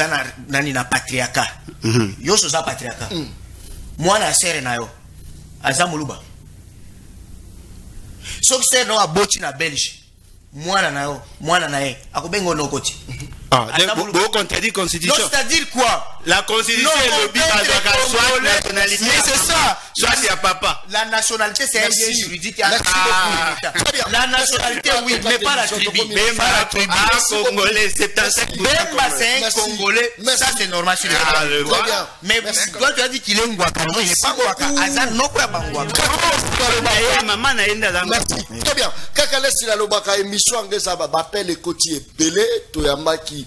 nani na patriarcat, yo soza patriarcat. Moi na sere na yo. Azamuluba. Ceux qui sont na boti na Belge. Moi na yo, moi na ye. Akobengo no koti. Vous contredit constitution. C'est-à-dire quoi? La constitution est le but soit nationalité. C'est ça. Soit il y a papa. La nationalité, c'est un bien juridique. La nationalité, oui, mais pas la tribu. Même pas la tribu. Congolais, 75%. Même pas c'est un Congolais. Ça, c'est normal sur le droit. Mais toi, tu as dit qu'il est Ngwaka. Non, il n'est pas Ngwaka. Azan, non, quoi, pas Ngwaka. Maman n'a rien. Merci. Très bien. Kaka laisse la lobaka émission en ça va appeler les côtiers belé Toyama qui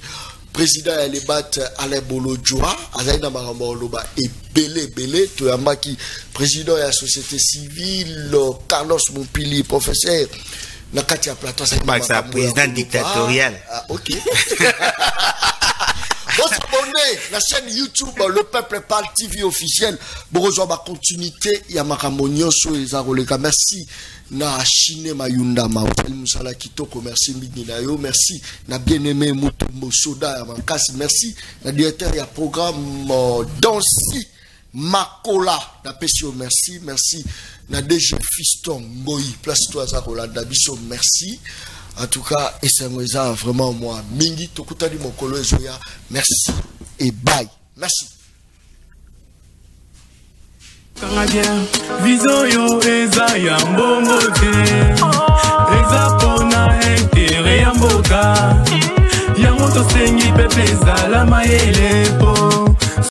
président à l'ébat Alain Bolodjoa Azaïna Maramba Loba et belé Toyama qui président de la société civile Carlos Moupili professeur Nakatia Platon c'est un président dictatorial. Ah ok. Vous abonnez la chaîne YouTube Le Peuple Parle TV officiel. Bon, ma continuité. Il y a Maramonio sur les Aroleka. Merci. Na Chine Mayunda Maupel Musala Kitoko. Merci Midinayo. Merci. Na bien-aimé Mutombo Soda Yamankasi. Merci. Na directeur il y a programme Dansi Makola. Na Pessio. Merci. Merci. Na DG Fiston Moï. Place-toi Zarola Dabiso. Merci. En tout cas, et c'est vraiment moi. Mingi, Tokutani Mokolo Ezoya. Merci et bye. Merci. tanga bien vision yo eza ya mbongo te eza pona intere ya mboka yango tosengi pepe ezala mayele po